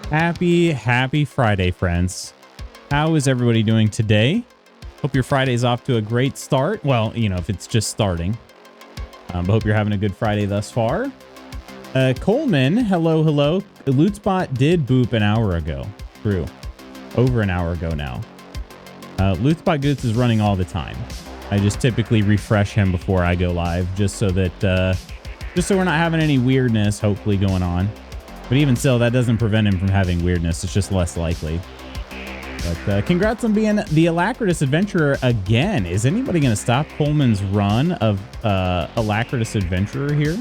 Happy Friday, friends. How is everybody doing today? Hope your Friday's off to a great start. Well, you know, if it's just starting. But hope you're having a good Friday thus far. Coleman, hello. Lootspot did boop an hour ago. True. Over an hour ago now. Lootspot Goots is running all the time. I just typically refresh him before I go live, just so that, just so we're not having any weirdness, hopefully, going on. But even still, that doesn't prevent him from having weirdness. It's just less likely. But congrats on being the Alacritus Adventurer again. Is anybody going to stop Coleman's run of Alacritus Adventurer here?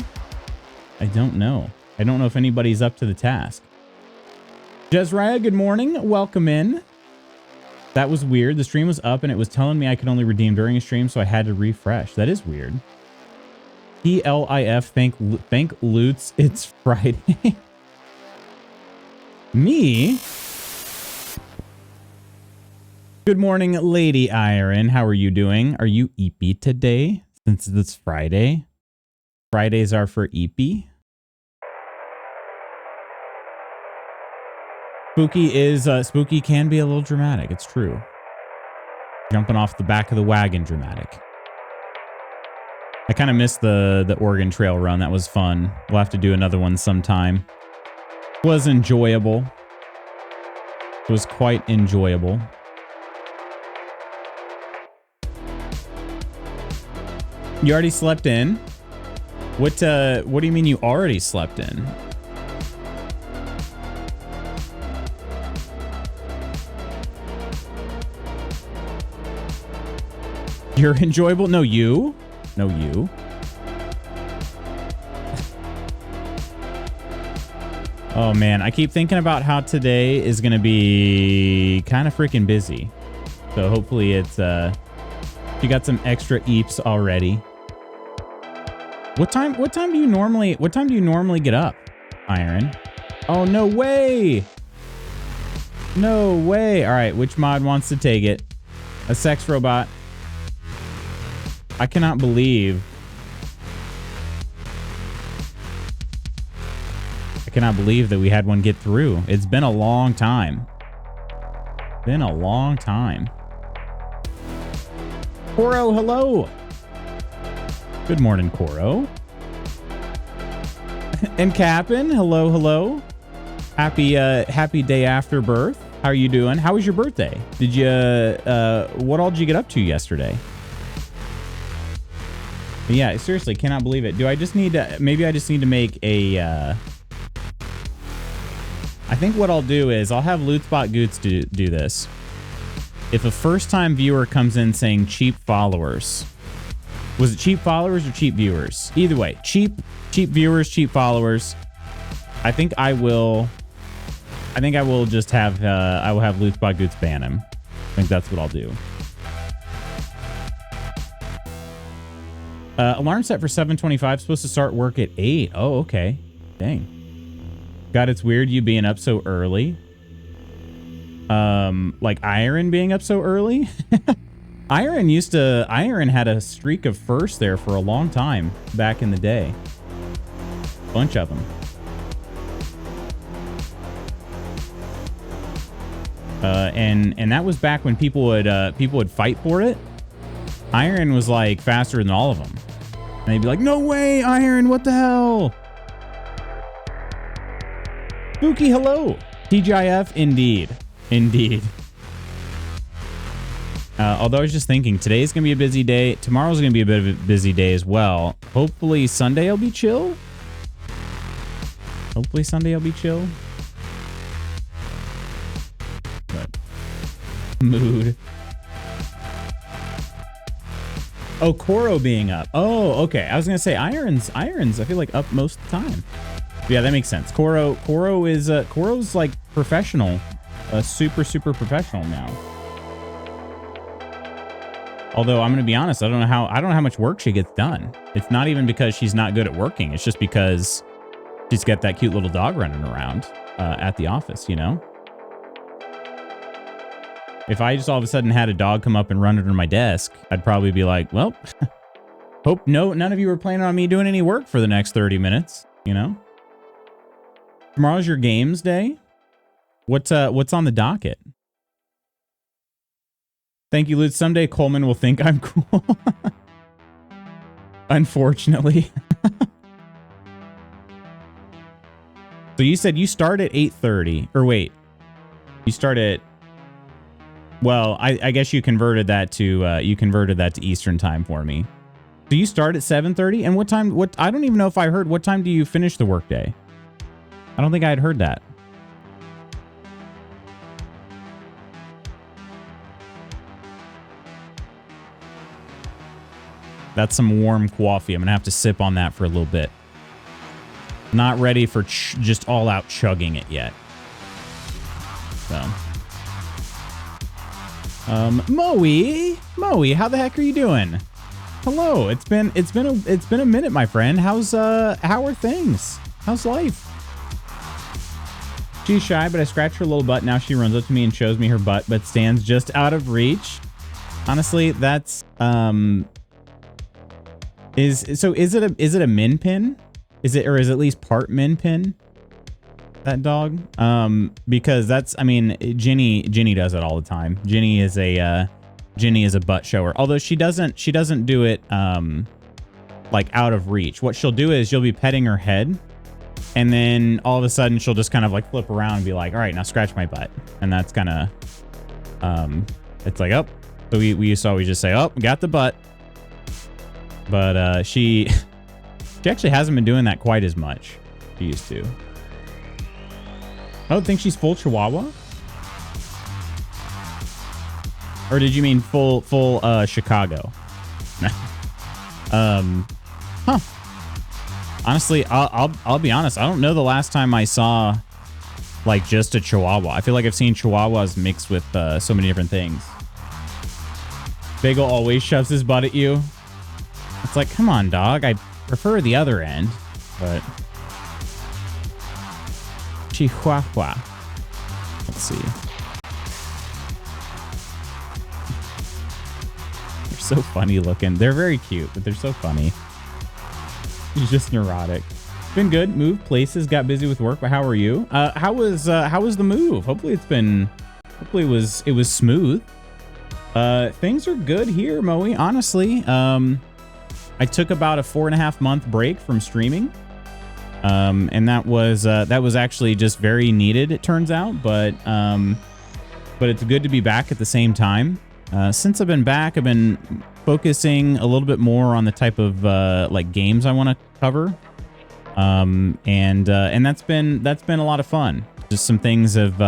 I don't know. I don't know if anybody's up to the task. Jezraiah, good morning. Welcome in. That was weird. The stream was up and it was telling me I could only redeem during a stream, so I had to refresh. That is weird. PLIF, thank Loots. It's Friday. Me? Good morning, Lady Iron. How are you doing? Are you eepy today since it's Friday? Fridays are for eepy. Spooky can be a little dramatic. It's true. Jumping off the back of the wagon dramatic. I kind of missed the Oregon Trail run. That was fun. We'll have to do another one sometime. Was enjoyable. It was quite enjoyable. You already slept in? What do you mean you already slept in? You're enjoyable? No, you. No, you. Oh man, I keep thinking about how today is going to be kind of freaking busy. So hopefully it's, you got some extra eeps already. What time do you normally get up, Iron? Oh, no way. No way. All right, which mod wants to take it? A sex robot. I cannot believe. I cannot believe that we had one get through. It's been a long time. Been a long time. Koro, hello. Good morning, Koro. And Cap'n, hello. Happy day after birth. How are you doing? How was your birthday? Did you, what all did you get up to yesterday? Yeah, seriously, cannot believe it. Do I just need to, maybe I just need to make a, I think what I'll do is I'll have Lootspot Goots do this. If a first-time viewer comes in saying cheap followers, was it cheap followers or cheap viewers? Either way, cheap viewers, cheap followers. I think I will just have, I will have Lootspot Goots ban him. I think that's what I'll do. Alarm set for 7:25. Supposed to start work at 8. Oh, okay. Dang. God, it's weird you being up so early. Like Iron being up so early. Iron had a streak of first there for a long time back in the day. Bunch of them. And that was back when people would fight for it. Iron was like faster than all of them. And they'd be like, no way, Iron, what the hell? Spooky, hello. TGIF, indeed. Although I was just thinking, today's going to be a busy day. Tomorrow's going to be a bit of a busy day as well. Hopefully Sunday will be chill. But mood. Oh, Koro being up. Oh, okay. I was going to say Irons, I feel like up most of the time. Yeah, that makes sense. Koro's like professional. Super professional now. Although I'm going to be honest, I don't know how much work she gets done. It's not even because she's not good at working. It's just because she's got that cute little dog running around at the office, you know? If I just all of a sudden had a dog come up and run under my desk, I'd probably be like, well, hope none of you were planning on me doing any work for the next 30 minutes, you know? Tomorrow's your games day. What's on the docket? Thank you, Lute. Someday Coleman will think I'm cool. Unfortunately. So you said you start at 8:30, or wait, you start at, well, I guess you converted that to Eastern time for me. So you start at 7:30, and what time? I don't even know if I heard. What time do you finish the workday? I don't think I had heard that. That's some warm coffee. I'm gonna have to sip on that for a little bit. Not ready for just all out chugging it yet. So, Moe, how the heck are you doing? Hello. It's been a minute, my friend. How are things? How's life? She's shy, but I scratch her little butt. Now she runs up to me and shows me her butt, but stands just out of reach. Honestly, that's is it a min pin? Is it at least part min pin? That dog? Because that's, I mean, Ginny does it all the time. Ginny is a butt shower. Although she doesn't do it like out of reach. What she'll do is you'll be petting her head, and then all of a sudden she'll just kind of like flip around and be like, all right, now scratch my butt. And that's kind of it's like, oh, so we used to always just say, oh, got the butt. But she actually hasn't been doing that quite as much. She used to. I don't think she's full Chihuahua. Or did you mean full Chicago? Huh. Honestly, I'll be honest. I don't know the last time I saw like just a Chihuahua. I feel like I've seen Chihuahuas mixed with so many different things. Bagel always shoves his butt at you. It's like, come on, dog. I prefer the other end, but Chihuahua. Let's see. They're so funny looking. They're very cute, but they're so funny. He's just neurotic. Been good. Moved places. Got busy with work. But how are you? How was the move? Hopefully it was smooth. Things are good here, Moe. Honestly, I took about a 4.5 month break from streaming. And that was actually just very needed, it turns out, but it's good to be back at the same time. Since I've been back, I've been focusing a little bit more on the type of like games I want to cover. And that's been a lot of fun. Just some things of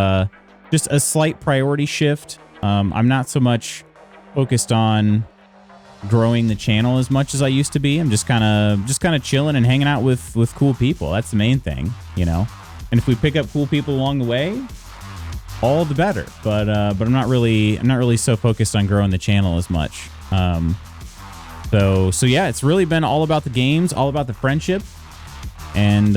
just a slight priority shift. I'm not so much focused on growing the channel as much as I used to be. I'm just kind of chilling and hanging out with cool people. That's the main thing, you know. And if we pick up cool people along the way, all the better. But I'm not really so focused on growing the channel as much. So yeah, it's really been all about the games, all about the friendship. And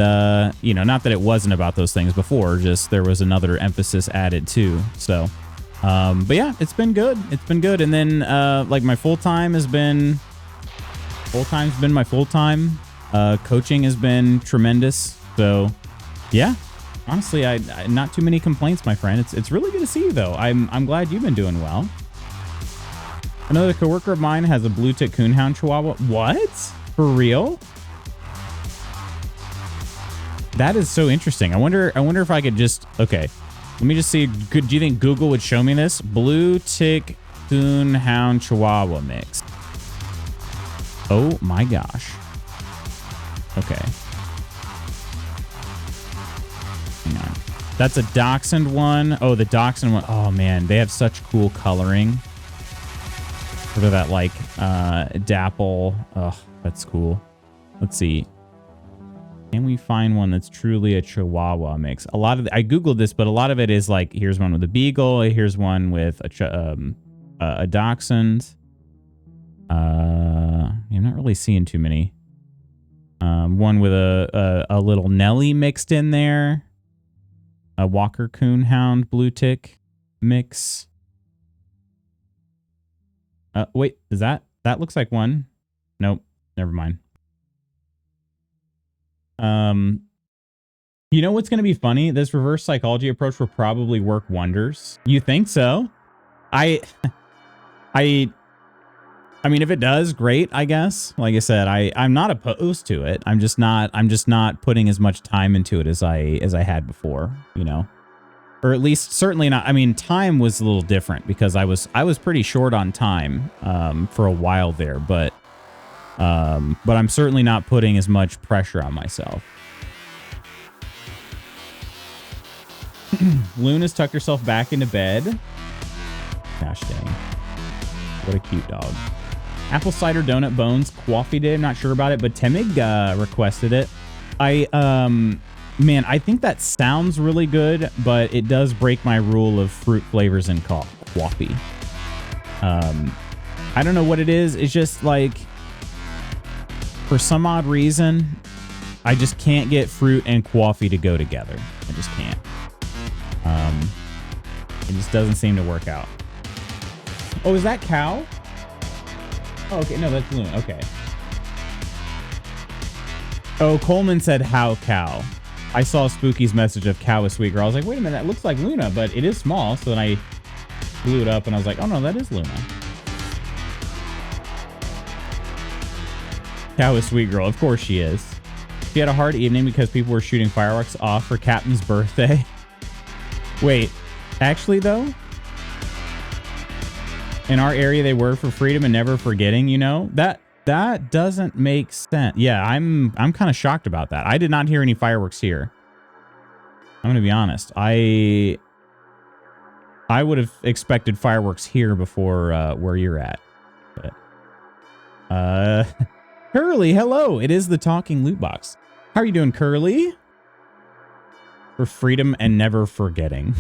you know, not that it wasn't about those things before, just there was another emphasis added too. So but yeah, it's been good. It's been good. And then like my full-time has been my full-time. Coaching has been tremendous. So yeah, honestly, I not too many complaints, my friend. It's really good to see you though. I'm glad you've been doing well. Another coworker of mine has a blue tick coonhound Chihuahua. What? For real? That is so interesting. I wonder if I could just, okay. Let me just see. Do you think Google would show me this? Blue tick coonhound Chihuahua mix. Oh my gosh. Okay. Hang on. That's a dachshund one. Oh, the dachshund one. Oh man, they have such cool coloring. Sort of that like dapple. Oh, that's cool. Let's see. Can we find one that's truly a Chihuahua mix? A lot of I googled this, but a lot of it is like, here's one with a beagle, here's one with a dachshund. I'm not really seeing too many. One with a little Nelly mixed in there. A Walker Coonhound blue tick mix. Wait, is that looks like one? Nope, never mind. You know what's going to be funny? This reverse psychology approach will probably work wonders. You think so? I mean, if it does, great, I guess. Like I said, I'm not opposed to it. I'm just not putting as much time into it as I had before, you know? Or at least certainly not. I mean, time was a little different because I was pretty short on time for a while there, but I'm certainly not putting as much pressure on myself. Luna's tucked herself back into bed. Gosh dang. What a cute dog. Apple cider donut bones. Coffee did. I'm not sure about it, but Temig requested it. Man, I think that sounds really good, but it does break my rule of fruit flavors in coffee. I don't know what it is. It's just like, for some odd reason, I just can't get fruit and coffee to go together. I just can't. It just doesn't seem to work out. Oh, is that cow? Oh, okay. No, that's Luna. Okay. Oh, Coleman said how cow. I saw Spooky's message of cow is sweet girl. I was like, wait a minute, that looks like Luna, but it is small. So then I blew it up and I was like, oh no, that is Luna. Cow is sweet girl. Of course she is. She had a hard evening because people were shooting fireworks off for Captain's birthday. Wait, actually though, in our area they were for freedom and never forgetting, you know? That doesn't make sense. Yeah, I'm kind of shocked about that. I did not hear any fireworks here. I'm going to be honest. I would have expected fireworks here before where you're at. But Curly, hello. It is the talking loot box. How are you doing, Curly? For freedom and never forgetting.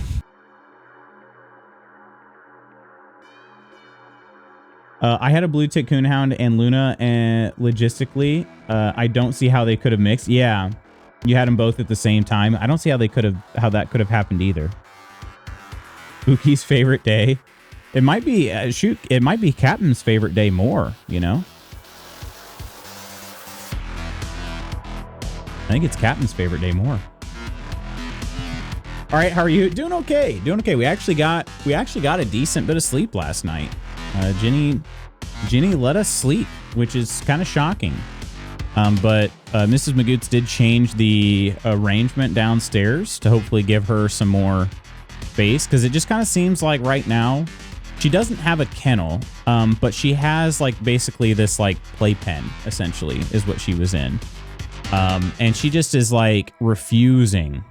I had a blue tick coonhound and Luna, and logistically, I don't see how they could have mixed. Yeah, you had them both at the same time. I don't see how that could have happened either. Spooky's favorite day. It might be it might be Captain's favorite day more, you know? I think it's Captain's favorite day more. All right, how are you? Doing okay. Doing okay. We actually got a decent bit of sleep last night. Ginny let us sleep, which is kind of shocking. But Mrs. Magoots did change the arrangement downstairs to hopefully give her some more space, because it just kind of seems like right now she doesn't have a kennel, but she has like basically this like playpen essentially is what she was in. And she just is like refusing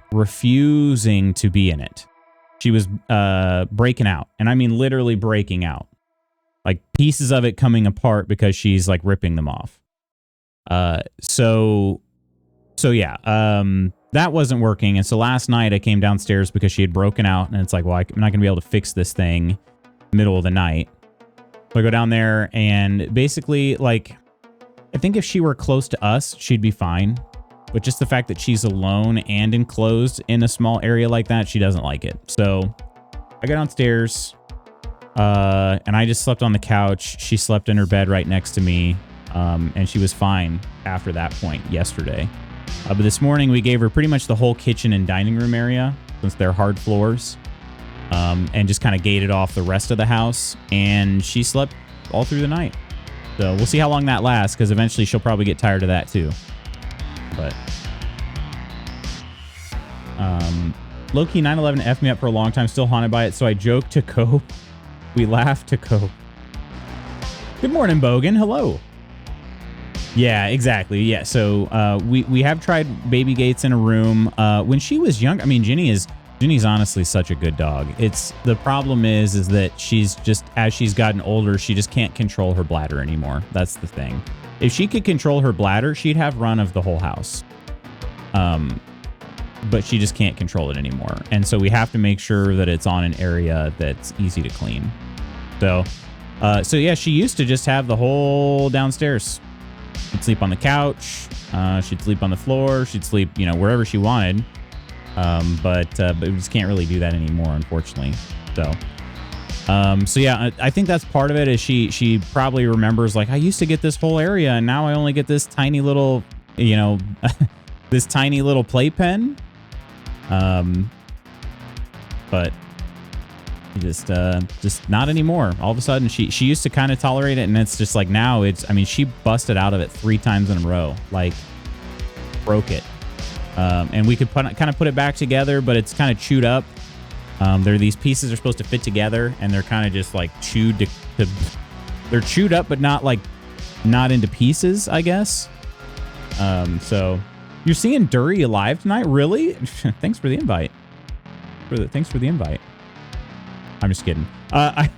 to be in it. She was breaking out, and I mean literally breaking out. Like pieces of it coming apart because she's like ripping them off. So yeah, that wasn't working. And so last night I came downstairs because she had broken out, and it's like, well, I'm not gonna be able to fix this thing middle of the night. So I go down there, and basically like, I think if she were close to us, she'd be fine. But just the fact that she's alone and enclosed in a small area like that, she doesn't like it. So I go downstairs, and I just slept on the couch. She slept in her bed right next to me, and she was fine after that point yesterday. But this morning we gave her pretty much the whole kitchen and dining room area, since they're hard floors, and just kind of gated off the rest of the house, and she slept all through the night. So we'll see how long that lasts, because eventually she'll probably get tired of that too. But low-key 9/11 F'd me up for a long time, still haunted by it, so I joked to cope. We laughed to cope. Good morning, Bogan. Hello. Yeah, exactly. Yeah, so we have tried baby gates in a room. When she was young, I mean, Ginny's honestly such a good dog. The problem is that she's just, as she's gotten older, she just can't control her bladder anymore. That's the thing. If she could control her bladder, she'd have run of the whole house. But she just can't control it anymore. And so we have to make sure that it's on an area that's easy to clean. So yeah, she used to just have the whole downstairs. She'd sleep on the couch. She'd sleep on the floor. She'd sleep, you know, wherever she wanted. But we just can't really do that anymore, unfortunately. So yeah, I think that's part of it. Is she probably remembers, like, I used to get this whole area, and now I only get this tiny little, you know, this tiny little playpen. But just not anymore. All of a sudden, she used to kind of tolerate it, and it's just like now it's. I mean, she busted out of it 3 times in a row, like broke it. And we could kind of put it back together, but it's kind of chewed up. There are these pieces are supposed to fit together, and they're kind of just like chewed they're chewed up, but not into pieces, I guess. So you're seeing Dury alive tonight, really? Thanks for the invite. Thanks for the invite. I'm just kidding. I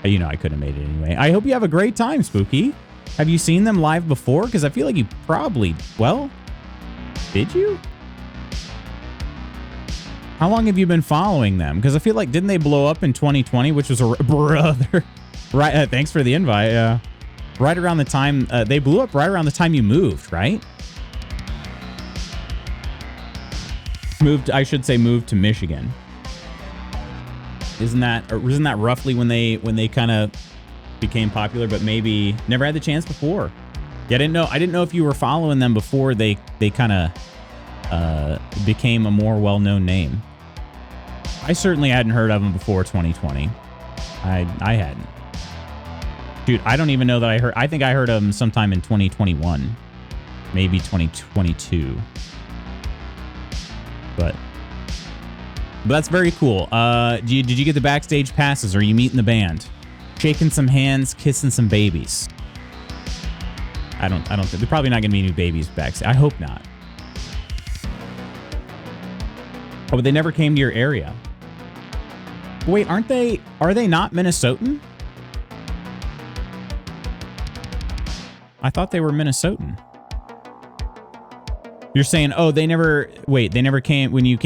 couldn't have made it anyway. I hope you have a great time, Spooky. Have you seen them live before? Because I feel like you probably, well, did you? How long have you been following them? Because I feel like, didn't they blow up in 2020, which was a brother? Right. Thanks for the invite. Right around the time, they blew up right around the time you moved, right? I should say moved to Michigan. Isn't that roughly when they kind of became popular, but maybe never had the chance before? Yeah, I didn't know if you were following them before they kind of became a more well-known name. I certainly hadn't heard of them before 2020. I hadn't. Dude, I don't even know that I think I heard of them sometime in 2021, maybe 2022. But that's very cool. Did you get the backstage passes? Are you meeting the band? Shaking some hands, kissing some babies. I don't think they're probably not going to be any babies backstage. I hope not. Oh, but they never came to your area. Wait, are they not Minnesotan? I thought they were Minnesotan. You're saying, oh, they never came. When you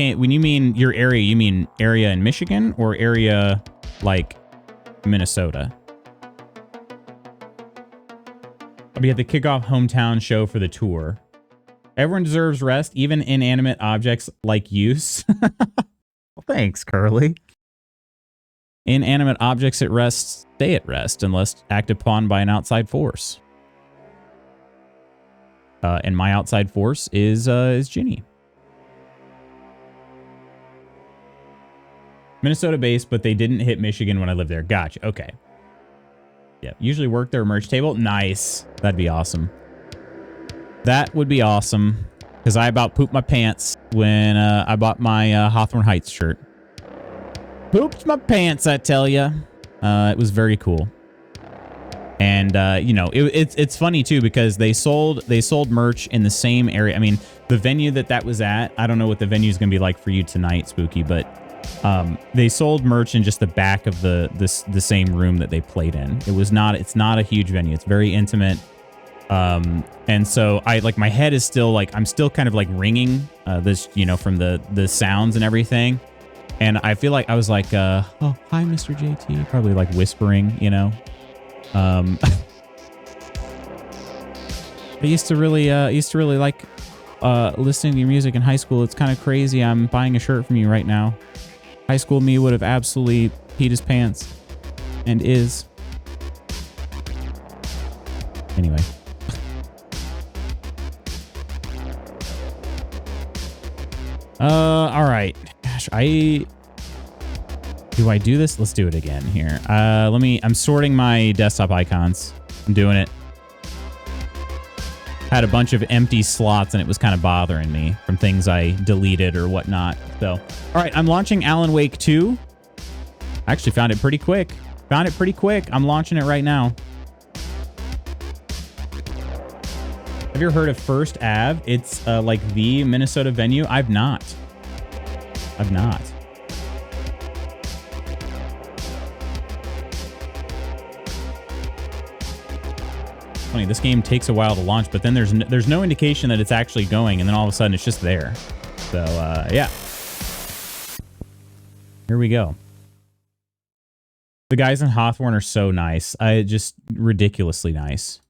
mean your area, you mean area in Michigan or area like Minnesota? I'll be at the kickoff hometown show for the tour. Everyone deserves rest, even inanimate objects like use. Well, thanks, Curly. Inanimate objects at rest stay at rest unless acted upon by an outside force. And my outside force is Ginny. Minnesota based, but they didn't hit Michigan when I lived there. Gotcha. Okay. Yeah. Usually work their merch table. Nice. That'd be awesome. That would be awesome. Because I about pooped my pants when I bought my Hawthorne Heights shirt. Pooped my pants, I tell ya. It was very cool. And, it's funny, too, because they sold merch in the same area. I mean, the venue that was at, I don't know what the venue is going to be like for you tonight, Spooky, but they sold merch in just the back of the same room that they played in. It's not a huge venue. It's very intimate. And so my head is still I'm still kind of ringing, this, from the sounds and everything. And I feel like I was like, oh, hi, Mr. JT, probably whispering, I used to really like listening to your music in high school. It's kind of crazy. I'm buying a shirt from you right now. High school me would have absolutely peed his pants, and is. Anyway. All right. Gosh, do I do this? Let's do it again here. I'm sorting my desktop icons. I'm doing it. Had a bunch of empty slots and it was kind of bothering me from things I deleted or whatnot. So, all right, I'm launching Alan Wake 2. I actually found it pretty quick. I'm launching it right now. Have you ever heard of First Ave? It's the Minnesota venue. I've not. Funny, this game takes a while to launch, but then there's no indication that it's actually going, and then all of a sudden it's just there. So yeah, here we go. The guys in Hawthorne are so nice. Just ridiculously nice.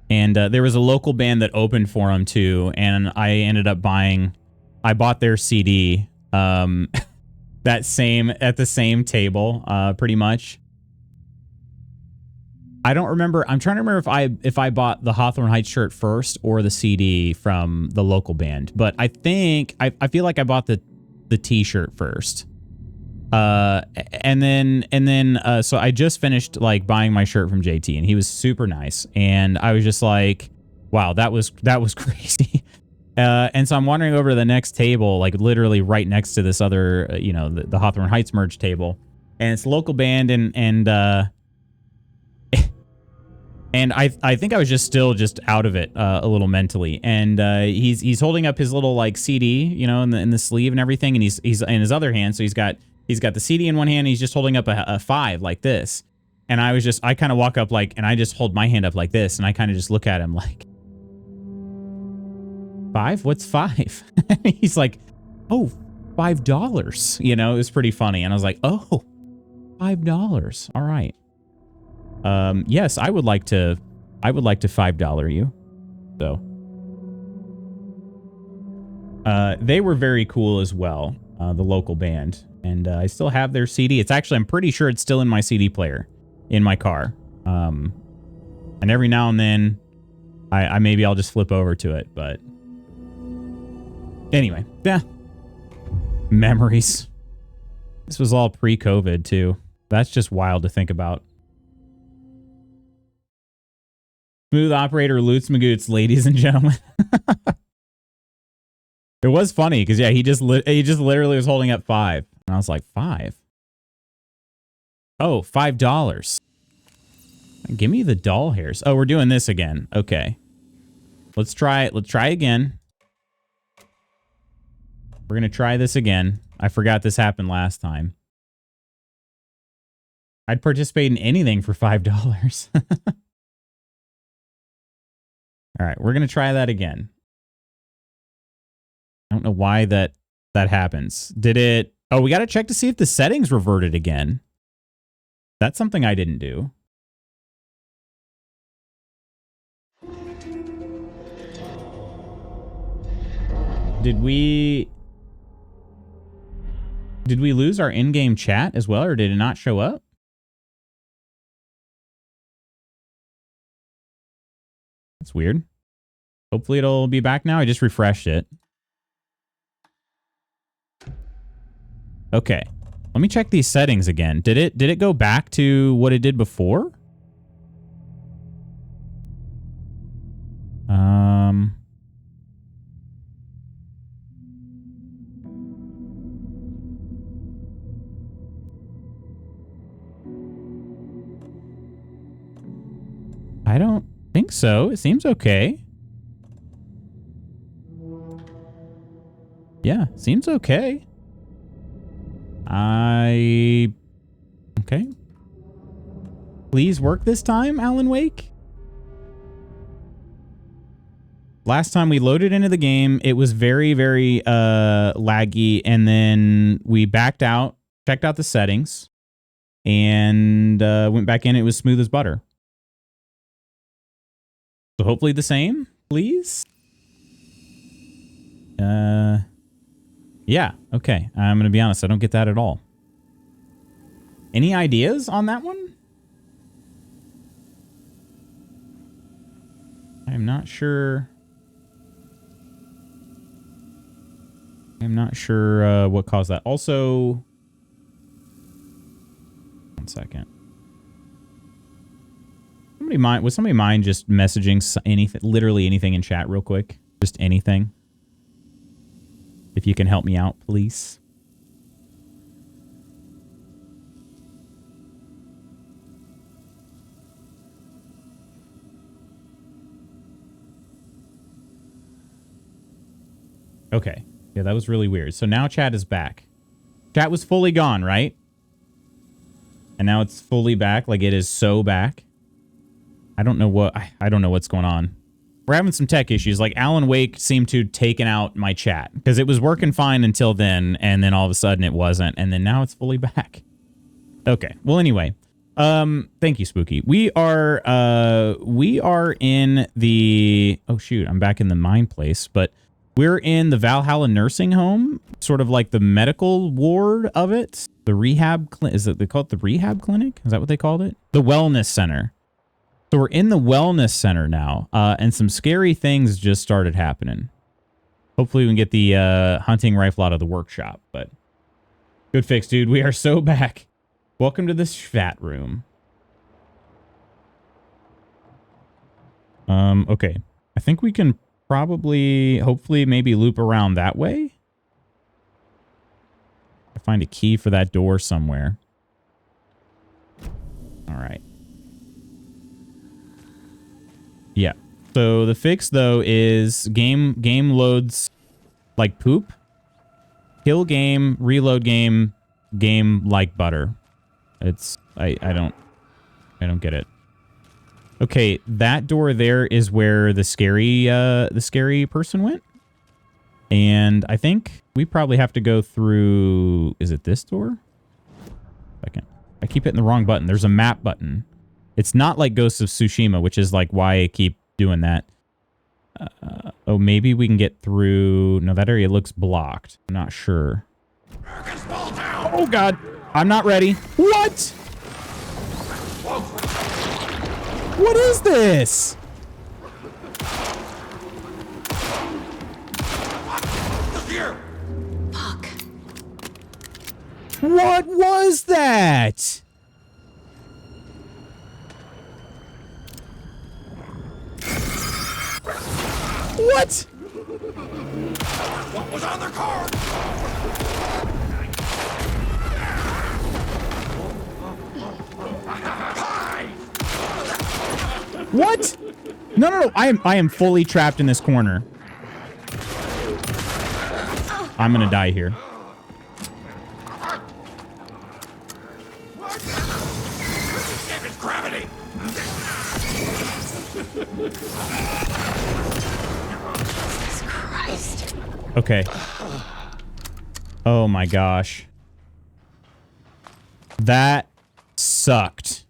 And there was a local band that opened for them too, and I ended up I bought their CD at the same table, pretty much. I don't remember. I'm trying to remember if I bought the Hawthorne Heights shirt first or the CD from the local band. But I think I feel like I bought the T-shirt first. And then so I just finished like buying my shirt from JT, and he was super nice, and I was just like, wow, that was crazy. And so I'm wandering over to the next table, like literally right next to this other, the Hawthorne Heights merch table, and it's local band, and I think I was just out of it a little mentally, and he's holding up his little like CD, in the sleeve and everything, and he's in his other hand, so he's got the CD in one hand, and he's just holding up a 5 like this, and I kind of walk up like, and I just hold my hand up like this, and I kind of just look at him like, 5? What's 5? He's like, oh, $5. It was pretty funny, and I was like, oh, $5. All right. Yes, I would like to $5 you. So, they were very cool as well, the local band, and I still have their CD. It's actually, I'm pretty sure it's still in my CD player in my car. And every now and then I maybe I'll just flip over to it, but anyway, yeah. Memories. This was all pre-COVID too. That's just wild to think about. Smooth operator Lutz Magoots, ladies and gentlemen. It was funny because yeah, he just literally was holding up 5, and I was like, 5? Oh, $5. Give me the doll hairs. Oh, we're doing this again. Okay, let's try it. Let's try again. We're gonna try this again. I forgot this happened last time. I'd participate in anything for $5. All right, we're going to try that again. I don't know why that happens. Did it... Oh, we got to check to see if the settings reverted again. That's something I didn't do. Did we lose our in-game chat as well, or did it not show up? That's weird. Hopefully it'll be back now. I just refreshed it. Okay. Let me check these settings again. Did it go back to what it did before? I don't think so. It seems okay. Yeah, seems okay. Okay. Please work this time, Alan Wake. Last time we loaded into the game, it was very, very laggy, and then we backed out, checked out the settings, and went back in. It was smooth as butter. So hopefully the same, please. Yeah, okay. I'm going to be honest, I don't get that at all. Any ideas on that one? I'm not sure. I'm not sure what caused that. Also, one second. Would somebody mind just messaging anything, literally anything in chat real quick? Just anything. If you can help me out, please. Okay. Yeah, that was really weird. So now chat is back. Chat was fully gone, right? And now it's fully back. Like, it is so back. I don't know what's going on. We're having some tech issues. Like, Alan Wake seemed to have taken out my chat because it was working fine until then, and then all of a sudden it wasn't, and then now it's fully back. Okay. Well, anyway, thank you, Spooky. We are in the... Oh, shoot. I'm back in the mine place, but we're in the Valhalla nursing home, sort of like the medical ward of it. The rehab clinic. Is it, they call it the rehab clinic? Is that what they called it? The wellness center. So we're in the wellness center now, and some scary things just started happening. Hopefully we can get the hunting rifle out of the workshop, but good fix, dude. We are so back. Welcome to the chat room. Okay. I think we can probably, hopefully, maybe loop around that way. I find a key for that door somewhere. All right. Yeah. So the fix though is game loads like poop. Kill game, reload game like butter. It's I don't get it. Okay, that door there is where the scary person went. And I think we probably have to go through, is it this door? Second. I keep hitting the wrong button. There's a map button. It's not like Ghost of Tsushima, which is like why I keep doing that. Oh, maybe we can get through. No, that area looks blocked. I'm not sure. Oh, God. I'm not ready. What? What is this? Fuck. What was that? What? What was on their card? What? No. I am fully trapped in this corner. I'm gonna die here. It's gravity. Jesus Christ. Okay. Oh my gosh. That sucked.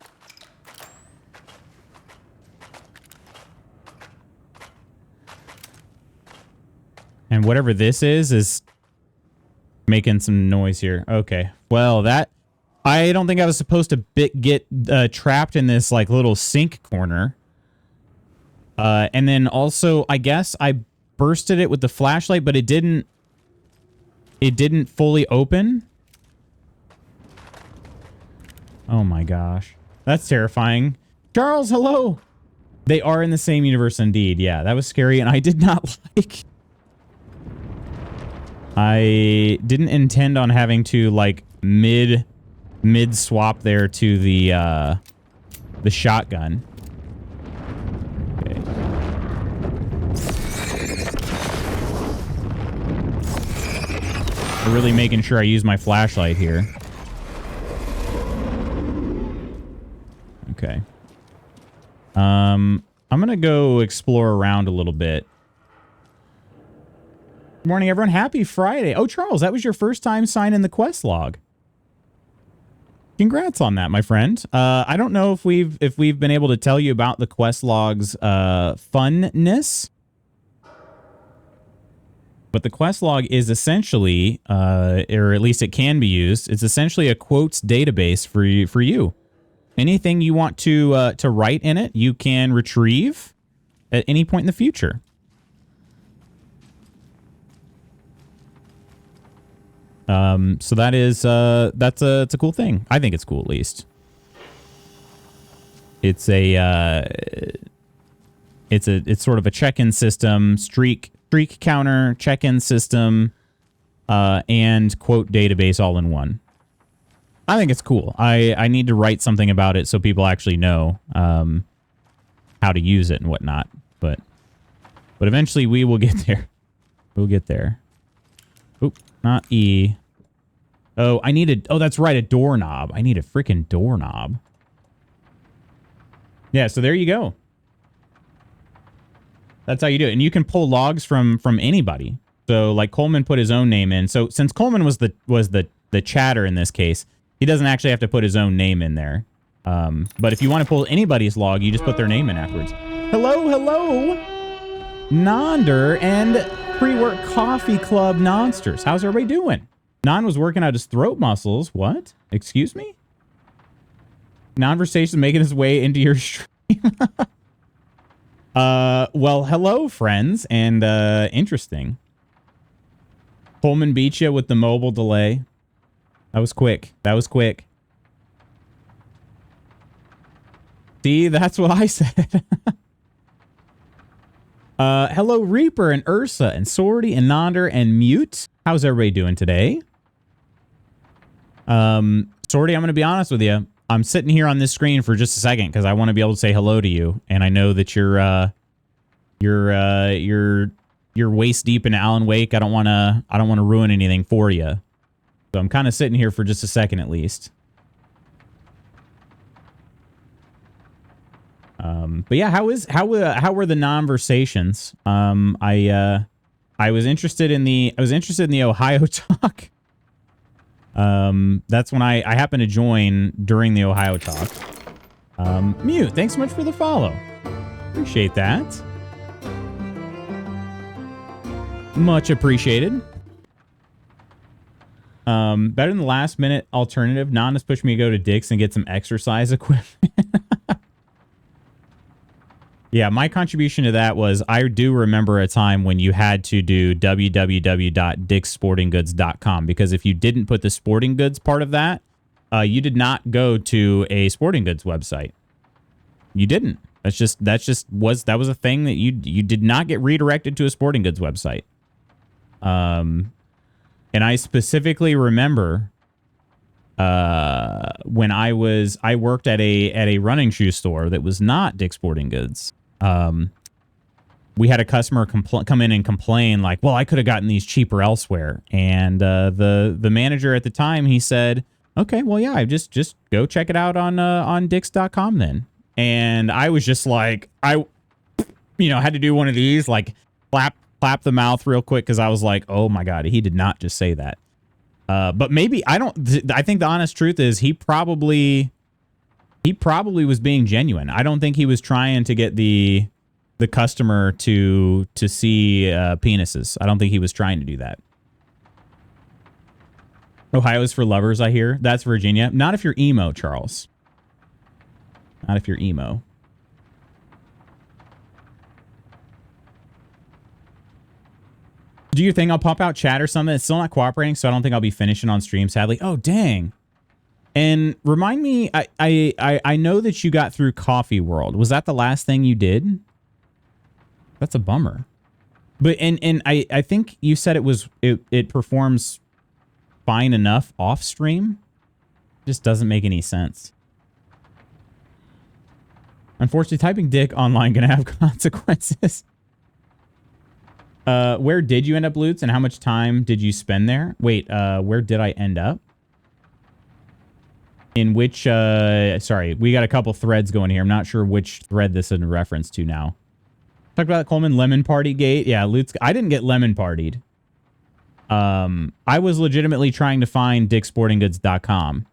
And whatever this is making some noise here. Okay. Well, that... I don't think I was supposed to get trapped in this, like, little sink corner. And then also, I guess I bursted it with the flashlight, but it didn't fully open. Oh my gosh. That's terrifying. Charles, hello! They are in the same universe indeed. Yeah, that was scary, and I did not like... I didn't intend on having to, like, mid swap there to the shotgun. Okay. I'm really making sure I use my flashlight here. Okay. I'm gonna go explore around a little bit. Good morning, everyone. Happy Friday. Oh, Charles, that was your first time signing the quest log. Congrats on that, my friend. I don't know if we've been able to tell you about the quest log's funness, but the quest log is essentially, or at least it can be used. It's essentially a quotes database for you. Anything you want to write in it, you can retrieve at any point in the future. So that is, it's a cool thing. I think it's cool, at least. It's sort of a check-in system, streak counter, check-in system, and quote database all in one. I think it's cool. I need to write something about it so people actually know, how to use it and whatnot. But eventually we will get there. We'll get there. Oop. Not E. Oh, I need oh, that's right, a doorknob. I need a freaking doorknob. Yeah, so there you go. That's how you do it. And you can pull logs from anybody. So, like, Coleman put his own name in. So, since Coleman was the chatter in this case, he doesn't actually have to put his own name in there. But if you want to pull anybody's log, you just put their name in afterwards. Hello, Nonder and Pre-Work Coffee Club Nonsters. How's everybody doing? Non was working out his throat muscles. What? Excuse me? Nonversation making his way into your Well, hello, friends, and interesting. Coleman beat you with the mobile delay. That was quick. That was quick. See, that's what I said. Hello, Reaper and Ursa and Sorty and Nonder and Mute. How's everybody doing today? Sorty, I'm going to be honest with you. I'm sitting here on this screen for just a second because I want to be able to say hello to you, and I know that you're waist deep in Alan Wake. I don't want to ruin anything for you, so I'm kind of sitting here for just a second at least. But yeah, how were the non-versations? I was interested in the Ohio talk. That's when I happened to join during the Ohio talk. Mute, thanks so much for the follow. Appreciate that. Much appreciated. Better than the last minute alternative. Non has pushed me to go to Dick's and get some exercise equipment. Yeah, my contribution to that was I do remember a time when you had to do www.dickssportinggoods.com, because if you didn't put the sporting goods part of that, you did not go to a sporting goods website. You didn't. That was a thing that you did not get redirected to a sporting goods website. And I specifically remember when I worked at a running shoe store that was not Dick's Sporting Goods. We had a customer come in and complain like, well, I could have gotten these cheaper elsewhere. And the manager at the time, he said, okay, well, yeah, just go check it out on Dicks.com then. And I was just like, had to do one of these, like clap the mouth real quick, because I was like, oh my God, he did not just say that. But maybe I think the honest truth is he probably was being genuine. I don't think he was trying to get the customer to see penises. I don't think he was trying to do that. Ohio's for lovers, I hear. That's Virginia. Not if you're emo, Charles. Not if you're emo. Do you think I'll pop out chat or something? It's still not cooperating, so I don't think I'll be finishing on stream, sadly. Oh, dang. And remind me, I know that you got through Coffee World. Was that the last thing you did? That's a bummer. But and I think you said it performs fine enough off stream. Just doesn't make any sense. Unfortunately, typing dick online gonna have consequences. Where did you end up, Lutz, and how much time did you spend there? Wait, where did I end up? In which, sorry, we got a couple threads going here. I'm not sure which thread this is in reference to now. Talked about Coleman Lemon Party Gate. Yeah, Lutz, I didn't get lemon partied. I was legitimately trying to find dicksportinggoods.com.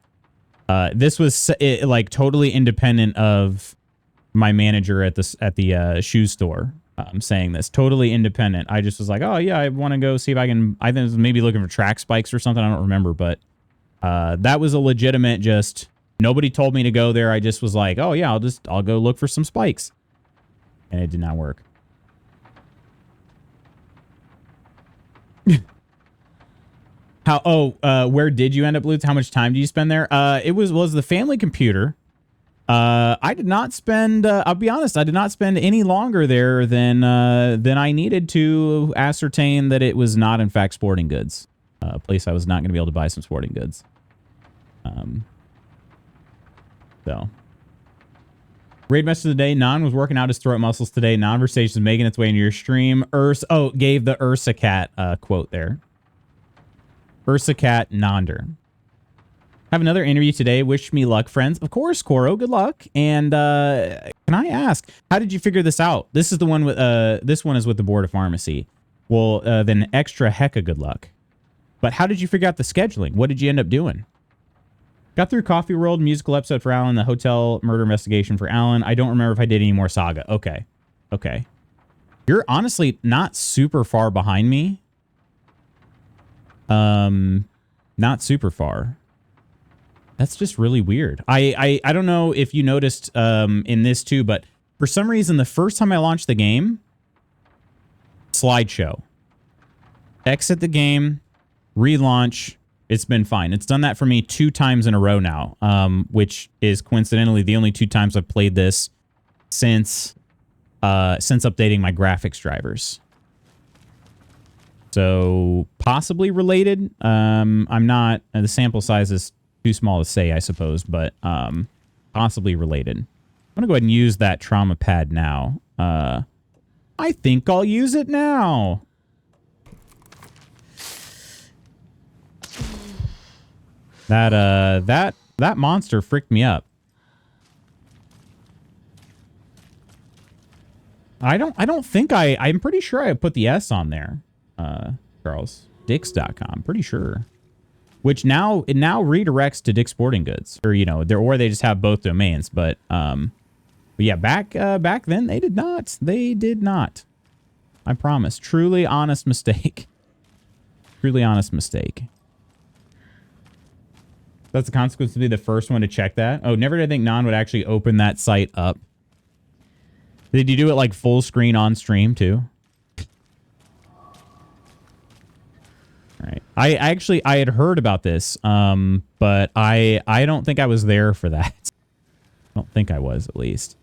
This was like totally independent of my manager at the shoe store. I'm saying this totally independent. I just was like, oh yeah, I want to go see if I can. I think I was maybe looking for track spikes or something. I don't remember, but that was a legitimate. Just nobody told me to go there. I just was like, oh yeah, I'll go look for some spikes, and it did not work. Where did you end up, Lutz? How much time did you spend there? It was the family computer. I did not spend, I'll be honest, I did not spend any longer there than I needed to ascertain that it was not, in fact, sporting goods. A place I was not going to be able to buy some sporting goods. So. Raid message of the day. Non was working out his throat muscles today. Non-versation is making its way into your stream. Gave the Ursa Cat quote there. Ursa Cat Nonder. Have another interview today. Wish me luck, friends. Of course, Koro. Good luck. And can I ask, how did you figure this out? This is the one with this one is with the Board of Pharmacy. Well, then extra hecka good luck. But how did you figure out the scheduling? What did you end up doing? Got through Coffee World, musical episode for Alan, the hotel murder investigation for Alan. I don't remember if I did any more Saga. Okay. Okay. You're honestly not super far behind me. Not super far. That's just really weird. I don't know if you noticed in this too, but for some reason, the first time I launched the game, slideshow. Exit the game, relaunch. It's been fine. It's done that for me 2 times in a row now, which is coincidentally the only 2 times I've played this since updating my graphics drivers. So possibly related. I'm not. The sample size is too small to say, I suppose, but possibly related. I'm gonna go ahead and use that trauma pad now. I think I'll use it now. That monster fricked me up. I'm pretty sure I put the S on there. Charles. Dix.com, pretty sure. Which now redirects to Dick's Sporting Goods. Or, you know, or they just have both domains. But yeah, back then they did not. They did not. I promise. Truly honest mistake. Truly honest mistake. That's the consequence to be the first one to check that. Oh, never did I think Non would actually open that site up. Did you do it like full screen on stream too? All right. I had heard about this, but I don't think I was there for that. I don't think I was, at least.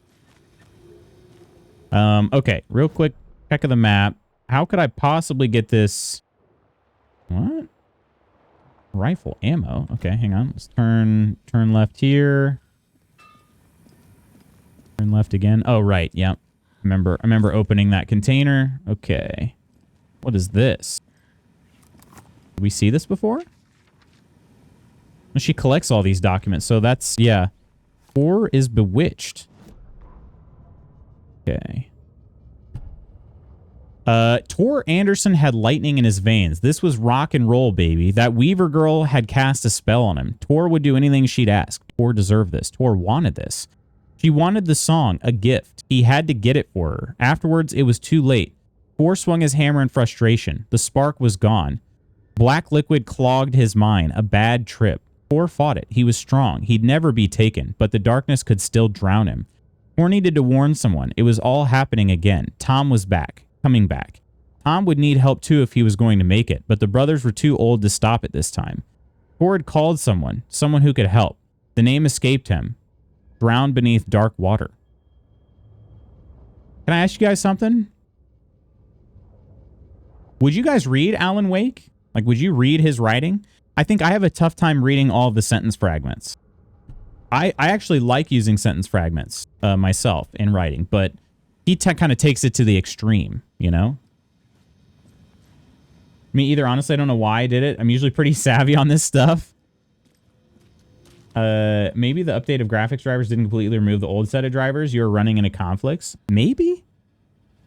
Okay, real quick check of the map. How could I possibly get this? What? Rifle ammo. Okay, hang on. Let's turn left here. Turn left again. Oh, right. Yep. I remember opening that container. Okay. What is this? Did we see this before? She collects all these documents. So that's, yeah. Tor is bewitched. Okay. Tor Anderson had lightning in his veins. This was rock and roll, baby. That Weaver girl had cast a spell on him. Tor would do anything she'd ask. Tor deserved this. Tor wanted this. She wanted the song, a gift. He had to get it for her. Afterwards, it was too late. Tor swung his hammer in frustration. The spark was gone. Black liquid clogged his mind. A bad trip. Tor fought it. He was strong. He'd never be taken, but the darkness could still drown him. Tor needed to warn someone. It was all happening again. Tom was back. Coming back. Tom would need help too if he was going to make it, but the brothers were too old to stop it this time. Tor had called someone who could help. The name escaped him. Drowned beneath dark water. Can I ask you guys something? Would you guys read Alan Wake? Like, would you read his writing? I think I have a tough time reading all of the sentence fragments. I actually like using sentence fragments myself in writing, but he kind of takes it to the extreme, you know? Me either. Honestly, I don't know why I did it. I'm usually pretty savvy on this stuff. Maybe the update of graphics drivers didn't completely remove the old set of drivers you were running into conflicts. Maybe?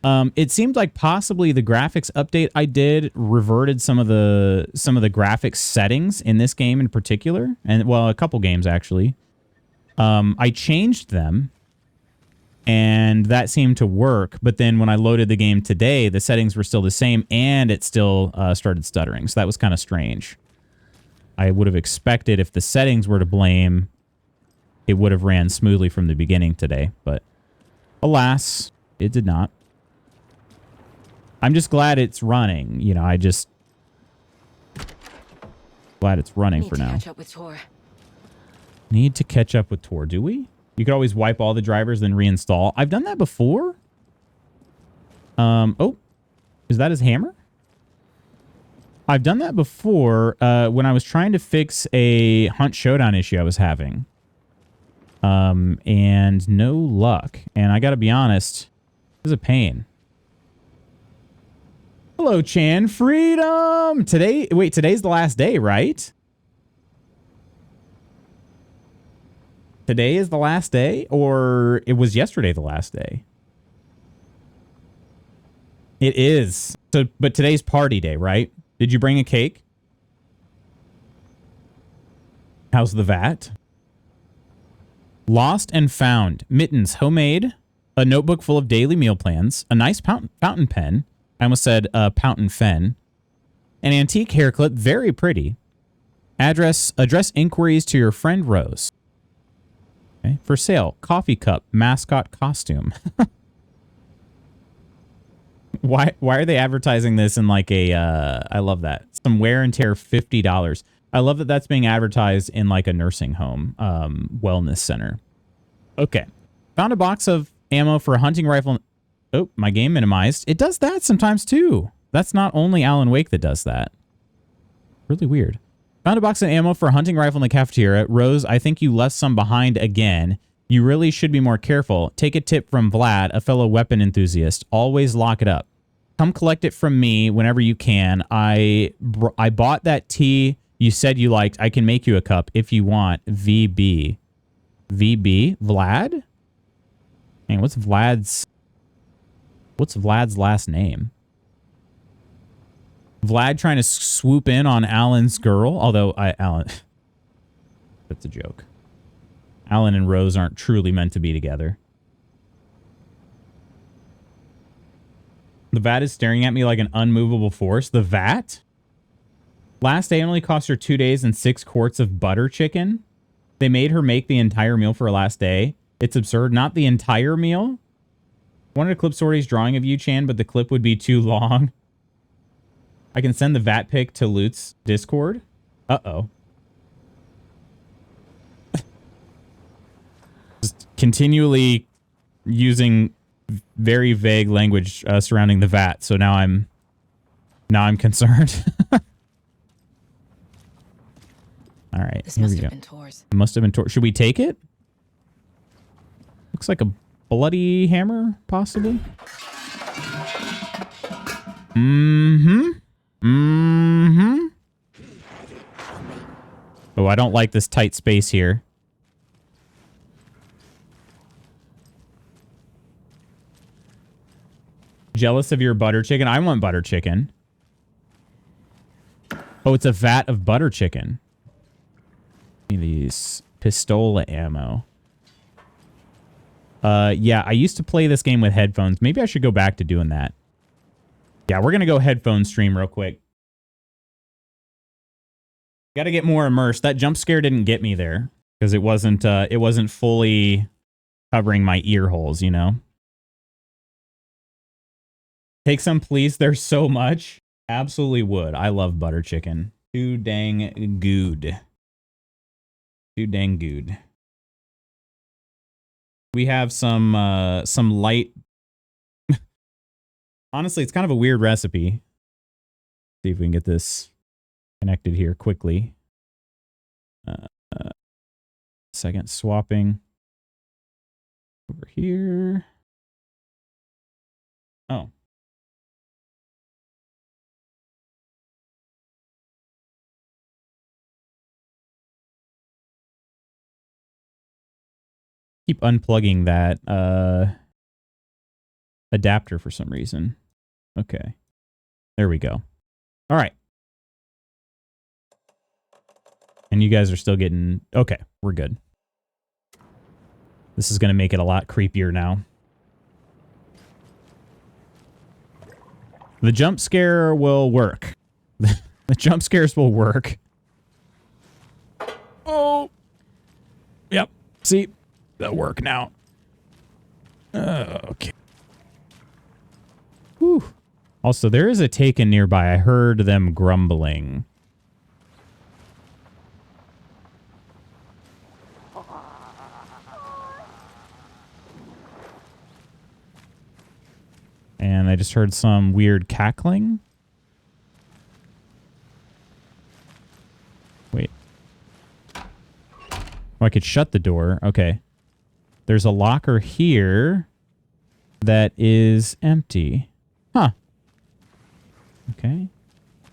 It seemed like possibly the graphics update I did reverted some of the graphics settings in this game in particular. And, well, a couple games, actually. I changed them. And that seemed to work, but then when I loaded the game today, the settings were still the same, and it still started stuttering. So that was kind of strange. I would have expected if the settings were to blame, it would have ran smoothly from the beginning today. But alas, it did not. I'm just glad it's running. You know, glad it's running for now. Catch up with Tor. Need to catch up with Tor, do we? You could always wipe all the drivers, then reinstall. I've done that before. Oh, is that his hammer? I've done that before when I was trying to fix a Hunt Showdown issue I was having. And no luck. And I gotta be honest, it was a pain. Hello, Chan Freedom! Today's the last day, right? Today is the last day, or it was yesterday the last day? It is. So, but today's party day, right? Did you bring a cake? How's the vat? Lost and found. Mittens, homemade. A notebook full of daily meal plans. A nice fountain pen. I almost said fountain fen. An antique hair clip, very pretty. Address inquiries to your friend Rose. Okay. For sale, coffee cup, mascot costume. Why are they advertising this in like a, I love that. Some wear and tear $50. I love that that's being advertised in like a nursing home, wellness center. Okay. Found a box of ammo for a hunting rifle. Oh, my game minimized. It does that sometimes too. That's not only Alan Wake that does that. Really weird. Found a box of ammo for a hunting rifle in the cafeteria. Rose, I think you left some behind again. You really should be more careful. Take a tip from Vlad, a fellow weapon enthusiast. Always lock it up. Come collect it from me whenever you can. I bought that tea you said you liked. I can make you a cup if you want. VB. VB? Vlad? Man, what's Vlad's last name? Vlad trying to swoop in on Alan's girl. Although, Alan... That's a joke. Alan and Rose aren't truly meant to be together. The vat is staring at me like an unmovable force. The vat? Last day only cost her 2 days and 6 quarts of butter chicken. They made her make the entire meal for her last day. It's absurd. Not the entire meal. Wanted to clip Sorty's drawing of you, Chan, but the clip would be too long. I can send the vat pic to Loot's Discord. Uh-oh. Just continually using very vague language surrounding the vat, so now I'm concerned. All right, This here must we have go. been Tor's. Must have been Tor. Should we take it? Looks like a bloody hammer, possibly. Oh, I don't like this tight space here. Jealous of your butter chicken? I want butter chicken. Oh, it's a vat of butter chicken. These pistola ammo. Yeah, I used to play this game with headphones. Maybe I should go back to doing that. Yeah, we're gonna go headphone stream real quick. Got to get more immersed. That jump scare didn't get me there because it wasn't fully covering my ear holes, you know. Take some, please. There's so much. Absolutely would. I love butter chicken. Too dang good. Too dang good. We have some light. Honestly, it's kind of a weird recipe. See if we can get this connected here quickly. Second, swapping over here. Oh. Keep unplugging that adapter for some reason. Okay. There we go. All right. And you guys are still getting... Okay, we're good. This is going to make it a lot creepier now. The jump scare will work. The jump scares will work. Oh. Yep. See? They'll work now. Okay. Whew. Also, there is a Taken nearby. I heard them grumbling. And I just heard some weird cackling. Wait. Oh, I could shut the door. Okay. There's a locker here that is empty. Huh. Okay.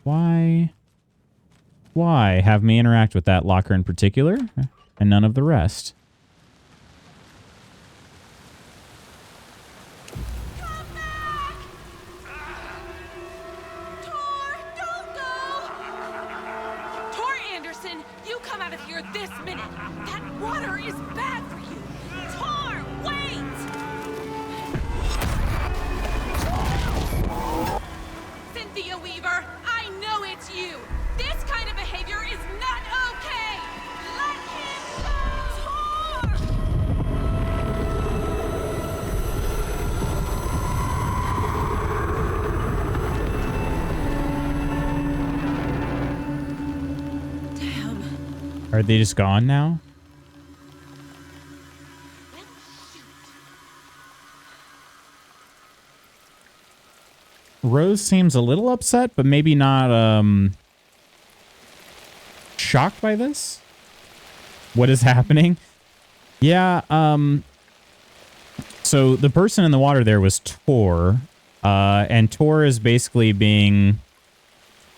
Why have me interact with that locker in particular and none of the rest? Cynthia Weaver, I know it's you. This kind of behavior is not Are they just gone now? Rose seems a little upset, but maybe not shocked by this. What is happening? Yeah, so the person in the water there was Tor, and Tor is basically being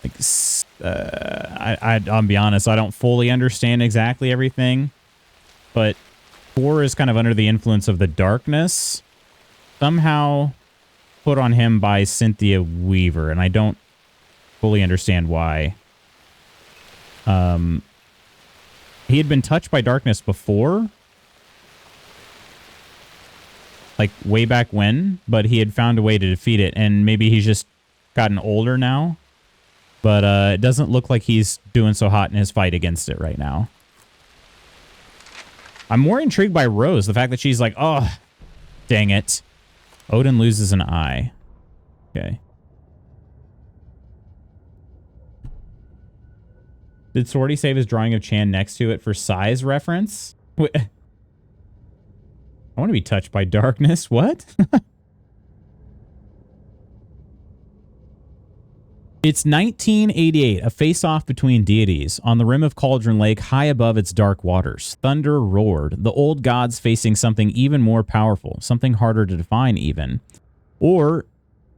like, I'll be honest, I don't fully understand exactly everything, but Tor is kind of under the influence of the darkness, somehow put on him by Cynthia Weaver, and I don't fully understand why. He had been touched by darkness before, like way back when, but he had found a way to defeat it, and maybe he's just gotten older now, but it doesn't look like he's doing so hot in his fight against it right now. I'm more intrigued by Rose, the fact that she's like, oh, dang it. Odin loses an eye. Okay. Did Swordy save his drawing of Chan next to it for size reference? Wait. I want to be touched by darkness. What? It's 1988, a face-off between deities. On the rim of Cauldron Lake, high above its dark waters, thunder roared, the old gods facing something even more powerful, something harder to define even. Or,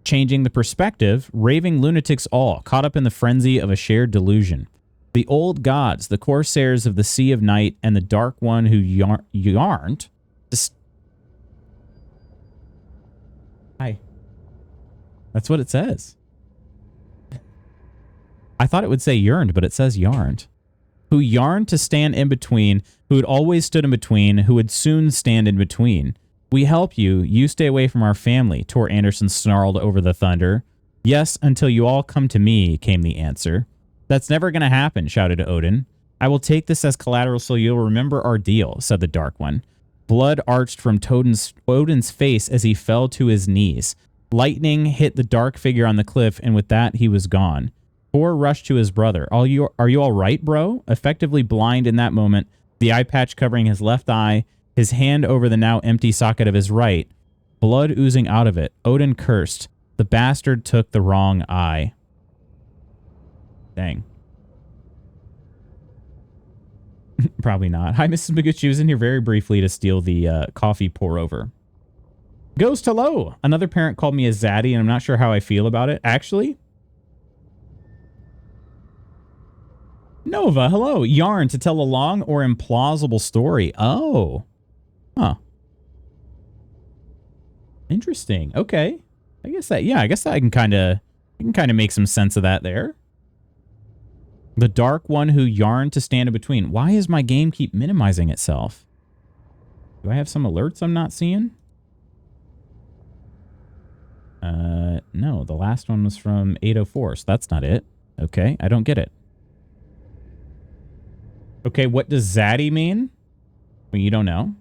changing the perspective, raving lunatics all, caught up in the frenzy of a shared delusion. The old gods, the corsairs of the Sea of Night, and the Dark One who yarned... Hi. That's what it says. I thought it would say yearned, but it says yarned. Who yarned to stand in between, who had always stood in between, who would soon stand in between. We help you, you stay away from our family, Tor Anderson snarled over the thunder. Yes, until you all come to me, came the answer. That's never going to happen, shouted Odin. I will take this as collateral so you'll remember our deal, said the Dark One. Blood arched from Odin's face as he fell to his knees. Lightning hit the dark figure on the cliff, and with that, he was gone. Thor rushed to his brother. Are you all right, bro? Effectively blind in that moment, the eye patch covering his left eye, his hand over the now empty socket of his right, blood oozing out of it. Odin cursed. The bastard took the wrong eye. Dang. Probably not. Hi, Mrs. Maguchi was in here very briefly to steal the coffee pour over. Goes to low. Another parent called me a zaddy, and I'm not sure how I feel about it. Actually, Nova, hello. Yarn to tell a long or implausible story. Oh. Huh. Interesting. Okay. I guess that, yeah, I guess that I can kind of make some sense of that there. The Dark One who yarned to stand in between. Why is my game keep minimizing itself? Do I have some alerts I'm not seeing? No, the last one was from 804, so that's not it. Okay, I don't get it. Okay, what does zaddy mean? Well, you don't know.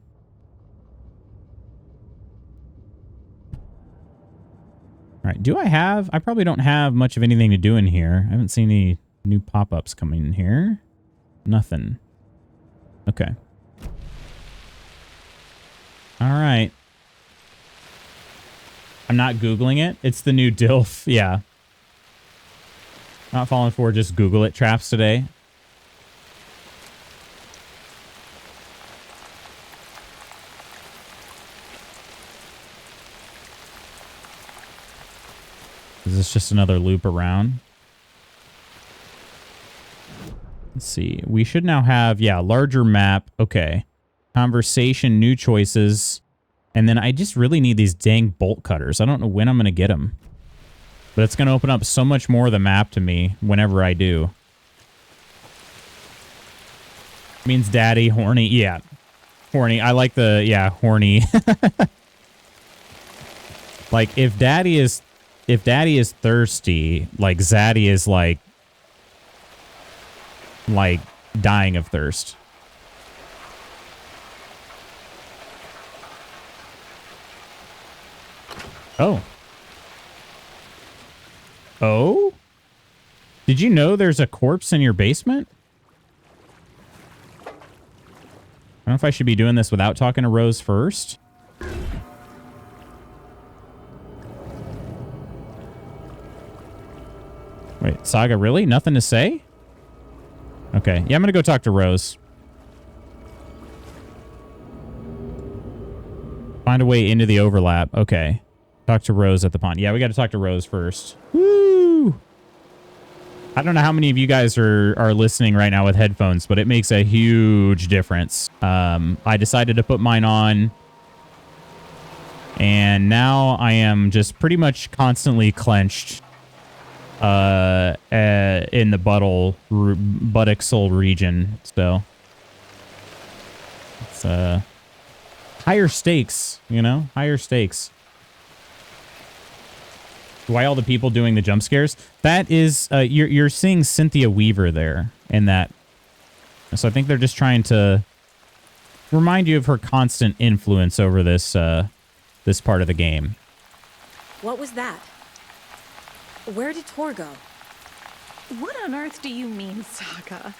All right, do I have... I probably don't have much of anything to do in here. I haven't seen any new pop-ups coming in here. Nothing. Okay. All right. I'm not Googling it. It's the new DILF. Yeah. Not falling for just Google it traps today. Is this just another loop around? Let's see. We should now have, yeah, larger map. Okay. Conversation, new choices. And then I just really need these dang bolt cutters. I don't know when I'm going to get them. But it's going to open up so much more of the map to me whenever I do. Means daddy, horny. Yeah. Horny. I like the, yeah, horny. Like, if daddy is thirsty, like, Zaddy is like dying of thirst. Oh. Oh? Did you know there's a corpse in your basement? know if I should be doing this without talking to Rose first. Wait, Saga, really? Nothing to say? Okay. Yeah, I'm going to go talk to Rose. Find a way into the overlap. Okay. Talk to Rose at the pond. Yeah, we got to talk to Rose first. Woo! I don't know how many of you guys are listening right now with headphones, but it makes a huge difference. I decided to put mine on, and now I am just pretty much constantly clenched in the buttock sole region. So it's higher stakes, you know, higher stakes. Why all the people doing the jump scares? That is, you're seeing Cynthia Weaver there in that. So I think they're just trying to remind you of her constant influence over this this part of the game. What was that? Where did Tor go? What on earth do you mean, Saga?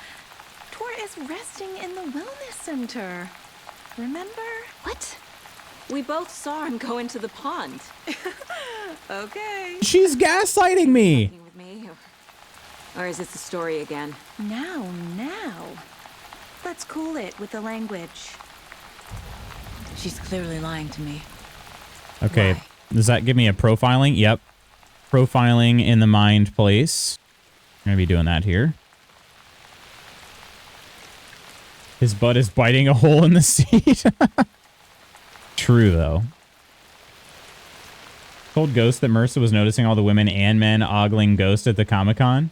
Tor is resting in the wellness center. Remember? What? We both saw him go into the pond. Okay. She's gaslighting me. Fucking with me, or is it the story again? Now. Let's cool it with the language. She's clearly lying to me. Okay. Why? Does that give me a profiling? Yep. Profiling in the mind place. I'm going to be doing that here. His butt is biting a hole in the seat. True, though. Told Ghost that Mersa was noticing all the women and men ogling Ghost at the Comic-Con.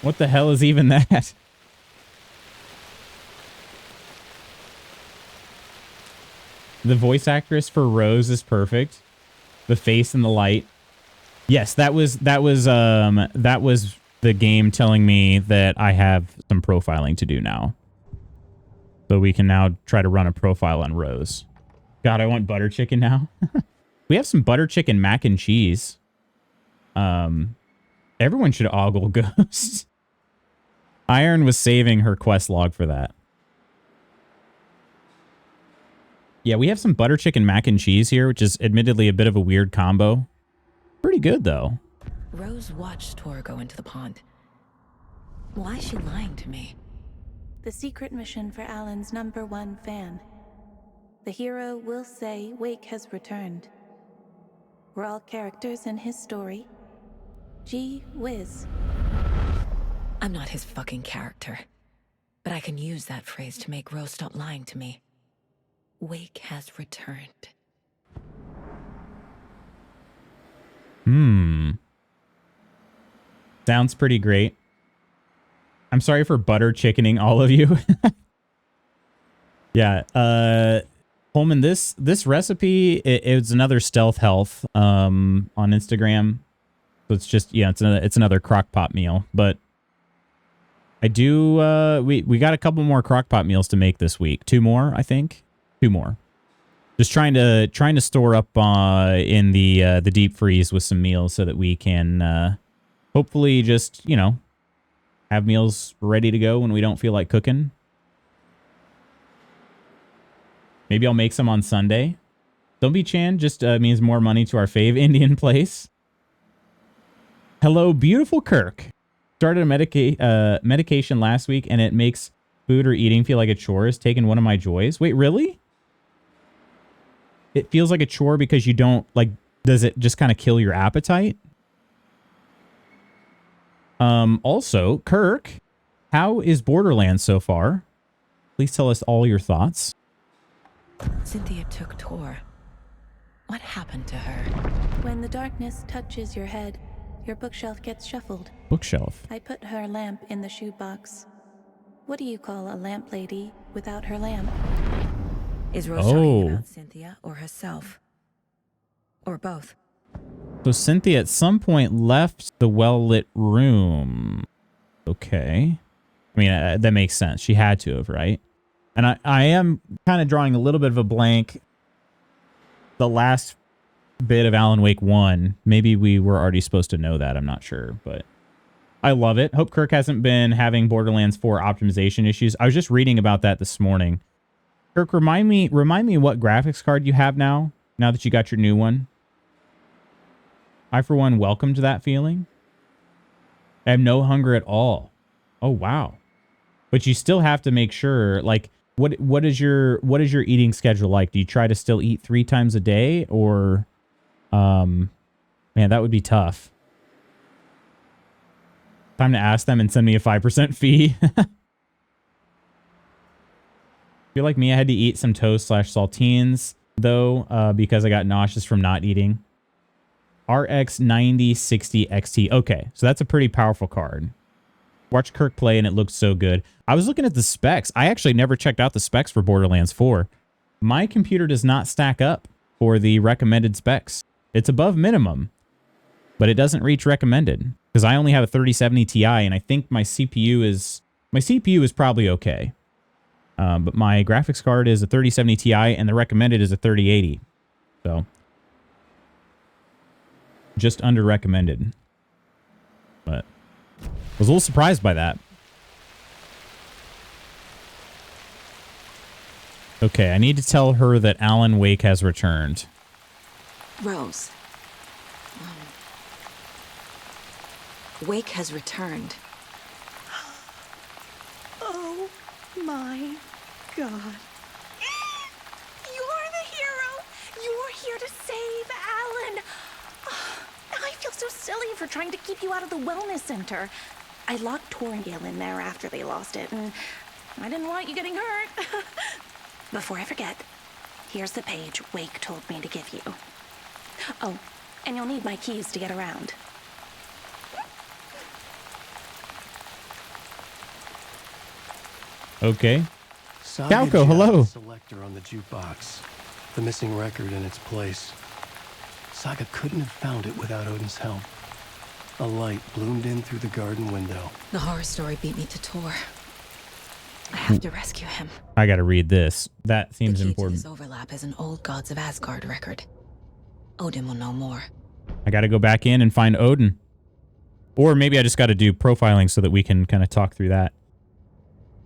What the hell is even that? The voice actress for Rose is perfect. The face and the light. Yes, that was the game telling me that I have some profiling to do now. So we can now try to run a profile on Rose. God, I want butter chicken now. We have some butter chicken mac and cheese. Everyone should ogle Ghost. Iron was saving her quest log for that. Yeah, we have some butter chicken mac and cheese here, which is admittedly a bit of a weird combo. Pretty good, though. Rose watched Tor go into the pond. Why is she lying to me? The secret mission for Alan's #1 fan. The hero will say Wake has returned. We're all characters in his story. Gee whiz. I'm not his fucking character. But I can use that phrase to make Rose stop lying to me. Wake has returned. Sounds pretty great. I'm sorry for butter chickening all of you. Yeah, Holman, this recipe, it's another stealth health on Instagram. So it's just, yeah, it's another crock pot meal, but I do we got a couple more crock pot meals to make this week. 2 more, I think. 2 more. Just trying to store up in the deep freeze with some meals so that we can hopefully just, you know, have meals ready to go when we don't feel like cooking. Maybe I'll make some on Sunday. Don't be Chan just means more money to our fave Indian place. Hello, beautiful Kirk. Started a medication last week and it makes food or eating feel like a chore. It's taken one of my joys. Wait, really? It feels like a chore because you don't, like, does it just kind of kill your appetite? Also, Kirk, how is Borderlands so far? Please tell us all your thoughts. Cynthia took Tor. What happened to her? When the darkness touches your head, your bookshelf gets shuffled. Bookshelf. I put her lamp in the shoebox. What do you call a lamp lady without her lamp? Is Rose talking about Cynthia or herself? Or both? So Cynthia at some point left the well-lit room. Okay. I mean, that makes sense. She had to have, right? And I am kind of drawing a little bit of a blank the last bit of Alan Wake 1. Maybe we were already supposed to know that. I'm not sure, but I love it. Hope Kirk hasn't been having Borderlands 4 optimization issues. I was just reading about that this morning. Kirk, remind me what graphics card you have now that you got your new one. I, for one, welcomed that feeling. I have no hunger at all. Oh, wow. But you still have to make sure, like, what is your eating schedule like? Do you try to still eat 3 times a day, or man, that would be tough. Time to ask them and send me a 5% fee. If you're like me, I had to eat some toast / saltines though, because I got nauseous from not eating. RX 9060 XT. Okay, so that's a pretty powerful card. Watch Kirk play and it looks so good. I was looking at the specs. I actually never checked out the specs for Borderlands 4. My computer does not stack up for the recommended specs. It's above minimum, but it doesn't reach recommended because I only have a 3070 Ti, and I think my CPU is probably okay. But my graphics card is a 3070 Ti, and the recommended is a 3080. So just under recommended. But I was a little surprised by that. Okay, I need to tell her that Alan Wake has returned. Rose. Wake has returned. Oh my God. You're the hero! You're here to save Alan! I feel so silly for trying to keep you out of the wellness center. I locked Torringale in there after they lost it, and I didn't want you getting hurt. Before I forget, here's the page Wake told me to give you. Oh, and you'll need my keys to get around. Okay. Saga Calco, hello. Selector on the jukebox. The missing record in its place. Saga couldn't have found it without Odin's help. A light bloomed in through the garden window. The horror story beat me to Tor. I have to rescue him. I gotta read this. That seems The key important. to this overlap is an old Gods of Asgard record. Odin will know more. I gotta go back in and find Odin. Or maybe I just gotta do profiling so that we can kind of talk through that.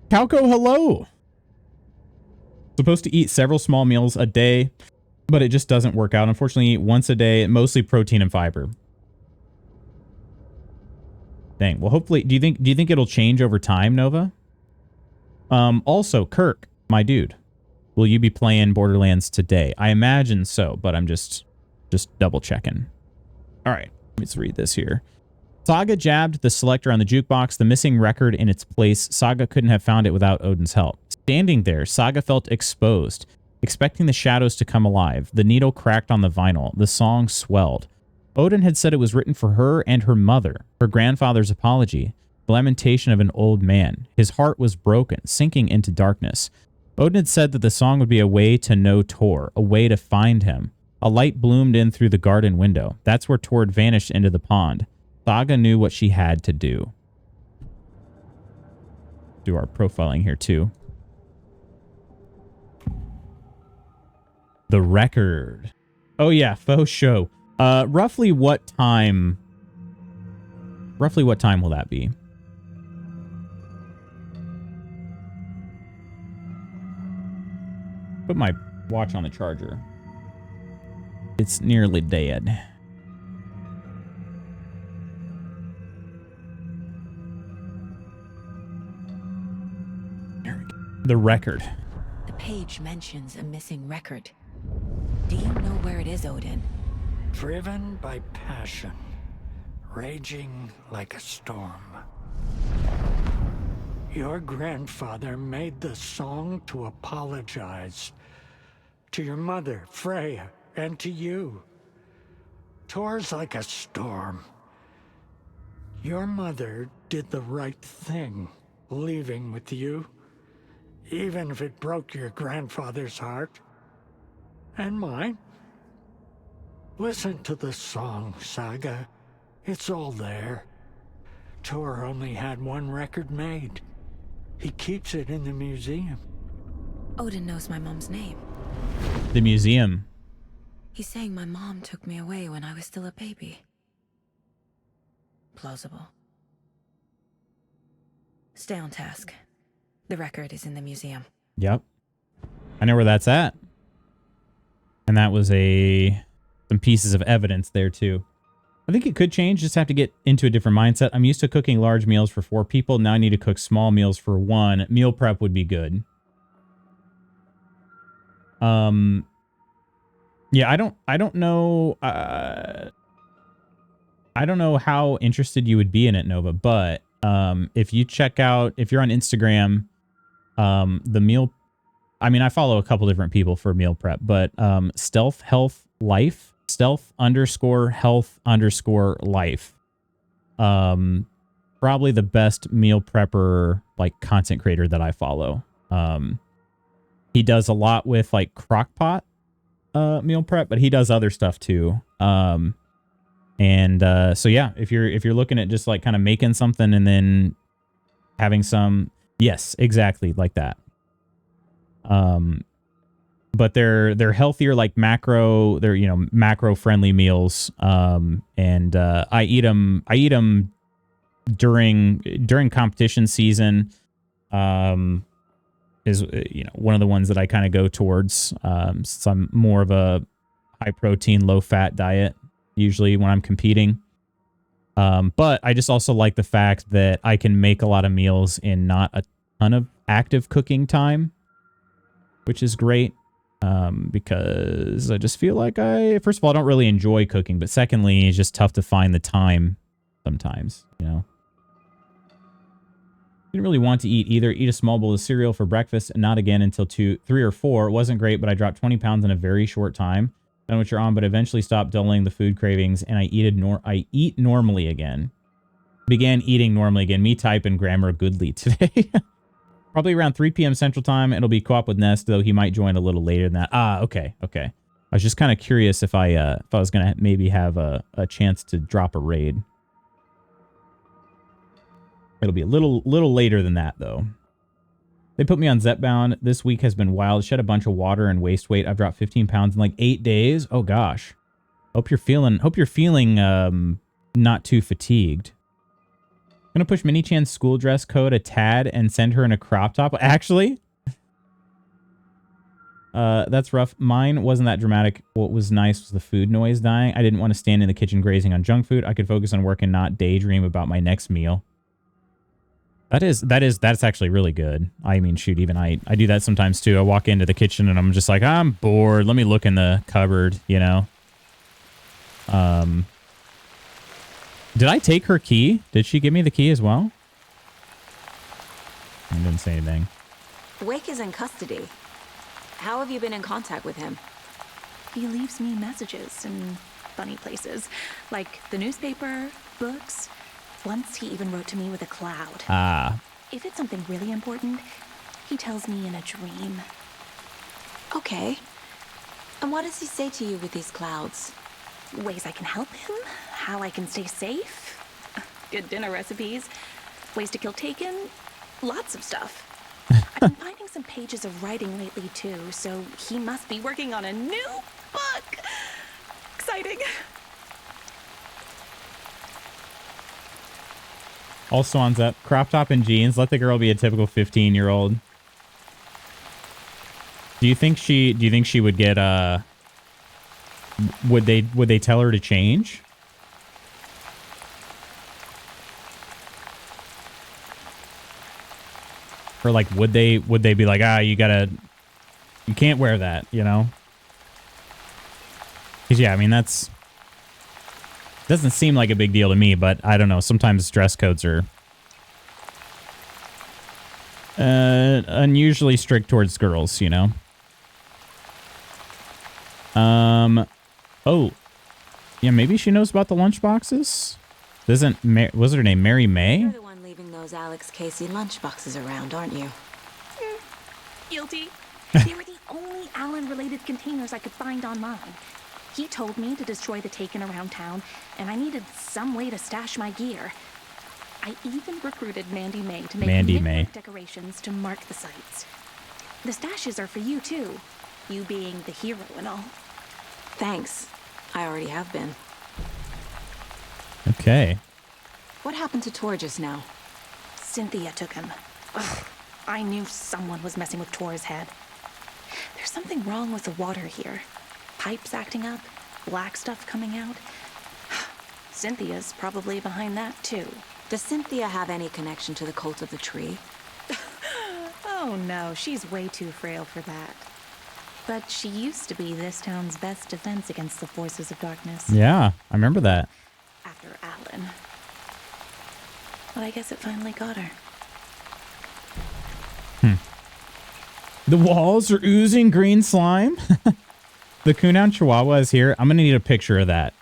Calco, hello! Supposed to eat several small meals a day, but it just doesn't work out. Unfortunately, eat once a day, mostly protein and fiber. Dang. Well, hopefully, do you think it'll change over time, Nova? Also, Kirk, my dude, will you be playing Borderlands today? I imagine so, but I'm just double checking. All right, let's read this here. Saga jabbed the selector on the jukebox, the missing record in its place. Saga couldn't have found it without Odin's help. Standing there, Saga felt exposed, expecting the shadows to come alive. The needle cracked on the vinyl. The song swelled. Odin had said it was written for her and her mother, her grandfather's apology, the lamentation of an old man. His heart was broken, sinking into darkness. Odin had said that the song would be a way to know Tor, a way to find him. A light bloomed in through the garden window. That's where Tor had vanished into the pond. Saga knew what she had to do. Do our profiling here too. The record. Oh yeah, faux show. Roughly what time will that be? Put my watch on the charger. It's nearly dead. The record. The page mentions a missing record. Do you know where it is, Odin? Driven by passion, raging like a storm. Your grandfather made the song to apologize to your mother, Freya, and to you. Tor's like a storm. Your mother did the right thing, leaving with you, even if it broke your grandfather's heart. And mine. Listen to the song, Saga. It's all there. Tor only had one record made. He keeps it in the museum. Odin knows my mom's name. The museum. He's saying my mom took me away when I was still a baby. Plausible. Stay on task. The record is in the museum. Yep. I know where that's at. And that was some pieces of evidence there too. I think it could change. Just have to get into a different mindset. I'm used to cooking large meals for 4 people. Now I need to cook small meals for 1. Meal prep would be good. Yeah, I don't know. I don't know how interested you would be in it, Nova, but if you check out, if you're on Instagram, the meal, I mean, I follow a couple different people for meal prep, but Stealth Health Life, stealth_health_life. Probably the best meal prepper, like, content creator that I follow. He does a lot with like crockpot meal prep, but he does other stuff too. So yeah, if you're looking at just like kind of making something and then having some, yes, exactly like that. But they're healthier, like macro, they're, you know, macro friendly meals. I eat them during competition season. Is, you know, one of the ones that I kind of go towards. Since I'm more of a high protein, low fat diet usually when I'm competing. But I just also like the fact that I can make a lot of meals in not a ton of active cooking time, which is great. Because I just feel like first of all, I don't really enjoy cooking, but secondly, it's just tough to find the time sometimes, you know. Didn't really want to eat either. Eat a small bowl of cereal for breakfast and not again until 2, 3, or 4. It wasn't great, but I dropped 20 pounds in a very short time. I don't know what you're on, but eventually stopped dulling the food cravings and I eat normally again. Began eating normally again. Me type and grammar goodly today. Probably around 3 p.m. Central Time. It'll be co-op with Nest, though he might join a little later than that. Ah, okay. I was just kind of curious if I was gonna maybe have a chance to drop a raid. It'll be a little later than that, though. They put me on Zepbound. This week has been wild. Shed a bunch of water and waist weight. I've dropped 15 pounds in like 8 days. Oh gosh. Hope you're feeling not too fatigued. I'm gonna push Mini-Chan's school dress code a tad and send her in a crop top. Actually, that's rough. Mine wasn't that dramatic. What was nice was the food noise dying. I didn't want to stand in the kitchen grazing on junk food. I could focus on work and not daydream about my next meal. That's actually really good. I mean, shoot, even I do that sometimes too. I walk into the kitchen and I'm just like, I'm bored. Let me look in the cupboard, you know. Did I take her key? Did she give me the key as well? I didn't say anything. Wake is in custody. How have you been in contact with him? He leaves me messages in funny places, like the newspaper, books. Once he even wrote to me with a cloud. Ah. If it's something really important, he tells me in a dream. Okay. And what does he say to you with these clouds? Ways I can help him, how I can stay safe, good dinner recipes, ways to kill Taken, lots of stuff. I've been finding some pages of writing lately too, so he must be working on a new book. Exciting. Also on Zep, crop top and jeans. Let the girl be a typical 15-year-old. Do you think she would get would they tell her to change? Or like would they be like, you can't wear that, you know? Cuz yeah, I mean doesn't seem like a big deal to me, but I don't know. Sometimes dress codes are unusually strict towards girls, you know. Oh, yeah, maybe she knows about the lunchboxes. Was her name Mary May? You're the one leaving those Alex Casey lunchboxes around, aren't you? Guilty. They were the only Alan-related containers I could find online. He told me to destroy the Taken around town, and I needed some way to stash my gear. I even recruited Mandy May to make decorations to mark the sites. The stashes are for you, too. You being the hero and all. Thanks. I already have been. Okay. What happened to Tor just now? Cynthia took him. Ugh, I knew someone was messing with Tor's head. There's something wrong with the water here. Pipes acting up, black stuff coming out. Cynthia's probably behind that too. Does Cynthia have any connection to the Cult of the Tree? Oh no, she's way too frail for that. But she used to be this town's best defense against the forces of darkness. Yeah, I remember that. After Alan. But I guess it finally got her. The walls are oozing green slime. The Coonhound Chihuahua is here. I'm going to need a picture of that.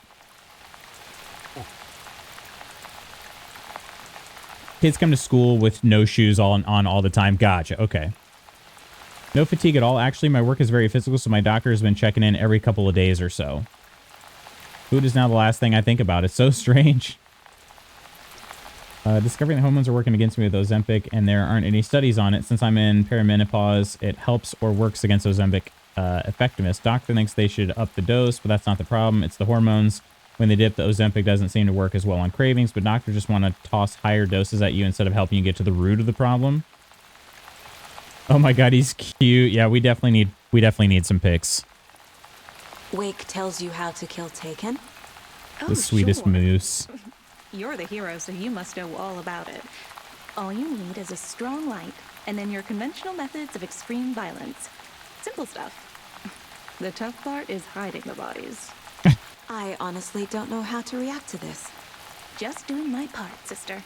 Kids come to school with no shoes on all the time. Gotcha. Okay. No fatigue at all. Actually, my work is very physical, so my doctor has been checking in every couple of days or so. Food is now the last thing I think about. It's so strange. Discovering the hormones are working against me with Ozempic, and there aren't any studies on it. Since I'm in perimenopause, it helps or works against Ozempic effectiveness. Doctor thinks they should up the dose, but that's not the problem. It's the hormones. When they dip, the Ozempic doesn't seem to work as well on cravings, but doctors just want to toss higher doses at you instead of helping you get to the root of the problem. Oh my god, he's cute. Yeah, we definitely need some pics. Wake tells you how to kill Taken? The sweetest moose. You're the hero, so you must know all about it. All you need is a strong light, and then your conventional methods of extreme violence. Simple stuff. The tough part is hiding the bodies. I honestly don't know how to react to this. Just doing my part, sister.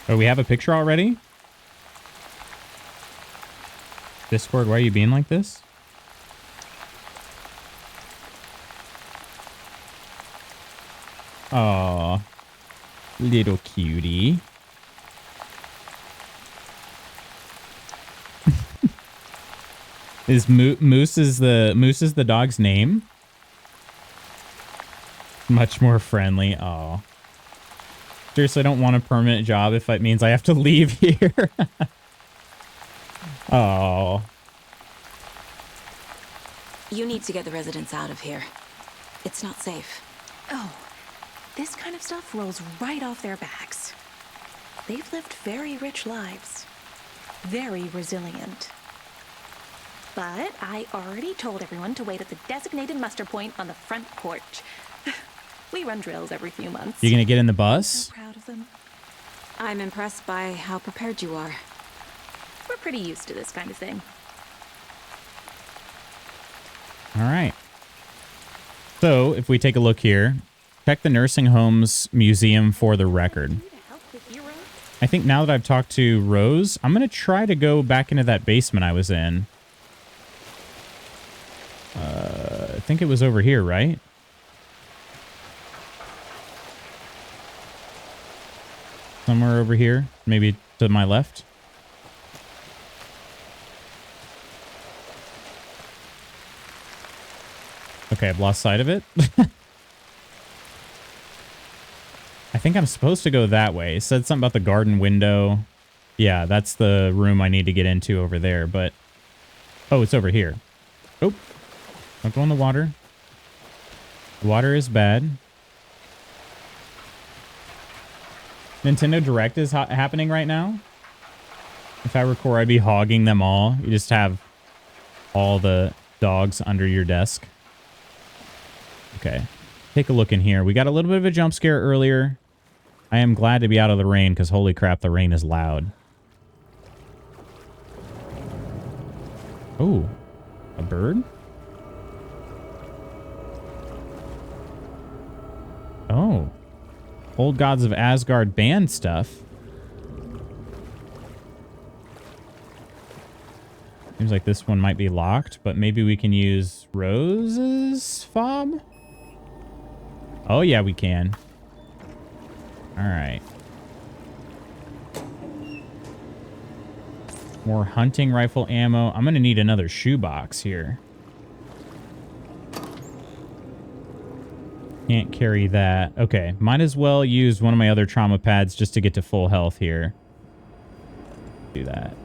Oh, we have a picture already? Discord, why are you being like this? Aw, little cutie. Is Moose is the dog's name? Much more friendly. Oh, seriously, I don't want a permanent job if it means I have to leave here. Oh. You need to get the residents out of here. It's not safe. Oh, this kind of stuff rolls right off their backs. They've lived very rich lives. Very resilient. But I already told everyone to wait at the designated muster point on the front porch. We run drills every few months. You gonna get in the bus? So proud of them. I'm impressed by how prepared you are. We're pretty used to this kind of thing. All right. So if we take a look here, check the nursing homes museum for the record. I think now that I've talked to Rose, I'm going to try to go back into that basement I was in. I think it was over here, right? Somewhere over here, maybe to my left. Okay, I've lost sight of it. I think I'm supposed to go that way. It said something about the garden window. Yeah, that's the room I need to get into over there, but... Oh, it's over here. Oh, don't go in the water. The water is bad. Nintendo Direct is happening right now. If I were Core, I'd be hogging them all. You just have all the dogs under your desk. Okay, take a look in here. We got a little bit of a jump scare earlier. I am glad to be out of the rain because holy crap, the rain is loud. Oh, a bird? Oh, Old Gods of Asgard band stuff. Seems like this one might be locked, but maybe we can use Rose's fob? Oh, yeah, we can. All right. More hunting rifle ammo. I'm going to need another shoebox here. Can't carry that. Okay, might as well use one of my other trauma pads just to get to full health here. Do that.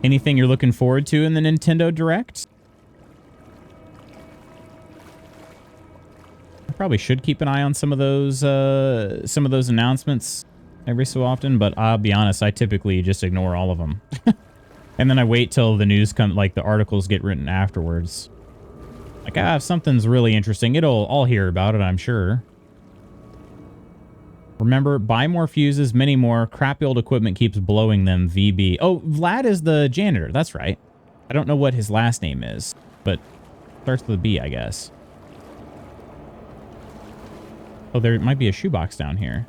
Anything you're looking forward to in the Nintendo Direct? I probably should keep an eye on some of those announcements every so often, but I'll be honest, I typically just ignore all of them. And then I wait till the news come, like the articles get written afterwards. Like, if something's really interesting, I'll hear about it, I'm sure. Remember, buy more fuses, many more. Crappy old equipment keeps blowing them, VB. Oh, Vlad is the janitor. That's right. I don't know what his last name is, but starts with a B, I guess. Oh, there might be a shoebox down here.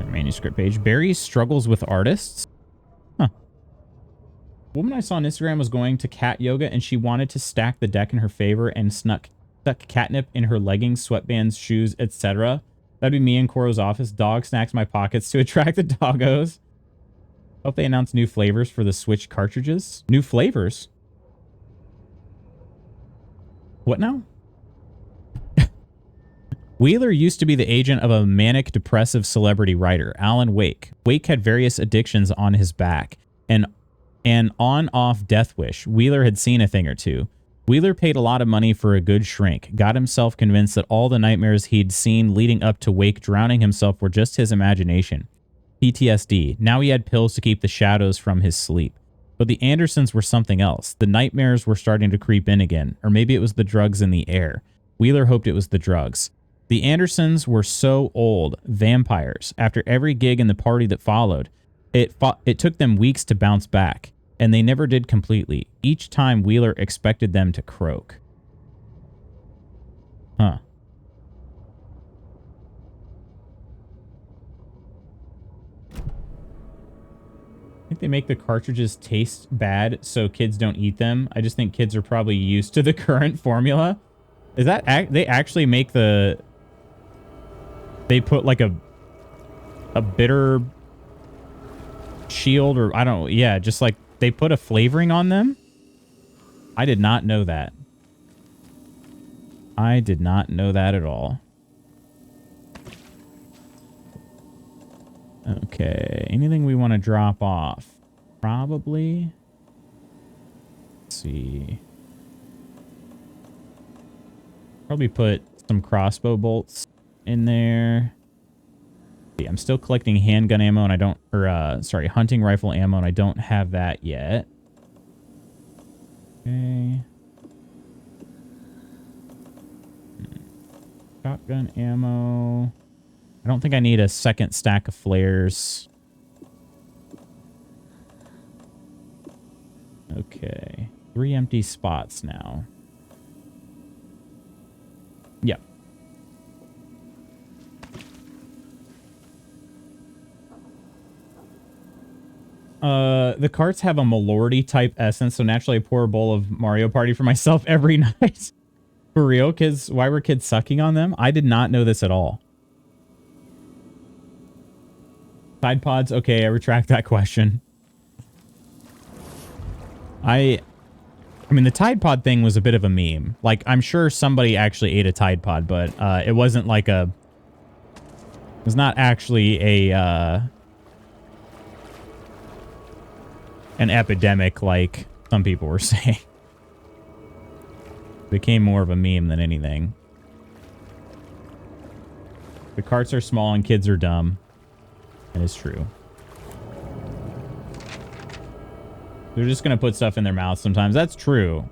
Manuscript page. Barry struggles with artists. Huh. A woman I saw on Instagram was going to cat yoga and she wanted to stack the deck in her favor and stuck catnip in her leggings, sweatbands, shoes, etc. That'd be me in Koro's office. Dog snacks my pockets to attract the doggos. Hope they announce new flavors for the Switch cartridges. New flavors? What now? Wheeler used to be the agent of a manic depressive celebrity writer, Alan Wake. Wake had various addictions on his back. And an on-off death wish. Wheeler had seen a thing or two. Wheeler paid a lot of money for a good shrink, got himself convinced that all the nightmares he'd seen leading up to Wake drowning himself were just his imagination. PTSD. Now he had pills to keep the shadows from his sleep. But the Andersons were something else. The nightmares were starting to creep in again. Or maybe it was the drugs in the air. Wheeler hoped it was the drugs. The Andersons were so old, vampires. After every gig and the party that followed, it took them weeks to bounce back. And they never did completely. Each time Wheeler expected them to croak. Huh. I think they make the cartridges taste bad so kids don't eat them. I just think kids are probably used to the current formula. Is that... they actually make the... They put like a bitter shield or... I don't know. Yeah, just like... They put a flavoring on them? I did not know that. I did not know that at all. Okay. Anything we want to drop off? Probably. Let's see. Probably put some crossbow bolts in there. I'm still collecting handgun ammo and I don't, or sorry, hunting rifle ammo and I don't have that yet. Okay. Shotgun ammo. I don't think I need a second stack of flares. Okay. 3 empty spots now. Yep. The carts have a Malordy type essence, so naturally I pour a bowl of Mario Party for myself every night. For real, kids? Why were kids sucking on them? I did not know this at all. Tide Pods? Okay, I retract that question. I mean, the Tide Pod thing was a bit of a meme. Like, I'm sure somebody actually ate a Tide Pod, but it wasn't like a... It was not actually a... an epidemic like some people were saying. It became more of a meme than anything. The carts are small and kids are dumb. That is true. They're just going to put stuff in their mouth sometimes. That's true.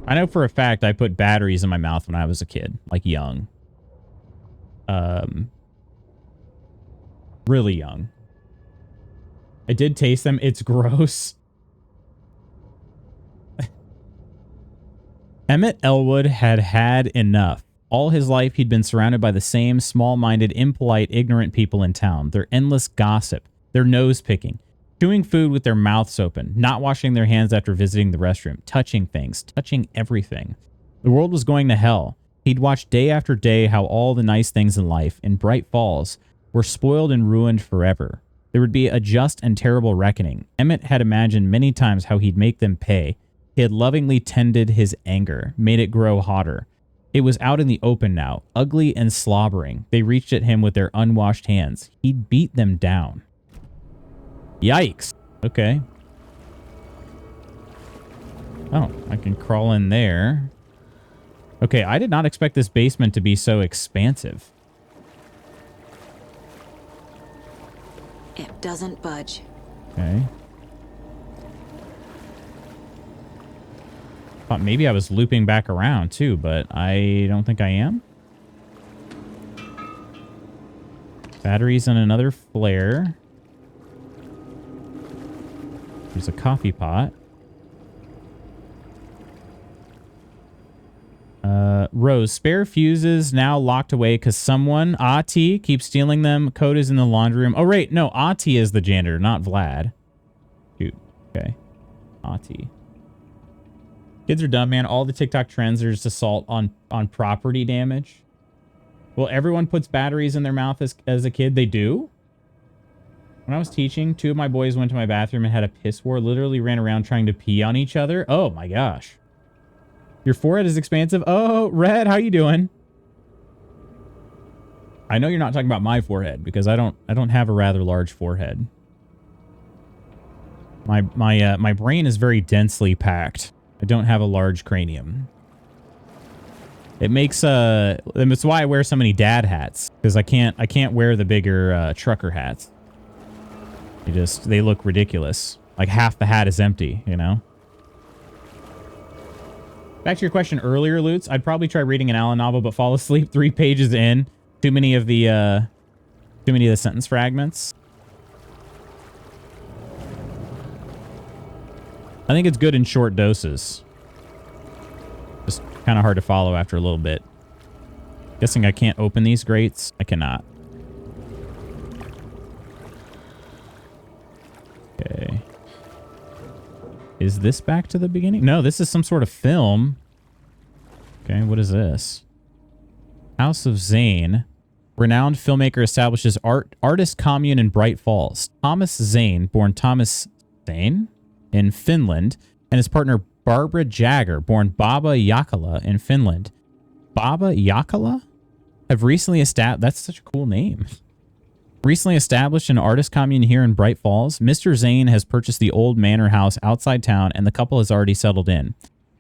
I know for a fact I put batteries in my mouth when I was a kid, like young. Really young. I did taste them. It's gross. Emmett Elwood had had enough. All his life, he'd been surrounded by the same small-minded, impolite, ignorant people in town. Their endless gossip, their nose-picking, chewing food with their mouths open, not washing their hands after visiting the restroom, touching things, touching everything. The world was going to hell. He'd watched day after day how all the nice things in life, in Bright Falls, were spoiled and ruined forever. There would be a just and terrible reckoning. Emmett had imagined many times how he'd make them pay. He had lovingly tended his anger, made it grow hotter. It was out in the open now, ugly and slobbering. They reached at him with their unwashed hands. He'd beat them down. Yikes. Okay. Oh, I can crawl in there. Okay, I did not expect this basement to be so expansive. It doesn't budge. Okay. Thought maybe I was looping back around too, but I don't think I am. Batteries and another flare. There's a coffee pot. Rose, spare fuses now locked away because someone, Ati, keeps stealing them. Code is in the laundry room. Oh, right. No, Ati is the janitor, not Vlad. Shoot. Okay. Ati. Kids are dumb, man. All the TikTok trends are just assault on property damage. Well, everyone puts batteries in their mouth as a kid. They do? When I was teaching, 2 of my boys went to my bathroom and had a piss war. Literally ran around trying to pee on each other. Oh, my gosh. Your forehead is expansive. Oh, Red, how you doing? I know you're not talking about my forehead because I don't have a rather large forehead. My brain is very densely packed. I don't have a large cranium. It makes that's why I wear so many dad hats, because I can't wear the bigger trucker hats. They look ridiculous. Like half the hat is empty, you know? Back to your question earlier, Lutz. I'd probably try reading an Allen novel, but fall asleep 3 pages in. Too many of the sentence fragments. I think it's good in short doses. Just kind of hard to follow after a little bit. Guessing I can't open these grates. I cannot. Okay. Is this back to the beginning? No, this is some sort of film. Okay, what is this? House of Zane. Renowned filmmaker establishes artist commune in Bright Falls. Thomas Zane, born Thomas Zane in Finland, and his partner Barbara Jagger, born Baba Jakala in Finland. Baba Jakala? Have recently established... That's such a cool name. Recently established an artist commune here in Bright Falls, Mr. Zane has purchased the old manor house outside town, and the couple has already settled in.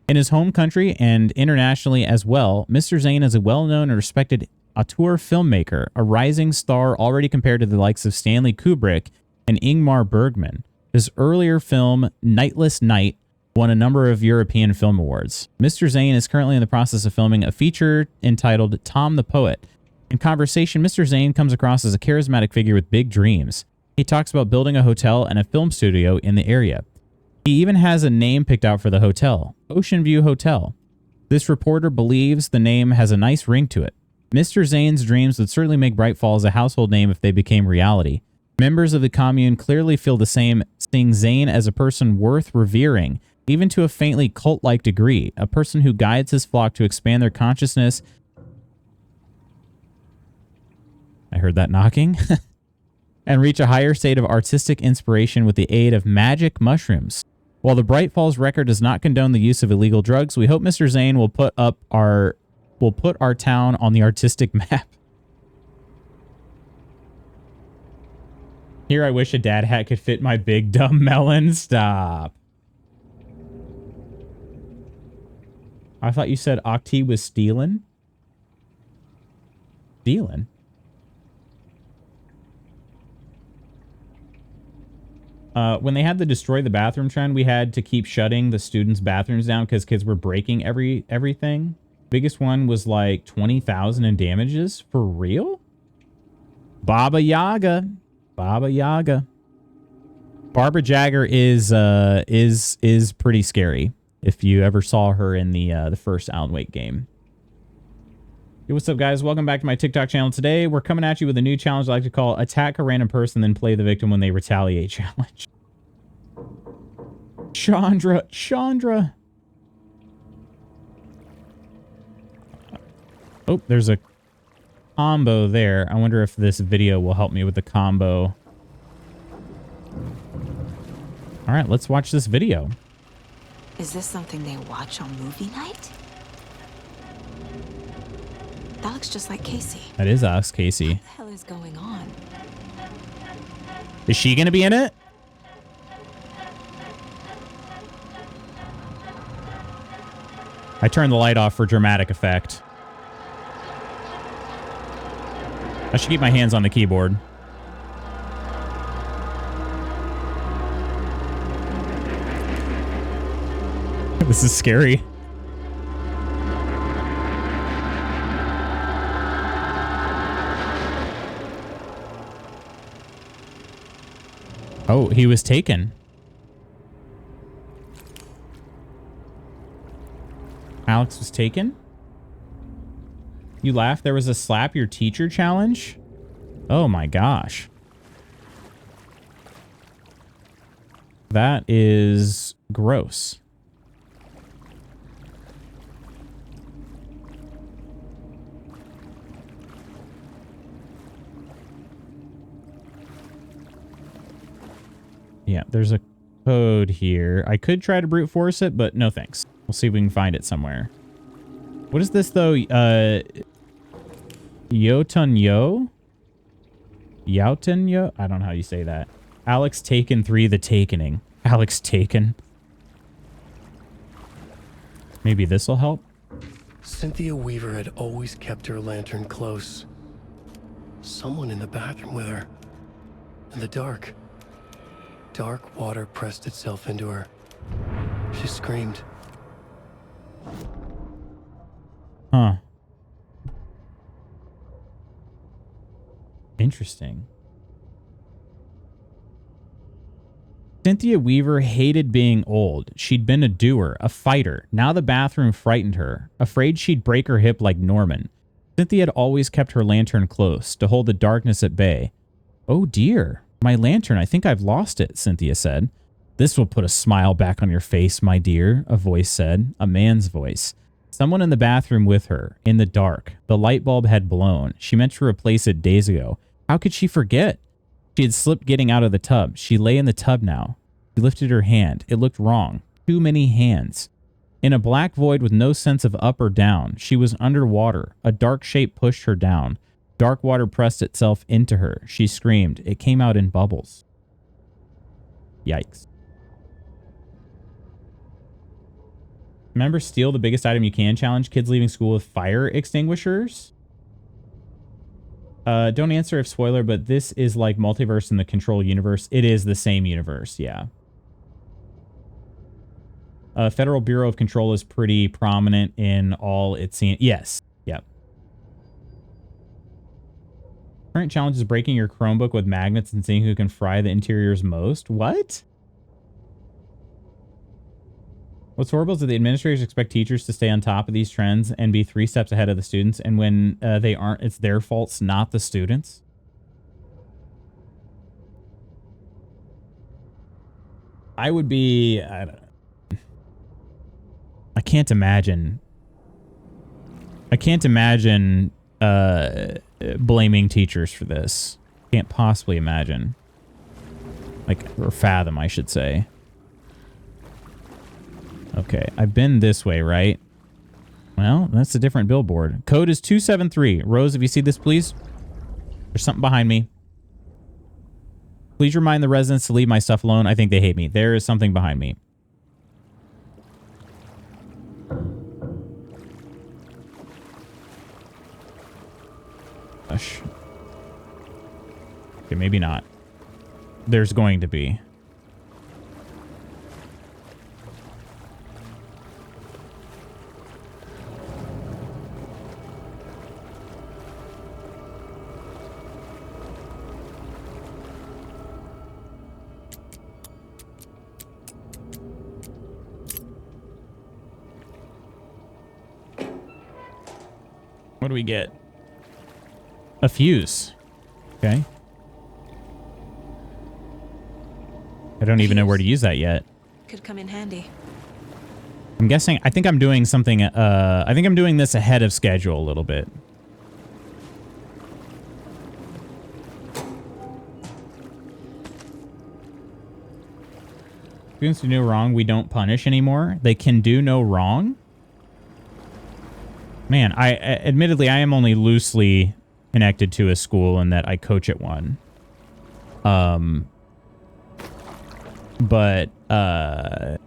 In his home country and internationally as well, Mr. Zane is a well-known and respected auteur filmmaker, a rising star already compared to the likes of Stanley Kubrick and Ingmar Bergman. His earlier film, Nightless Night, won a number of European Film Awards. Mr. Zane is currently in the process of filming a feature entitled Tom the Poet. In conversation, Mr. Zane comes across as a charismatic figure with big dreams. He talks about building a hotel and a film studio in the area. He even has a name picked out for the hotel, Ocean View Hotel. This reporter believes the name has a nice ring to it. Mr. Zane's dreams would certainly make Bright Falls a household name if they became reality. Members of the commune clearly feel the same, seeing Zane as a person worth revering, even to a faintly cult-like degree, a person who guides his flock to expand their consciousness. I heard that knocking. And reach a higher state of artistic inspiration with the aid of magic mushrooms. While the Bright Falls record does not condone the use of illegal drugs, we hope Mr. Zane will put our town on the artistic map. Here, I wish a dad hat could fit my big dumb melon. Stop. I thought you said Octi was stealing. Stealing? When they had the destroy the bathroom trend, we had to keep shutting the students' bathrooms down because kids were breaking everything. Biggest one was like 20,000 in damages. For real? Baba Yaga. Baba Yaga. Barbara Jagger is pretty scary. If you ever saw her in the first Alan Wake game. Hey, what's up, guys? Welcome back to my TikTok channel. Today, we're coming at you with a new challenge I like to call Attack a Random Person, then Play the Victim When They Retaliate challenge. Chandra. Oh, there's a combo there. I wonder if this video will help me with the combo. All right, let's watch this video. Is this something they watch on movie night? That looks just like Casey. That is us, Casey. What the hell is going on? Is she going to be in it? I turned the light off for dramatic effect. I should keep my hands on the keyboard. This is scary. Oh, he was taken. Alex was taken? You laugh? There was a slap your teacher challenge? Oh my gosh. That is gross. Yeah, there's a code here. I could try to brute force it, but no thanks. We'll see if we can find it somewhere. What is this, though? Yotun Yo? Youten Yo? I don't know how you say that. Alex Taken 3, The Takening. Alex Taken. Maybe this will help? Cynthia Weaver had always kept her lantern close. Someone in the bathroom with her. In the dark. Dark water pressed itself into her. She screamed. Huh. Interesting. Cynthia Weaver hated being old. She'd been a doer, a fighter. Now the bathroom frightened her, afraid she'd break her hip like Norman. Cynthia had always kept her lantern close, to hold the darkness at bay. Oh dear, my lantern, I think I've lost it, Cynthia said. This will put a smile back on your face, my dear, a voice said, a man's voice. Someone in the bathroom with her, in the dark. The light bulb had blown. She meant to replace it days ago. How could she forget? She had slipped getting out of the tub. She lay in the tub now. She lifted her hand. It looked wrong. Too many hands. In a black void with no sense of up or down, she was underwater. A dark shape pushed her down. Dark water pressed itself into her. She screamed. It came out in bubbles. Yikes. Remember Steal the Biggest Item You Can challenge? Kids leaving school with fire extinguishers? Don't answer if spoiler, but this is like Multiverse in the Control universe. It is the same universe, yeah. Federal Bureau of Control is pretty prominent in all its scenes. Yes. Yep. Current challenge is breaking your Chromebook with magnets and seeing who can fry the interiors most. What? What's horrible is that the administrators expect teachers to stay on top of these trends and be 3 steps ahead of the students. And when they aren't, it's their faults, not the students. I would be... I don't know. I can't imagine blaming teachers for this. Can't possibly imagine. Like, or fathom, I should say. Okay, I've been this way, right? Well, that's a different billboard. Code is 273. Rose, if you see this, please. There's something behind me. Please remind the residents to leave my stuff alone. I think they hate me. There is something behind me. Gosh. Okay, maybe not. There's going to be. What do we get? A fuse. Okay. I don't even know where to use that yet. Could come in handy. I'm guessing, I think I'm doing something, I think I'm doing this ahead of schedule a little bit. Students who do wrong, we don't punish anymore. They can do no wrong? Man, admittedly, I am only loosely connected to a school in that I coach at one. But the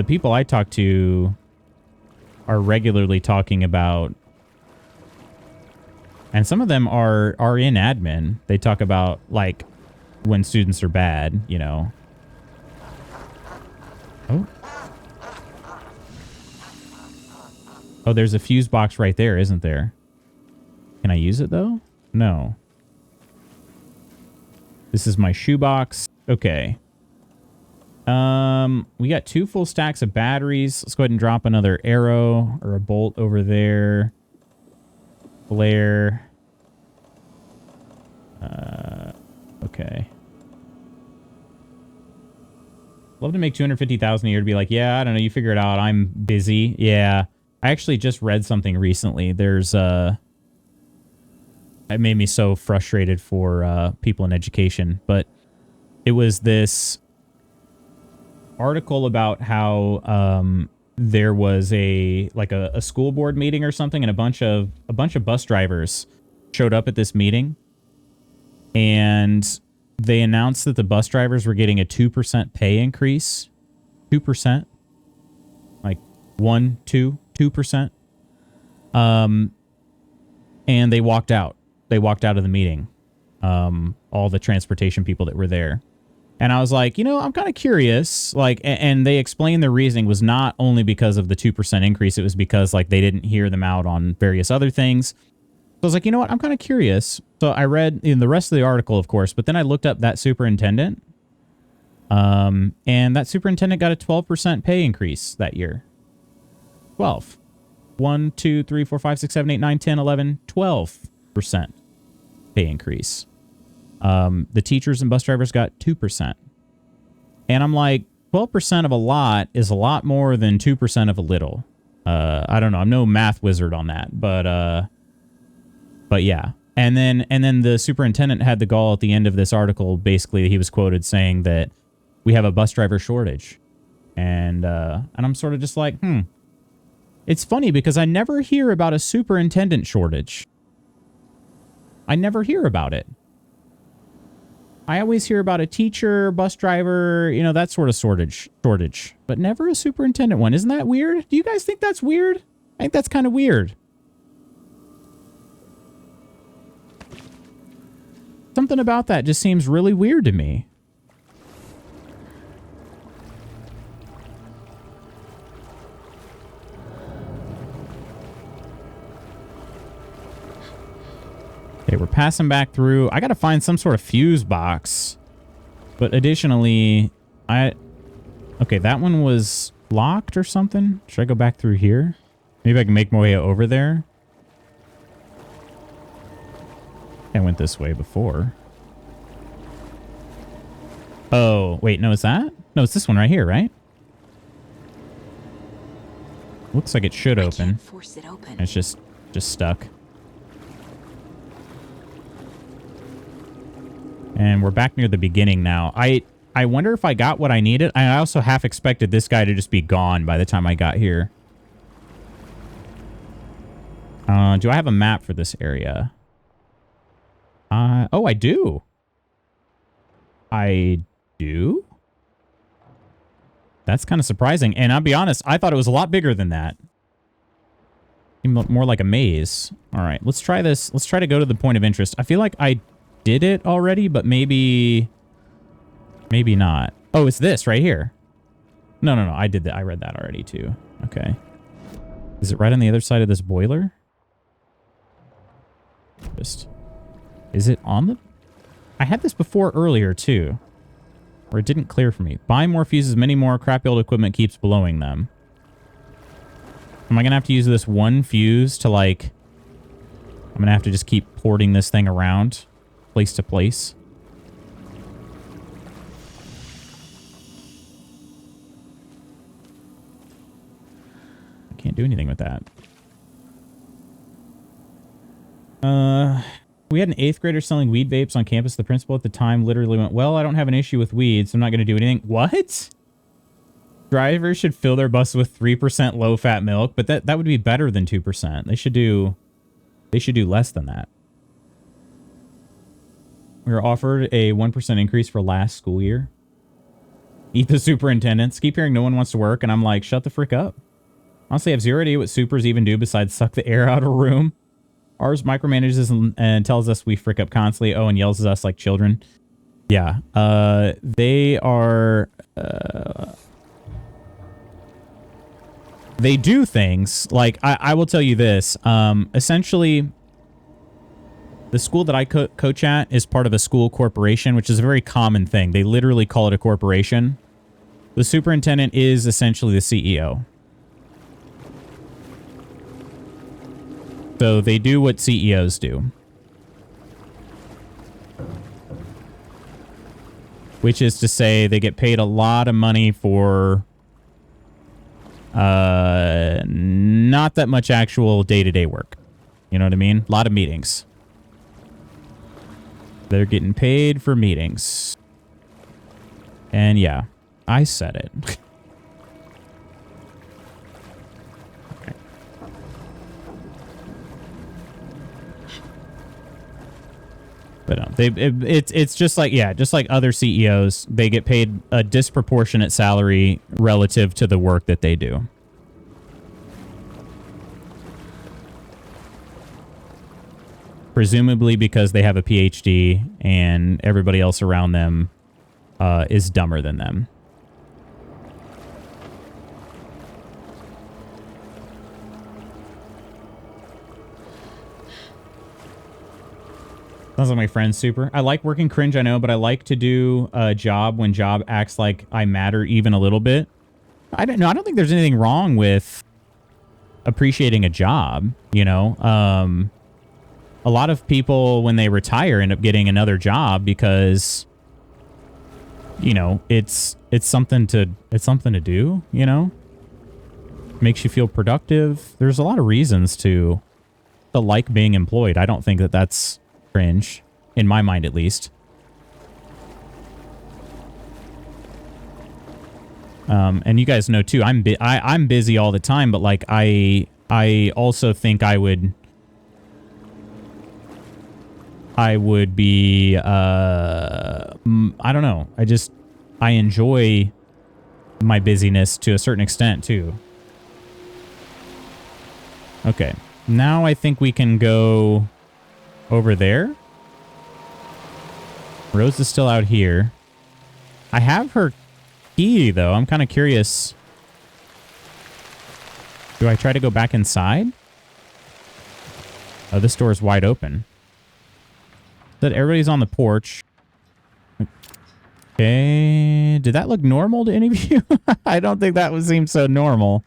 people I talk to are regularly talking about, and some of them are in admin. They talk about, like, when students are bad, you know. Oh, there's a fuse box right there, isn't there? Can I use it, though? No. This is my shoebox. Okay. We got 2 full stacks of batteries. Let's go ahead and drop another arrow or a bolt over there. Flare. Okay. Love to make 250,000 a year to be like, yeah, I don't know, you figure it out. I'm busy. Yeah. I actually just read something recently. There's it made me so frustrated for people in education, but it was this article about how there was a school board meeting or something, and a bunch of bus drivers showed up at this meeting, and they announced that the bus drivers were getting a 2% pay increase. 2%. Like 2%. And they walked out. They walked out of the meeting. All the transportation people that were there. And I was like, you know, I'm kind of curious. Like, and they explained the reasoning was not only because of the 2% increase. It was because, like, they didn't hear them out on various other things. So I was like, you know what? I'm kind of curious. So I read in the rest of the article, of course, but then I looked up that superintendent. And that superintendent got a 12% pay increase that year. 12. 1, 2, 3, 4, 5, 6, 7, 8, 9, 10, 11, 12% pay increase. The teachers and bus drivers got 2%. And I'm like, 12% of a lot is a lot more than 2% of a little. I don't know. I'm no math wizard on that, but yeah. And then the superintendent had the gall at the end of this article. Basically, he was quoted saying that we have a bus driver shortage. And I'm sort of just like, It's funny because I never hear about a superintendent shortage. I never hear about it. I always hear about a teacher, bus driver, you know, that sort of shortage, but never a superintendent one. Isn't that weird? Do you guys think that's weird? I think that's kind of weird. Something about that just seems really weird to me. Okay, we're passing back through. I gotta find some sort of fuse box. But additionally, okay, that one was locked or something. Should I go back through here? Maybe I can make my way over there. I went this way before. Oh, wait, no, is that? No, it's this one right here, right? Looks like it should open. I can't force it open. It's just stuck. And we're back near the beginning now. I wonder if I got what I needed. I also half expected this guy to just be gone by the time I got here. Do I have a map for this area? Oh, I do. I do? That's kind of surprising. And I'll be honest, I thought it was a lot bigger than that. More like a maze. All right, let's try this. Let's try to go to the point of interest. I feel like I did it already, but maybe not. Oh, it's this right here. No, I did that. I read that already too. Okay. Is it right on the other side of this boiler? Is it on the... I had this before earlier too, where it didn't clear for me. Buy more fuses, many more. Crappy old equipment keeps blowing them. Am I gonna have to use this one fuse to, like... I'm gonna have to just keep porting this thing around place to place. I can't do anything with that. We had an 8th grader selling weed vapes on campus. The principal at the time literally went, well, I don't have an issue with weed, so I'm not going to do anything. What? Drivers should fill their bus with 3% low-fat milk, but that would be better than 2%. They should do less than that. We were offered a 1% increase for last school year. Eat the superintendents. Keep hearing no one wants to work, and I'm like, shut the frick up. Honestly, I have zero idea what supers even do besides suck the air out of a room. Ours micromanages and tells us we frick up constantly. Oh, and yells at us like children. Yeah. They are... they do things. Like, I will tell you this. Essentially, the school that I coach at is part of a school corporation, which is a very common thing. They literally call it a corporation. The superintendent is essentially the CEO. So they do what CEOs do. Which is to say they get paid a lot of money for not that much actual day-to-day work. You know what I mean? A lot of meetings. They're getting paid for meetings. And yeah, I said it. But no, it's just like, yeah, just like other CEOs, they get paid a disproportionate salary relative to the work that they do. Presumably because they have a PhD and everybody else around them is dumber than them. Sounds like my friend's super. I like working cringe, I know, but I like to do a job when job acts like I matter even a little bit. I don't know. I don't think there's anything wrong with appreciating a job, you know. A lot of people, when they retire, end up getting another job because, you know, it's something to do, you know. Makes you feel productive. There's a lot of reasons to like being employed. I don't think that that's cringe, in my mind at least. And you guys know too, I'm busy all the time, but like I also think I would be I don't know. I enjoy my busyness to a certain extent too. Okay. Now I think we can go over there. Rose is still out here. I have her key, though. I'm kind of curious. Do I try to go back inside? Oh, this door is wide open. That everybody's on the porch. Okay. Did that look normal to any of you? I don't think that would seem so normal.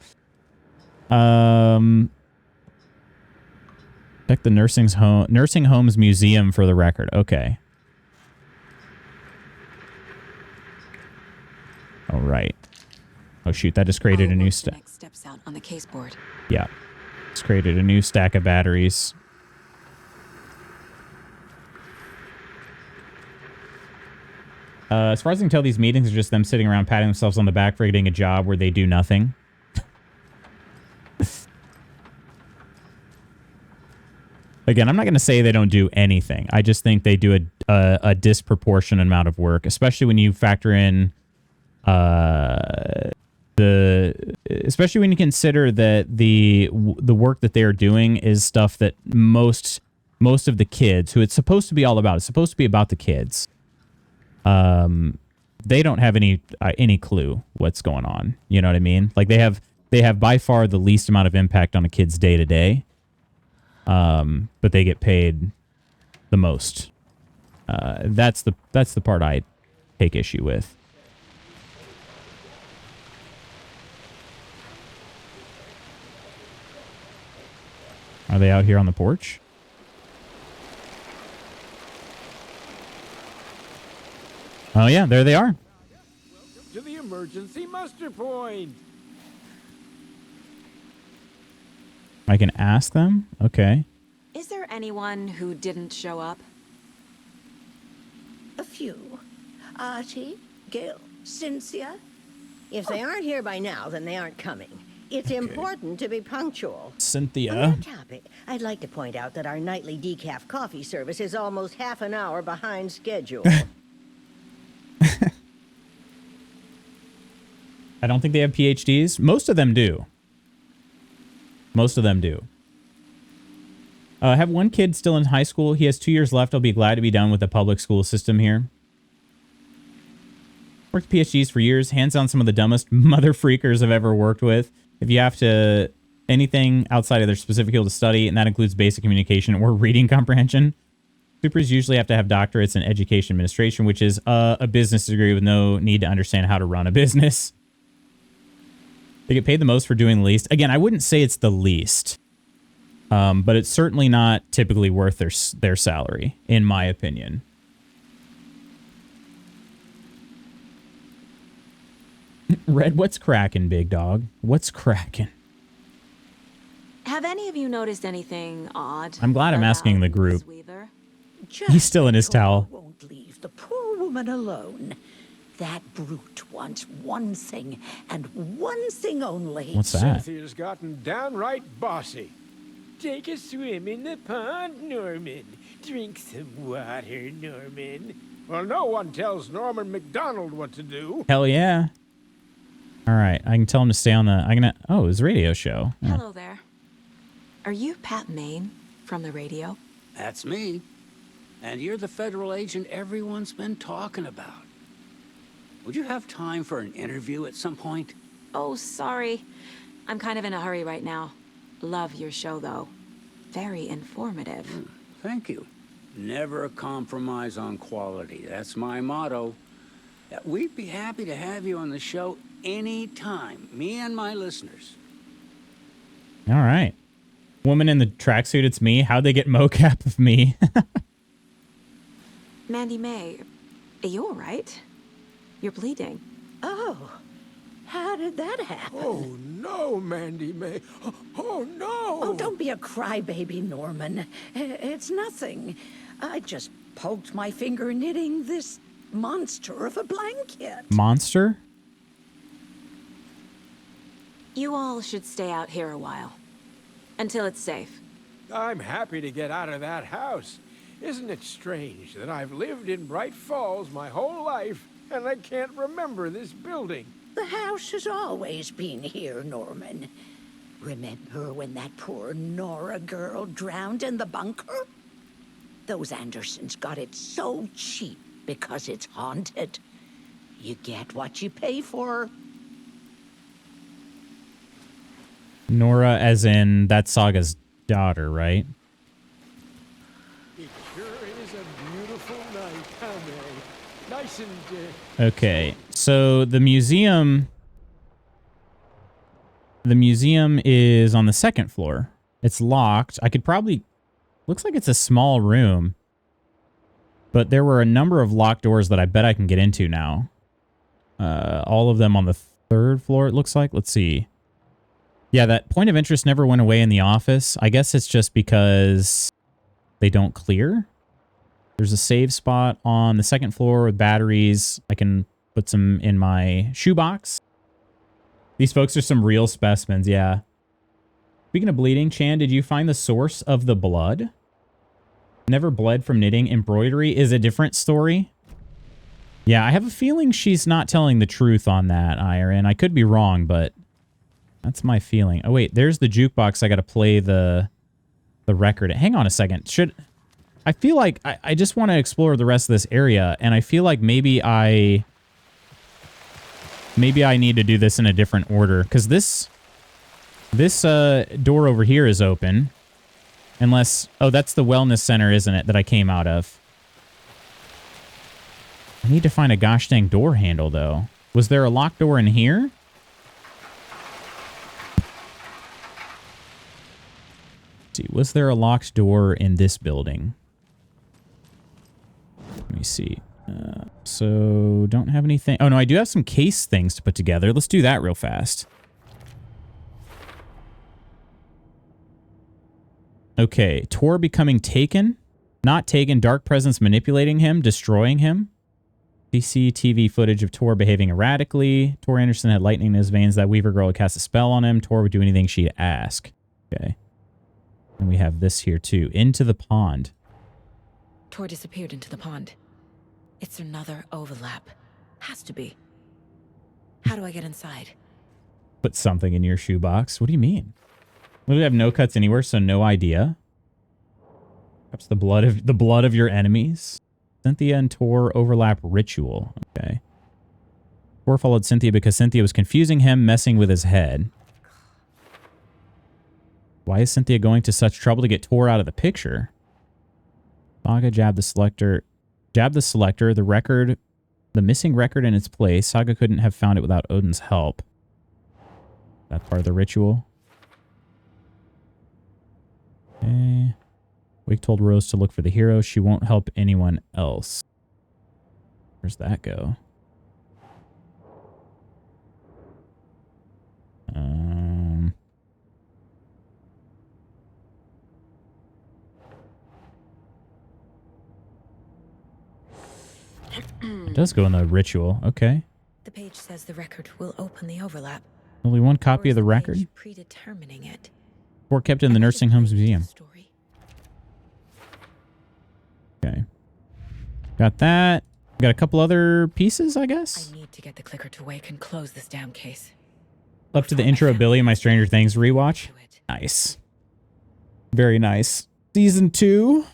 Check the nursing homes museum for the record. Okay. All right. Oh shoot! That just created a new stack. Next steps out on the case board. Yeah, just created a new stack of batteries. As far as I can tell, these meetings are just them sitting around patting themselves on the back for getting a job where they do nothing. Again, I'm not going to say they don't do anything. I just think they do a disproportionate amount of work, especially when you factor in especially when you consider that the work that they are doing is stuff that most of the kids, who it's supposed to be all about, it's supposed to be about the kids. They don't have any clue what's going on. You know what I mean? Like they have by far the least amount of impact on a kid's day to day. But they get paid the most. That's the part I take issue with. Are they out here on the porch? Oh yeah, there they are. To the emergency muster point. I can ask them? Okay. Is there anyone who didn't show up? A few. Artie, Gil, Cynthia. If they aren't here by now, then they aren't coming. It's important to be punctual. On Cynthia. that topic, I'd like to point out that our nightly decaf coffee service is almost half an hour behind schedule. I don't think they have PhDs. Most of them do. Most of them do. I have one kid still in high school. He has 2 years left. I'll be glad to be done with the public school system here. Worked PhDs for years. Hands down some of the dumbest mother freakers I've ever worked with. If you have to anything outside of their specific field of study, and that includes basic communication or reading comprehension, supers usually have to have doctorates in education administration, which is a business degree with no need to understand how to run a business. They get paid the most for doing the least. Again, I wouldn't say it's the least, but it's certainly not typically worth their salary, in my opinion. Red, what's cracking, big dog? What's cracking? Have any of you noticed anything odd? I'm glad I'm about asking the group. Miss Weaver? He's still in his towel. Won't leave the poor woman alone. That brute wants one thing, and one thing only. What's that? Cynthia's gotten downright bossy. Take a swim in the pond, Norman. Drink some water, Norman. Well, no one tells Norman McDonald what to do. Hell yeah. All right, I can tell him to stay on the... Oh, it's a radio show. Yeah. Hello there. Are you Pat Maine from the radio? That's me. And you're the federal agent everyone's been talking about. Would you have time for an interview at some point? Oh, sorry. I'm kind of in a hurry right now. Love your show, though. Very informative. Thank you. Never compromise on quality. That's my motto. We'd be happy to have you on the show anytime. Me and my listeners. All right. Woman in the tracksuit, it's me. How'd they get mocap of me? Mandy May, are you all right? You're bleeding. Oh, how did that happen? Oh, no, Mandy May. Oh, no. Oh, don't be a crybaby, Norman. It's nothing. I just poked my finger knitting this monster of a blanket. Monster? You all should stay out here a while. Until it's safe. I'm happy to get out of that house. Isn't it strange that I've lived in Bright Falls my whole life and I can't remember this building? The house has always been here, Norman. Remember when that poor Nora girl drowned in the bunker? Those Andersons got it so cheap because it's haunted. You get what you pay for. Nora, as in that Saga's daughter, right? It sure is a beautiful night, huh, May? Nice and... Okay, so the museum is on the second floor. It's locked. I could probably... Looks like it's a small room. But there were a number of locked doors that I bet I can get into now. All of them on the third floor, it looks like. Let's see. Yeah, that point of interest never went away in the office. I guess it's just because they don't clear. There's a save spot on the second floor with batteries. I can put some in my shoebox. These folks are some real specimens, yeah. Speaking of bleeding, Chan, did you find the source of the blood? Never bled from knitting. Embroidery is a different story. Yeah, I have a feeling she's not telling the truth on that, Iron. I could be wrong, but that's my feeling. Oh, wait, there's the jukebox. I got to play the record. Hang on a second. I feel like I just want to explore the rest of this area, and I feel like maybe I need to do this in a different order, because this door over here is open. Unless... Oh, that's the wellness center, isn't it, that I came out of? I need to find a gosh dang door handle, though. Was there a locked door in here? Let's see, was there a locked door in this building? Let me see. So, don't have anything... Oh, no, I do have some case things to put together. Let's do that real fast. Okay, Tor becoming taken. Not taken. Dark presence manipulating him, destroying him. CCTV footage of Tor behaving erratically. Tor Anderson had lightning in his veins. That Weaver girl would cast a spell on him. Tor would do anything she'd ask. Okay. And we have this here too. Into the pond. Tor disappeared into the pond. It's another overlap. Has to be. How do I get inside? Put something in your shoebox. What do you mean? We have no cuts anywhere, so no idea. Perhaps the blood of your enemies. Cynthia and Tor overlap ritual. Okay. Tor followed Cynthia because Cynthia was confusing him, messing with his head. Why is Cynthia going to such trouble to get Tor out of the picture? Saga jabbed the selector. The record, the missing record in its place. Saga couldn't have found it without Odin's help. That part of the ritual. Okay. Wake told Rose to look for the hero. She won't help anyone else. Where's that go? It does go in the ritual. Okay. The page says the record will open the overlap. Only one copy of the record? Predetermining it. Or kept in the nursing home's museum. Okay. Got that. Got a couple other pieces, I guess? I need to get the clicker to Wake and close this damn case. Up to the intro of Billy and my Stranger Things rewatch. Nice. Very nice. Season 2.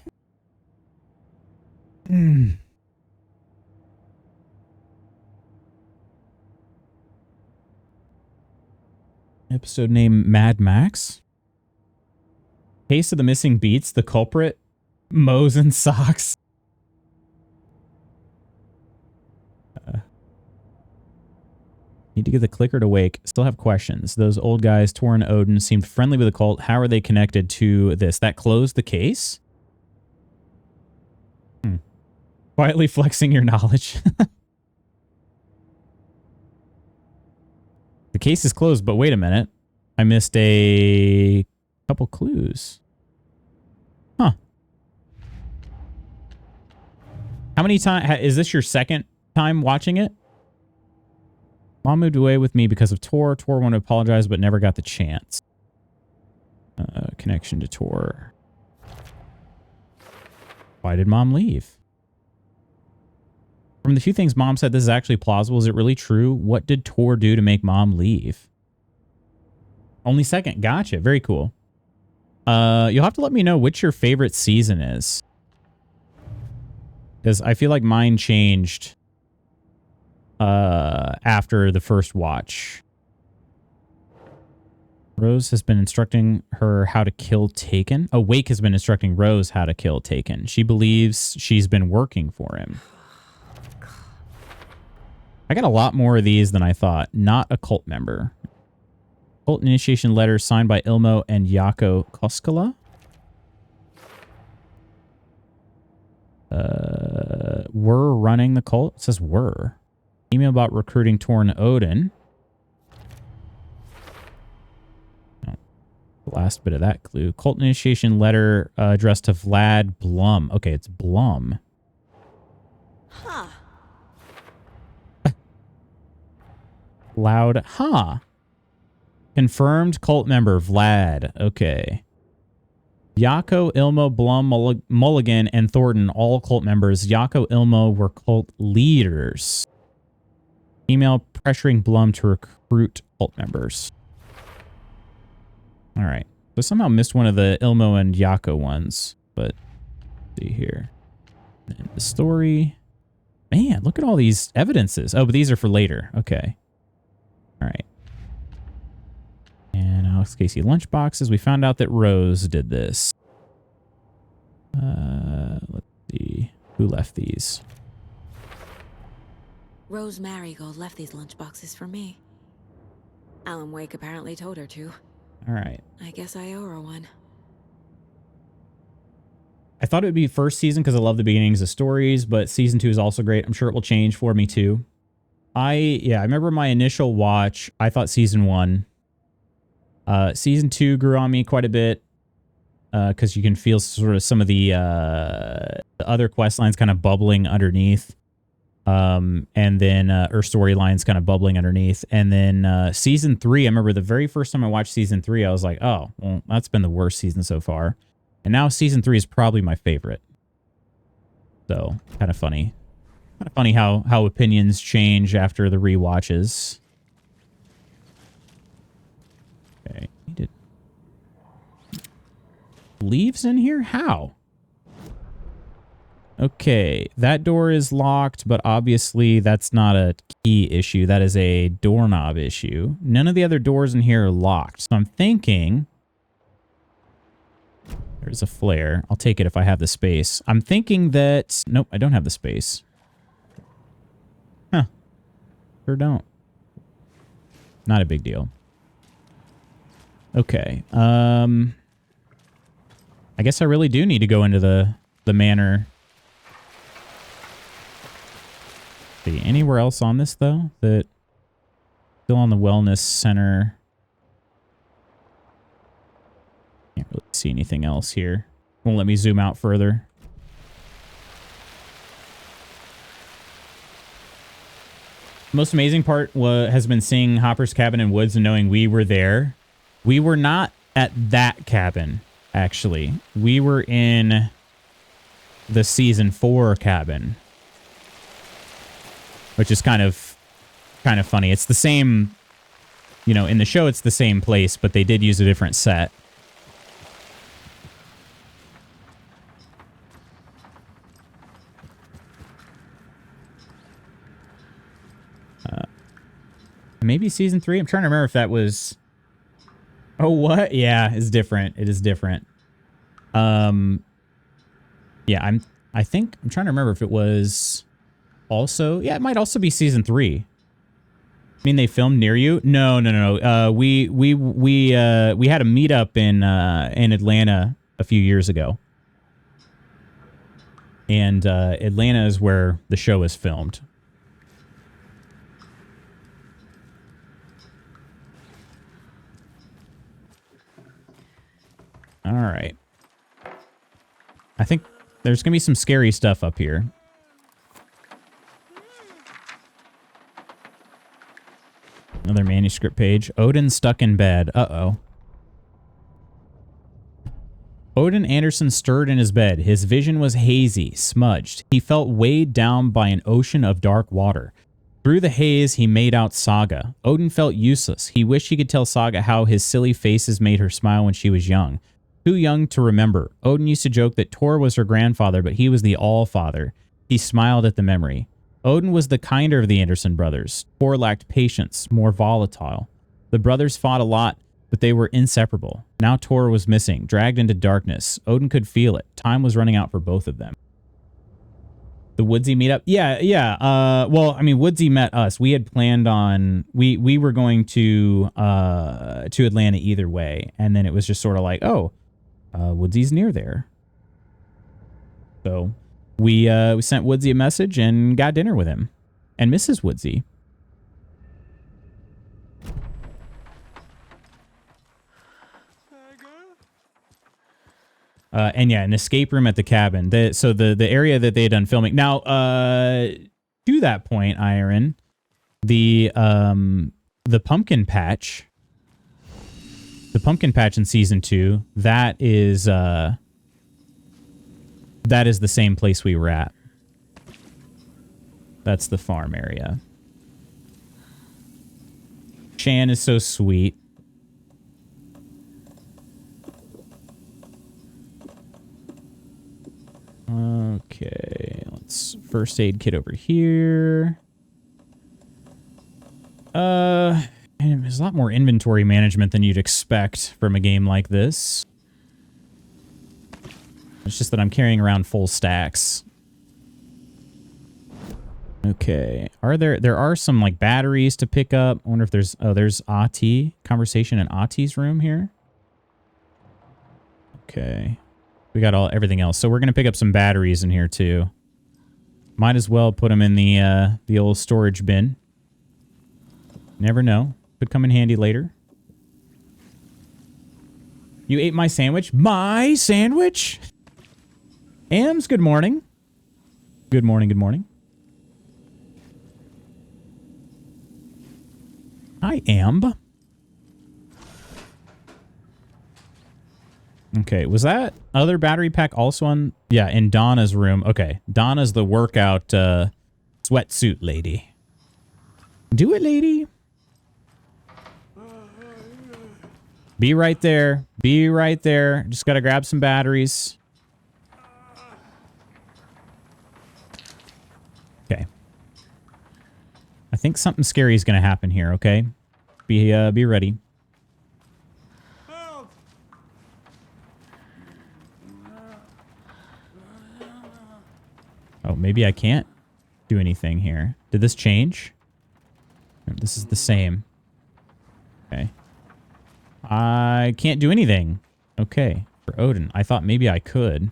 Episode name Mad Max. Case of the missing beats. The culprit. Moe's and socks. Need to get the clicker to Wake. Still have questions. Those old guys, Tor and Odin, seemed friendly with the cult. How are they connected to this? That closed the case? Quietly flexing your knowledge. The case is closed, but wait a minute. I missed a couple clues. Huh. How many times... Is this your second time watching it? Mom moved away with me because of Tor. Tor wanted to apologize, but never got the chance. Connection to Tor. Why did Mom leave? From the few things Mom said, this is actually plausible. Is it really true? What did Tor do to make Mom leave? Only second. Gotcha. Very cool. You'll have to let me know which your favorite season is. Because I feel like mine changed after the first watch. Rose has been instructing her how to kill Taken. Oh, Wake has been instructing Rose how to kill Taken. She believes she's been working for him. I got a lot more of these than I thought. Not a cult member. Cult initiation letter signed by Ilmo and Jaakko Koskela. We're running the cult. It says we're. Email about recruiting Tor and Odin. Oh, the last bit of that clue. Cult initiation letter addressed to Vlad Blum. Okay, it's Blum. Huh. Loud, huh? Confirmed cult member Vlad. Okay. Jaakko, Ilmo, Blum, Mulligan, and Thornton, all cult members. Jaakko, Ilmo were cult leaders. Email pressuring Blum to recruit cult members. All right. So somehow missed one of the Ilmo and Jaakko ones, but let's see here. And the story. Man, look at all these evidences. Oh, but these are for later. Okay. All right. And Alex Casey lunchboxes. We found out that Rose did this. Let's see. Who left these? Rose Marigold left these lunchboxes for me. Alan Wake apparently told her to. All right. I guess I owe her one. I thought it would be first season because I love the beginnings of stories, but season 2 is also great. I'm sure it will change for me too. I remember my initial watch. I thought season 1. Season 2 grew on me quite a bit because you can feel sort of some of the other quest lines kind of bubbling underneath. And then her storyline's kind of bubbling underneath. And then season 3, I remember the very first time I watched season 3, I was like, oh, well, that's been the worst season so far. And now season 3 is probably my favorite. So, kind of funny. Kind of funny how opinions change after the rewatches. Okay, needed leaves in here? How? Okay, that door is locked, but obviously that's not a key issue. That is a doorknob issue. None of the other doors in here are locked. So I'm thinking... There's a flare. I'll take it if I have the space. I'm thinking that... Nope, I don't have the space. Huh. Sure don't. Not a big deal. Okay. I guess I really do need to go into the manor. See, anywhere else on this, though? That... Still on the wellness center... Can't really see anything else here. Won't let me zoom out further. The most amazing part has been seeing Hopper's cabin in woods and knowing we were there. We were not at that cabin, actually. We were in the season 4 cabin, which is kind of funny. It's the same, you know, in the show it's the same place, but they did use a different set. Maybe season 3. I'm trying to remember if that was... Oh, what? Yeah, it's different. It is different. Yeah, I'm trying to remember if it was also... Yeah, it might also be season 3. I mean, they filmed near you? No. We had a meetup in Atlanta a few years ago. And Atlanta is where the show is filmed. All right. I think there's going to be some scary stuff up here. Another manuscript page. Odin stuck in bed. Uh-oh. Odin Anderson stirred in his bed. His vision was hazy, smudged. He felt weighed down by an ocean of dark water. Through the haze, he made out Saga. Odin felt useless. He wished he could tell Saga how his silly faces made her smile when she was young. Too young to remember. Odin used to joke that Tor was her grandfather, but he was the All-Father. He smiled at the memory. Odin was the kinder of the Anderson brothers. Tor lacked patience, more volatile. The brothers fought a lot, but they were inseparable. Now Tor was missing, dragged into darkness. Odin could feel it. Time was running out for both of them. The Woodsy meetup? Yeah. Well, I mean, Woodsy met us. We had planned on... We were going to Atlanta either way. And then it was just sort of like, oh... Woodsy's near there. So we sent Woodsy a message and got dinner with him and Mrs. Woodsy. And yeah, an escape room at the cabin. So the area that they had done filming. Now, to that point, Iron, the pumpkin patch. The pumpkin patch in season 2, that is the same place we were at. That's the farm area. Shan is so sweet. Okay, let's first aid kit over here. And there's a lot more inventory management than you'd expect from a game like this. It's just that I'm carrying around full stacks. Okay. There are some like batteries to pick up. I wonder if there's Ahti. Conversation in Ahti's room here. Okay. We got everything else. So we're gonna pick up some batteries in here too. Might as well put them in the old storage bin. Never know. Could come in handy later. You ate my sandwich? My sandwich? Ams, good morning. Good morning, good morning. Hi, Amb. Okay, was that other battery pack also on? Yeah, in Donna's room. Okay, Donna's the workout sweatsuit lady. Do it, lady. Be right there. Be right there. Just gotta grab some batteries. Okay. I think something scary is gonna happen here, okay? Be ready. Oh, maybe I can't do anything here. Did this change? This is the same. Okay. I can't do anything. Okay. For Odin. I thought maybe I could.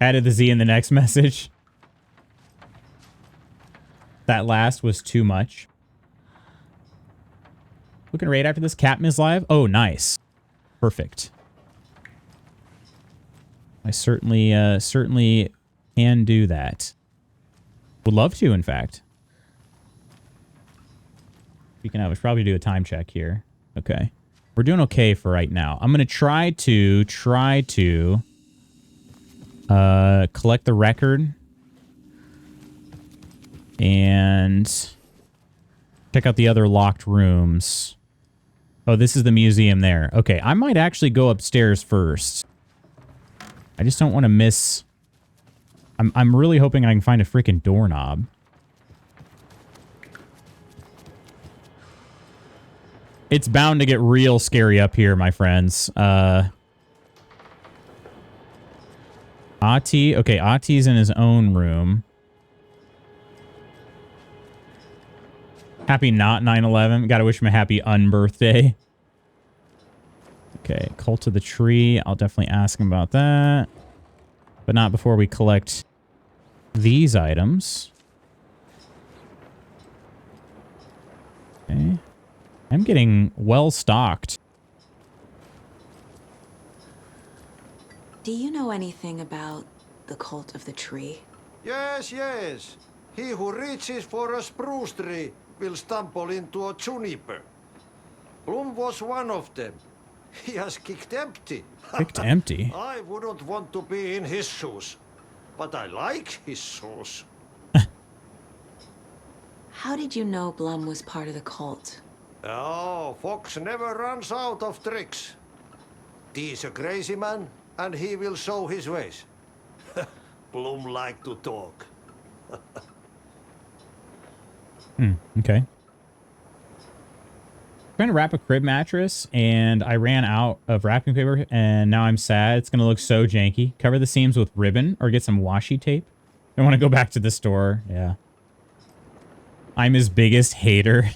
Added the Z in the next message. That last was too much. Looking right after this. Catmiss live. Oh, nice. Perfect. I certainly can do that. Would love to, in fact. Speaking of, I should probably do a time check here. Okay. We're doing okay for right now. I'm going to try to collect the record and check out the other locked rooms. Oh, this is the museum there. Okay, I might actually go upstairs first. I just don't want to miss... I'm really hoping I can find a freaking doorknob. It's bound to get real scary up here, my friends. Ahti. Okay, Ahti's in his own room. Happy not 9/11. Gotta wish him a happy unbirthday. Okay, Cult of the Tree. I'll definitely ask him about that. But not before we collect these items. Okay. I'm getting well stocked. Do you know anything about the Cult of the Tree? Yes, yes. He who reaches for a spruce tree will stumble into a juniper. Bloom was one of them. He has kicked empty. Kicked empty? I wouldn't want to be in his shoes, but I like his shoes. How did you know Blum was part of the cult? Oh, Fox never runs out of tricks. He's a crazy man, and he will show his ways. Bloom like to talk. Okay. Trying to wrap a crib mattress, and I ran out of wrapping paper, and now I'm sad. It's going to look so janky. Cover the seams with ribbon or get some washi tape. I want to go back to the store. Yeah. I'm his biggest hater.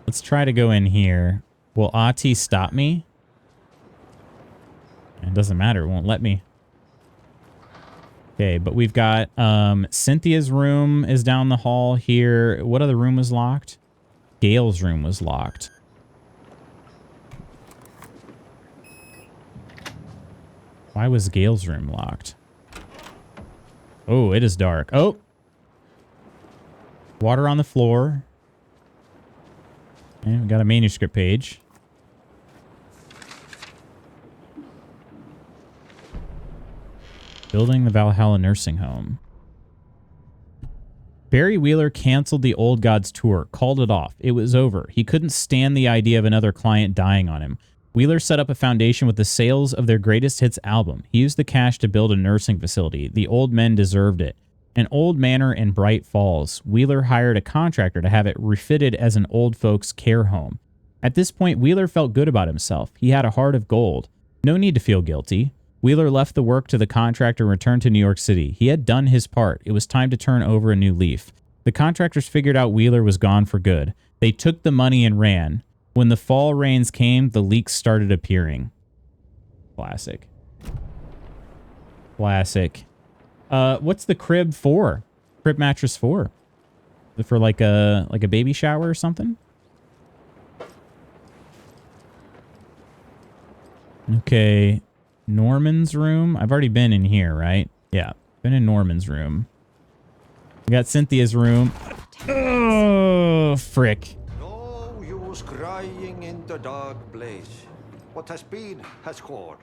Let's try to go in here. Will Ahti stop me? It doesn't matter. It won't let me. Okay, but we've got Cynthia's room is down the hall here. What other room was locked? Gale's room was locked. Why was Gale's room locked? Oh, it is dark. Oh! Water on the floor. And we got a manuscript page. Building the Valhalla nursing home. Barry Wheeler canceled the Old Gods tour, called it off. It was over. He couldn't stand the idea of another client dying on him. Wheeler set up a foundation with the sales of their greatest hits album. He used the cash to build a nursing facility. The old men deserved it. An old manor in Bright Falls. Wheeler hired a contractor to have it refitted as an old folks care home. At this point, Wheeler felt good about himself. He had a heart of gold. No need to feel guilty. Wheeler left the work to the contractor and returned to New York City. He had done his part. It was time to turn over a new leaf. The contractors figured out Wheeler was gone for good. They took the money and ran. When the fall rains came, the leaks started appearing. Classic. Classic. What's the crib for? Crib mattress for? For like a baby shower or something? Okay. Norman's room. I've already been in here, right? Yeah. Been in Norman's room. We got Cynthia's room. Oh, frick. No use crying in the dark place. What has been has gone.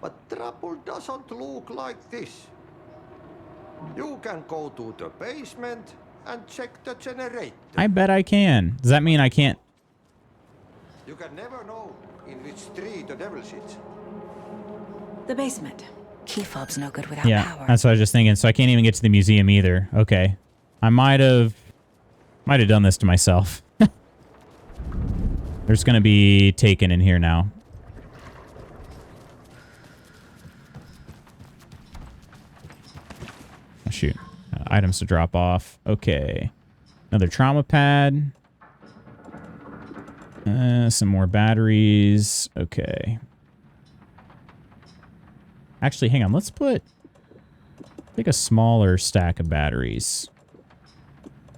But trouble doesn't look like this. You can go to the basement and check the generator. I bet I can. Does that mean I can't? You can never know in which tree the devil sits. The basement. Key fob's no good without Yeah, power. that's what I was just thinking. So I can't even get to the museum either. Okay. I might have done this to myself. There's going to be Taken in here now. Oh, shoot. Items to drop off. Okay. Another trauma pad. Some more batteries. Okay. Actually, hang on. Let's take a smaller stack of batteries.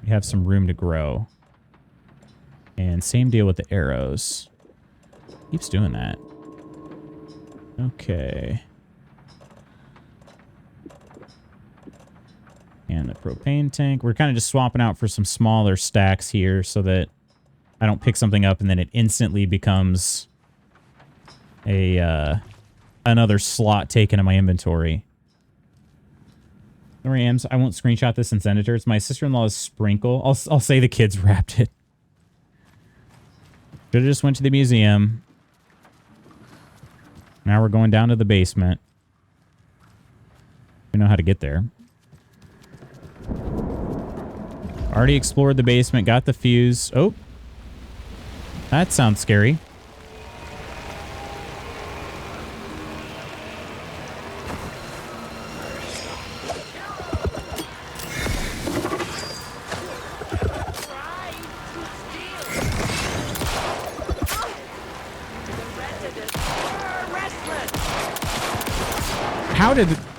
We have some room to grow. And same deal with the arrows. Keeps doing that. Okay. And the propane tank. We're kind of just swapping out for some smaller stacks here so that I don't pick something up and then it instantly becomes another slot taken in my inventory. Don't worry, Ams. I won't screenshot this and send it to her. It's my sister-in-law's sprinkle. I'll say the kids wrapped it. Should have just went to the museum. Now we're going down to the basement. We know how to get there. Already explored the basement. Got the fuse. Oh. That sounds scary.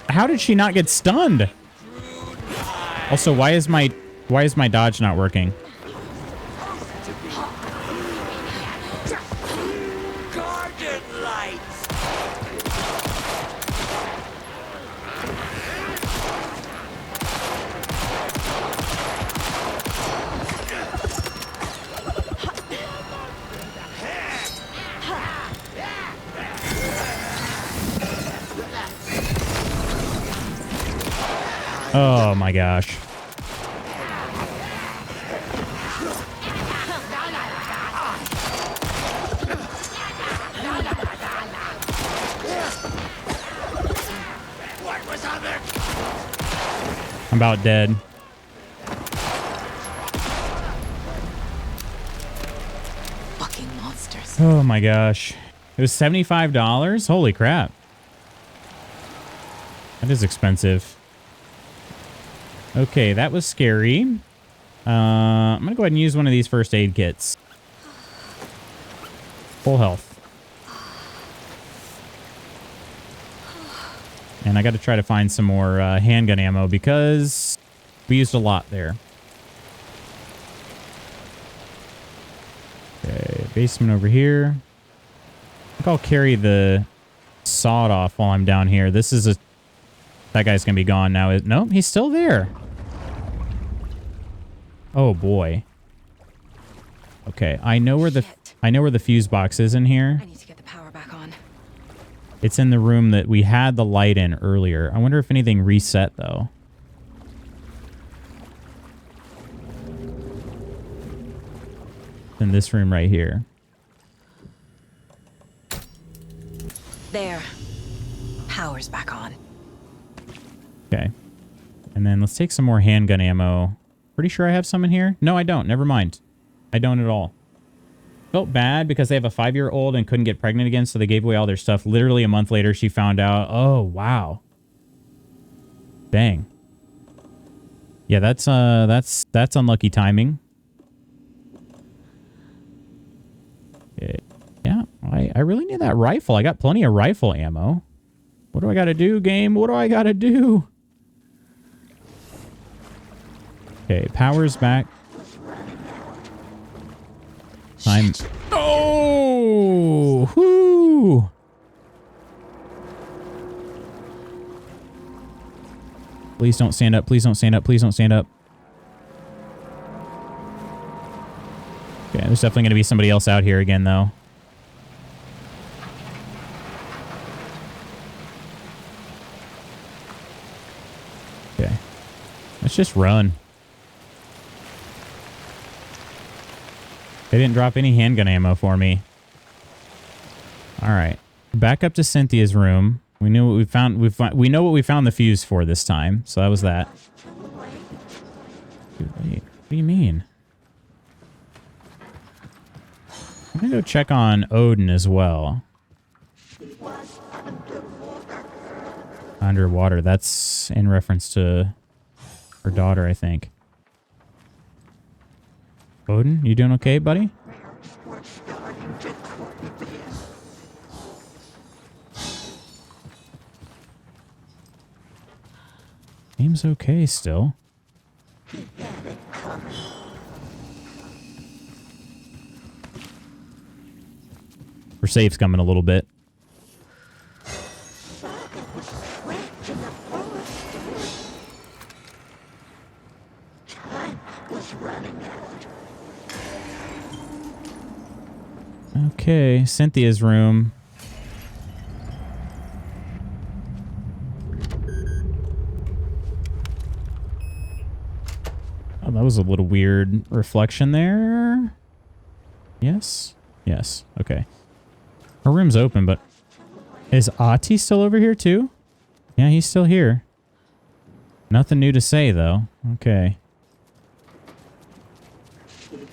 How did she not get stunned? Also, why is my dodge not working? Oh my gosh. I'm about dead. Fucking monsters. Oh my gosh. It was $75? Holy crap. That is expensive. Okay, that was scary. I'm going to go ahead and use one of these first aid kits. Full health. And I got to try to find some more handgun ammo because we used a lot there. Okay, basement over here. I think I'll carry the sawed off while I'm down here. This is a... That guy's going to be gone now. Nope, he's still there. Oh boy. Okay, I know where the fuse box is in here. I need to get the power back on. It's in the room that we had the light in earlier. I wonder if anything reset though. In this room right here. There. Power's back on. Okay. And then let's take some more handgun ammo. Pretty sure I have some in here. No, I don't. Never mind. I don't at all. Felt bad because they have a 5-year-old and couldn't get pregnant again, so they gave away all their stuff. Literally a month later, she found out. Oh, wow. Dang. Yeah, that's unlucky timing. Okay. Yeah, I really need that rifle. I got plenty of rifle ammo. What do I got to do, game? What do I got to do? Okay, power's back. Time. Oh! Whoo! Please don't stand up. Please don't stand up. Please don't stand up. there's definitely going to be somebody else out here again, though. Okay. Let's just run. They didn't drop any handgun ammo for me. All right. Back up to Cynthia's room. We knew what we found. We know what we found the fuse for this time. So that was that. Dude, wait. What do you mean? I'm going to go check on Odin as well. Underwater. That's in reference to her daughter, I think. Odin, you doing okay, buddy? Seems okay still. We're safe's coming a little bit. Okay, Cynthia's room. Oh, that was a little weird reflection there. Yes? Yes. Okay. Her room's open, but... Is Ahti still over here, too? Yeah, he's still here. Nothing new to say, though. Okay.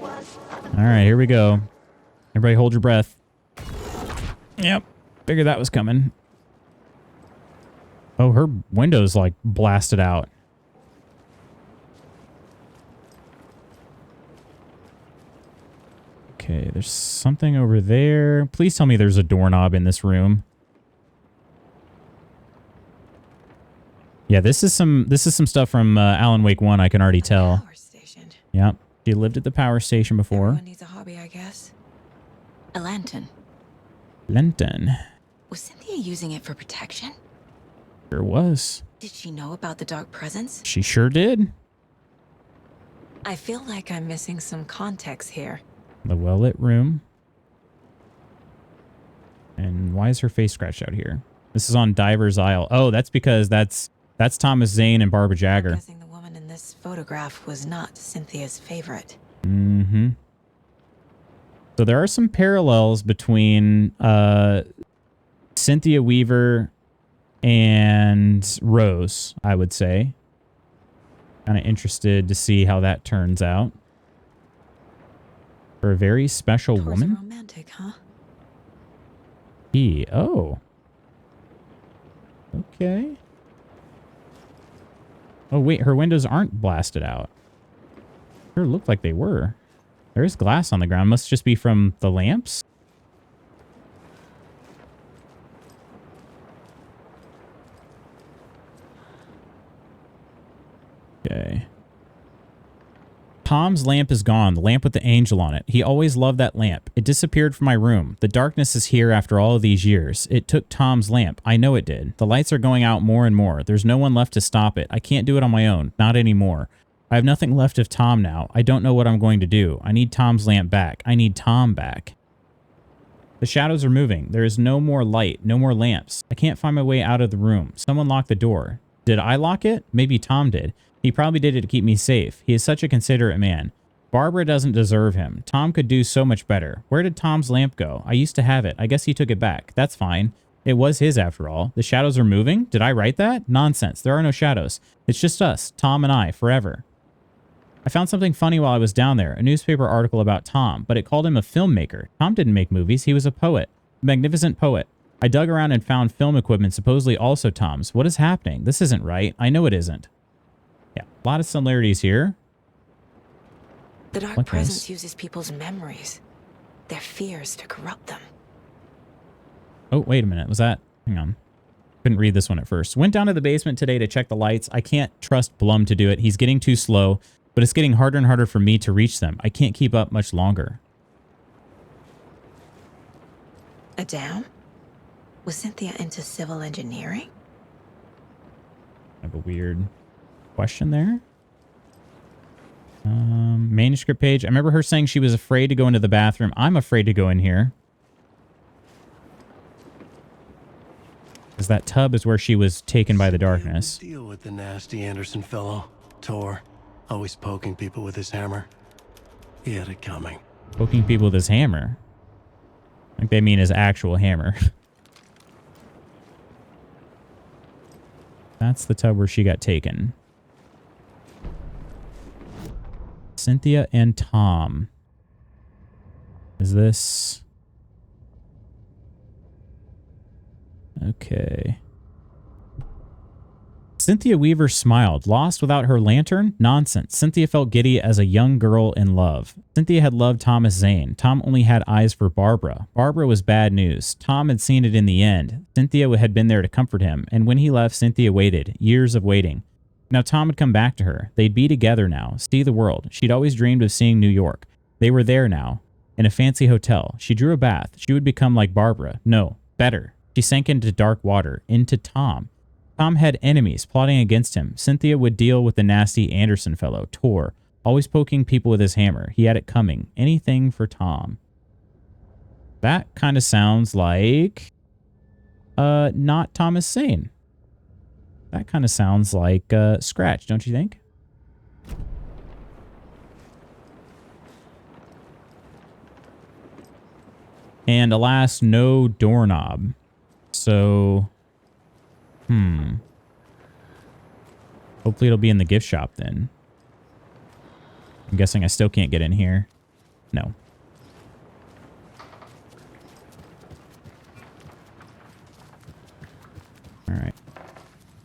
Alright, here we go. Everybody hold your breath. Yep. Figured that was coming. Oh, her window's, like, blasted out. Okay, there's something over there. Please tell me there's a doorknob in this room. Yeah, this is some stuff from Alan Wake 1, I can already tell. Power station. Yep. She lived at the power station before. Everyone needs a hobby, I guess. A lantern. Lantern. Was Cynthia using it for protection? Sure was. Did she know about the dark presence? She sure did. I feel like I'm missing some context here. The well-lit room. And why is her face scratched out here? This is on Diver's Isle. Oh, that's because that's Thomas Zane and Barbara Jagger. I'm guessing the woman in this photograph was not Cynthia's favorite. Mm-hmm. So there are some parallels between Cynthia Weaver and Rose, I would say. Kind of interested to see how that turns out. For a very special woman. Romantic, huh? Oh. Okay. Oh, wait. Her windows aren't blasted out. Sure looked like they were. There's glass on the ground. Must just be from the lamps. Okay. Tom's lamp is gone. The lamp with the angel on it. He always loved that lamp. It disappeared from my room. The darkness is here after all of these years. It took Tom's lamp. I know it did. The lights are going out more and more. There's no one left to stop it. I can't do it on my own. Not anymore. I have nothing left of Tom now. I don't know what I'm going to do. I need Tom's lamp back. I need Tom back. The shadows are moving. There is no more light. No more lamps. I can't find my way out of the room. Someone locked the door. Did I lock it? Maybe Tom did. He probably did it to keep me safe. He is such a considerate man. Barbara doesn't deserve him. Tom could do so much better. Where did Tom's lamp go? I used to have it. I guess he took it back. That's fine. It was his after all. The shadows are moving? Did I write that? Nonsense. There are no shadows. It's just us, Tom and I, forever. I found something funny while I was down there, a newspaper article about Tom, but it called him a filmmaker. Tom didn't make movies. He was a poet. A magnificent poet. I dug around and found film equipment supposedly also Tom's. What is happening? This isn't right. I know it isn't. Yeah, a lot of similarities here. The dark presence uses people's memories, their fears to corrupt them. Oh, wait a minute. Was that... Hang on. Couldn't read this one at first. Went down to the basement today to check the lights. I can't trust Blum to do it. He's getting too slow, but it's getting harder and harder for me to reach them. I can't keep up much longer. A dam? Was Cynthia into civil engineering? Kind of a weird question there. Manuscript page. I remember her saying she was afraid to go into the bathroom. I'm afraid to go in here. Because that tub is where she was taken by the darkness. Deal with the nasty Anderson fellow. Tor. Always poking people with his hammer. He had it coming. Poking people with his hammer? I think they mean his actual hammer. That's the tub where she got taken. Cynthia and Tom. Is this... Okay. Cynthia Weaver smiled. Lost without her lantern? Nonsense. Cynthia felt giddy as a young girl in love. Cynthia had loved Thomas Zane. Tom only had eyes for Barbara. Barbara was bad news. Tom had seen it in the end. Cynthia had been there to comfort him, and when he left, Cynthia waited. Years of waiting. Now Tom had come back to her. They'd be together now, see the world. She'd always dreamed of seeing New York. They were there now, in a fancy hotel. She drew a bath. She would become like Barbara. No, better. She sank into dark water, into Tom. Tom had enemies plotting against him. Cynthia would deal with the nasty Anderson fellow, Tor, always poking people with his hammer. He had it coming. Anything for Tom. That kind of sounds like... not Thomas Zane. That kind of sounds like Scratch, don't you think? And alas, no doorknob. So, hopefully it'll be in the gift shop then. I'm guessing I still can't get in here. No. All right.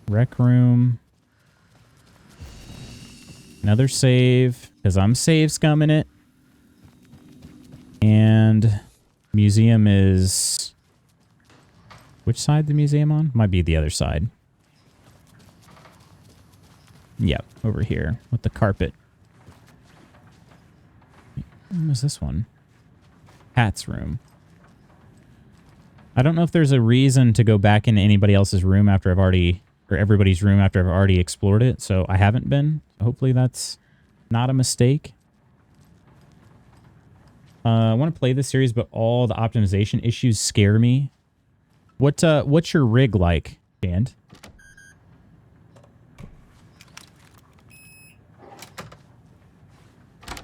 Rec room. Another save, because I'm save scumming it. And museum is... Which side the museum on? Might be the other side. Yep, over here with the carpet. What was this one? Pat's room. I don't know if there's a reason to go back into anybody else's room after I've already... Or everybody's room after I've already explored it, so I haven't been. Hopefully that's not a mistake. I want to play this series, but all the optimization issues scare me. What's your rig like, Dan?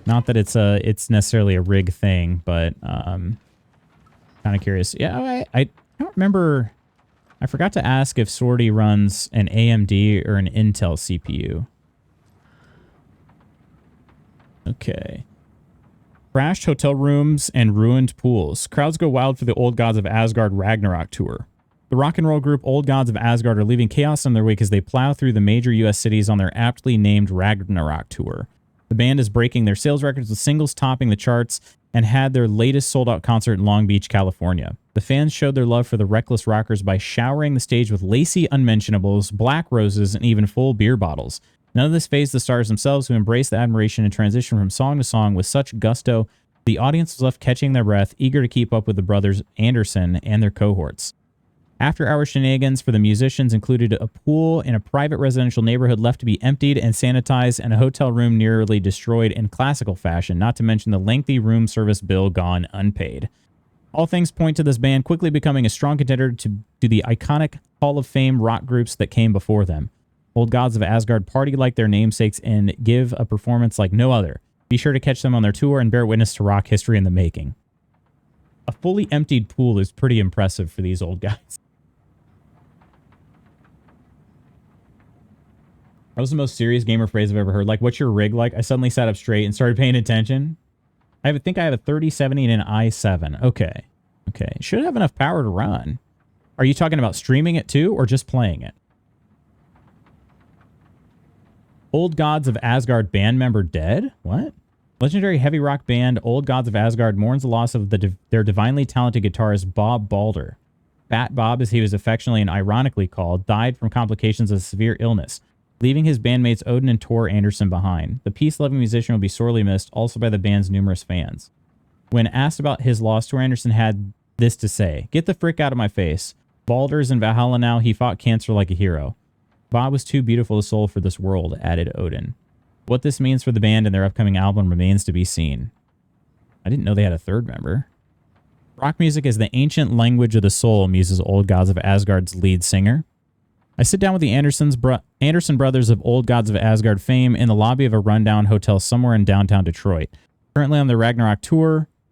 Not that it's necessarily a rig thing, but kind of curious. Yeah, I don't remember. I forgot to ask if Sortie runs an AMD or an Intel CPU. Okay. Crashed hotel rooms and ruined pools. Crowds go wild for the Old Gods of Asgard Ragnarok tour. The rock and roll group Old Gods of Asgard are leaving chaos on their wake as they plow through the major U.S. cities on their aptly named Ragnarok tour. The band is breaking their sales records with singles topping the charts and had their latest sold-out concert in Long Beach, California. The fans showed their love for the Reckless Rockers by showering the stage with lacy unmentionables, black roses, and even full beer bottles. None of this fazed the stars themselves, who embraced the admiration and transition from song to song with such gusto, the audience was left catching their breath, eager to keep up with the brothers Anderson and their cohorts. After-hour shenanigans for the musicians included a pool in a private residential neighborhood left to be emptied and sanitized, and a hotel room nearly destroyed in classical fashion, not to mention the lengthy room service bill gone unpaid. All things point to this band quickly becoming a strong contender to the iconic Hall of Fame rock groups that came before them. Old Gods of Asgard party like their namesakes and give a performance like no other. Be sure to catch them on their tour and bear witness to rock history in the making. A fully emptied pool is pretty impressive for these old guys. That was the most serious gamer phrase I've ever heard. Like, what's your rig like? I suddenly sat up straight and started paying attention. I think I have a 3070 and an i7. Okay. Okay. Should have enough power to run. Are you talking about streaming it too, or just playing it? Old Gods of Asgard band member dead? What? Legendary heavy rock band Old Gods of Asgard mourns the loss of their divinely talented guitarist Bob Balder. Bat Bob, as he was affectionately and ironically called, died from complications of severe illness, leaving his bandmates Odin and Tor Anderson behind. The peace-loving musician will be sorely missed, also by the band's numerous fans. When asked about his loss, Tor Anderson had this to say: "Get the frick out of my face. Balder's in Valhalla now. He fought cancer like a hero. Bob was too beautiful a soul for this world," added Odin. What this means for the band and their upcoming album remains to be seen. I didn't know they had a third member. Rock music is the ancient language of the soul, muses Old Gods of Asgard's lead singer. I sit down with the Anderson brothers of Old Gods of Asgard fame in the lobby of a rundown hotel somewhere in downtown Detroit. Currently on the Ragnarok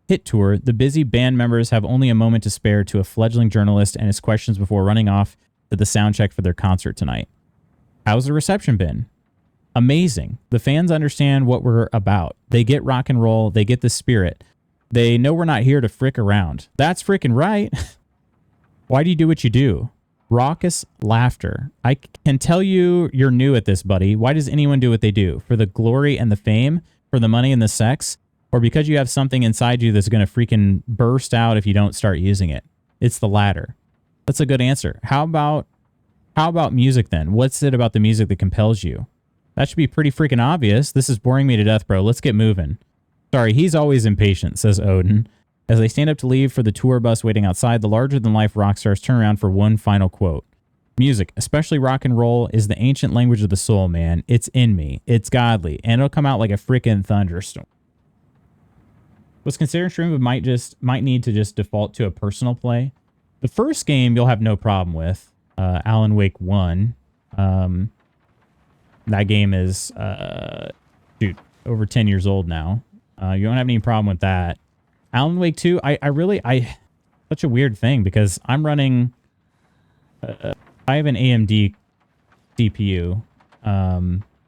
hit tour, the busy band members have only a moment to spare to a fledgling journalist and his questions before running off to the sound check for their concert tonight. How's the reception been? Amazing. The fans understand what we're about. They get rock and roll. They get the spirit. They know we're not here to frick around. That's frickin' right. Why do you do what you do? Raucous laughter. I can tell you're new at this, buddy. Why does anyone do what they do? For the glory and the fame? For the money and the sex? Or because you have something inside you that's going to freaking burst out if you don't start using it? It's the latter. That's a good answer. How about music then? What's it about the music that compels you? That should be pretty freaking obvious. This is boring me to death, bro. Let's get moving. Sorry, he's always impatient, says Odin. As they stand up to leave for the tour bus waiting outside, the larger-than-life rock stars turn around for one final quote. Music, especially rock and roll, is the ancient language of the soul, man. It's in me. It's godly. And it'll come out like a freaking thunderstorm. Was considering stream might need to just default to a personal play. The first game you'll have no problem with. Alan Wake 1. That game is, over 10 years old now. You don't have any problem with that. Alan Wake 2, such a weird thing because I'm running, I have an AMD CPU.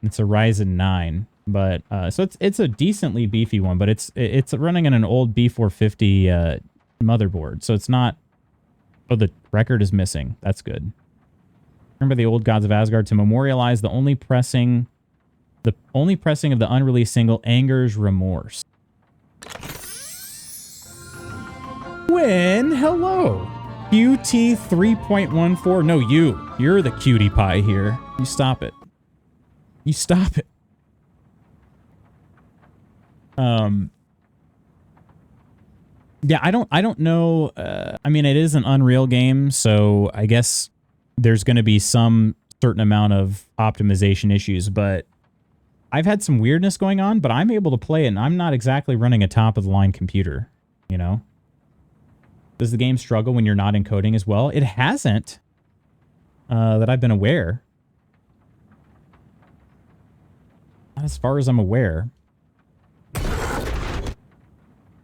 It's a Ryzen 9, but, so it's a decently beefy one, but it's running on an old B450, motherboard. So it's not, oh, the record is missing. That's good. Remember the Old Gods of Asgard to memorialize the only pressing of the unreleased single, Anger's Remorse. Hello. QT 3.14. No, you're the cutie pie here. You stop it. You stop it. Yeah, I don't know. I mean, it is an Unreal game, so I guess there's going to be some certain amount of optimization issues, but I've had some weirdness going on, but I'm able to play it, and I'm not exactly running a top-of-the-line computer, you know? Does the game struggle when you're not encoding as well? It hasn't, that I've been aware. Not as far as I'm aware.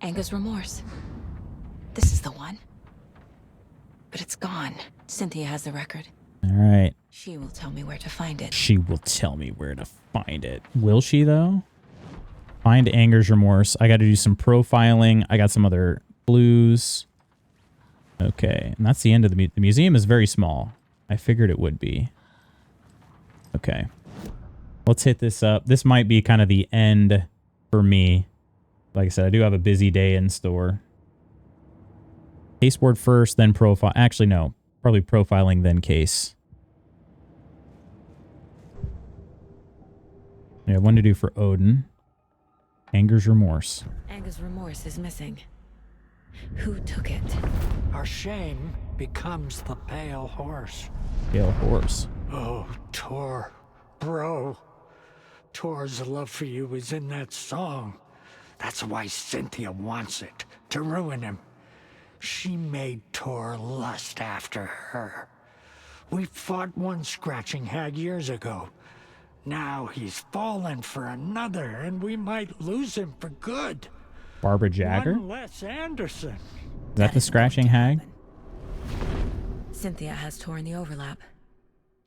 Anger's Remorse. This is the one. But it's gone. Cynthia has the record. All right. She will tell me where to find it. She will tell me where to find it. Will she, though? Find Anger's Remorse. I got to do some profiling. I got some other clues. Okay. And that's the end of the museum is very small. I figured it would be. Okay. Let's hit this up. This might be kind of the end for me. Like I said, I do have a busy day in store. Caseboard first, then profile. Actually, no. Probably profiling, then case. Yeah, one to do for Odin. Anger's Remorse. Anger's Remorse is missing. Who took it? Our shame becomes the pale horse. Pale horse. Oh, Tor. Bro. Tor's love for you is in that song. That's why Cynthia wants it. To ruin him. She made Tor lust after her. We fought one scratching hag years ago. Now he's fallen for another, and we might lose him for good. Barbara Jagger? One less Anderson. Is that the scratching hag? Cynthia has Tor in the overlap.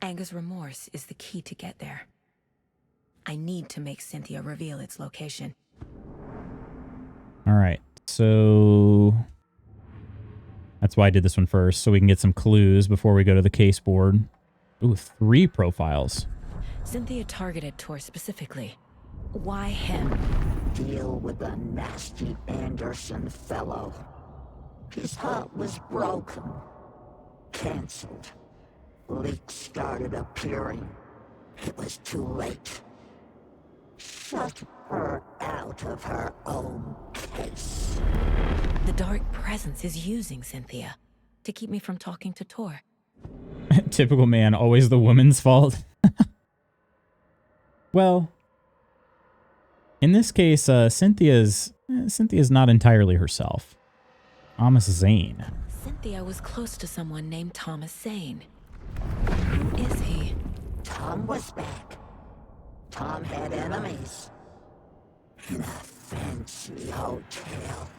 Anger's Remorse is the key to get there. I need to make Cynthia reveal its location. All right. So that's why I did this one first, so we can get some clues before we go to the case board. Ooh, 3 profiles. Cynthia targeted Tor specifically. Why him? Deal with the nasty Anderson fellow. His heart was broken. Cancelled. Leaks started appearing. It was too late. Shut her out of her own case. The Dark Presence is using Cynthia to keep me from talking to Tor. Typical man, always the woman's fault. Well, In this case, Cynthia's not entirely herself. Thomas Zane. Cynthia was close to someone named Thomas Zane. Who is he? Tom was back. Tom had enemies. In a fancy hotel.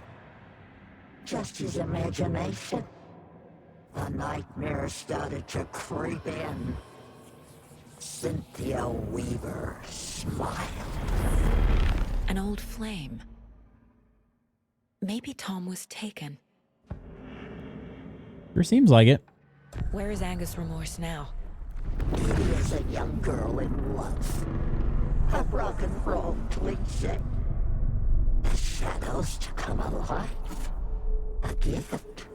Just his imagination. The nightmare started to creep in. Cynthia Weaver smiled. An old flame. Maybe Tom was taken. Sure seems like it. Where is Angus Remorse now? He is a young girl in love. A rock and roll cliche. The shadows to come alive. A gift.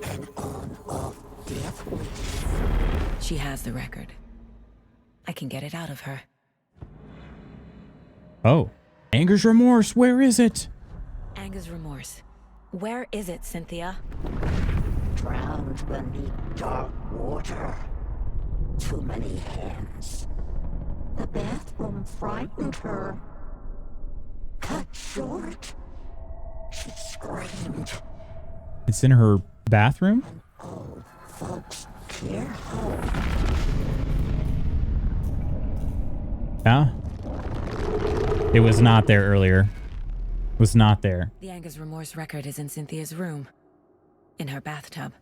An on-off death wish. She has the record. I can get it out of her. Oh. Anger's Remorse, where is it? Angus Remorse. Where is it, Cynthia? Drowned beneath dark water. Too many hands. The bathroom frightened her. Cut short. She screamed. It's in her bathroom? Old folks care home. Yeah. It was not there earlier. Was not there. The Angus Remorse record is in Cynthia's room. In her bathtub.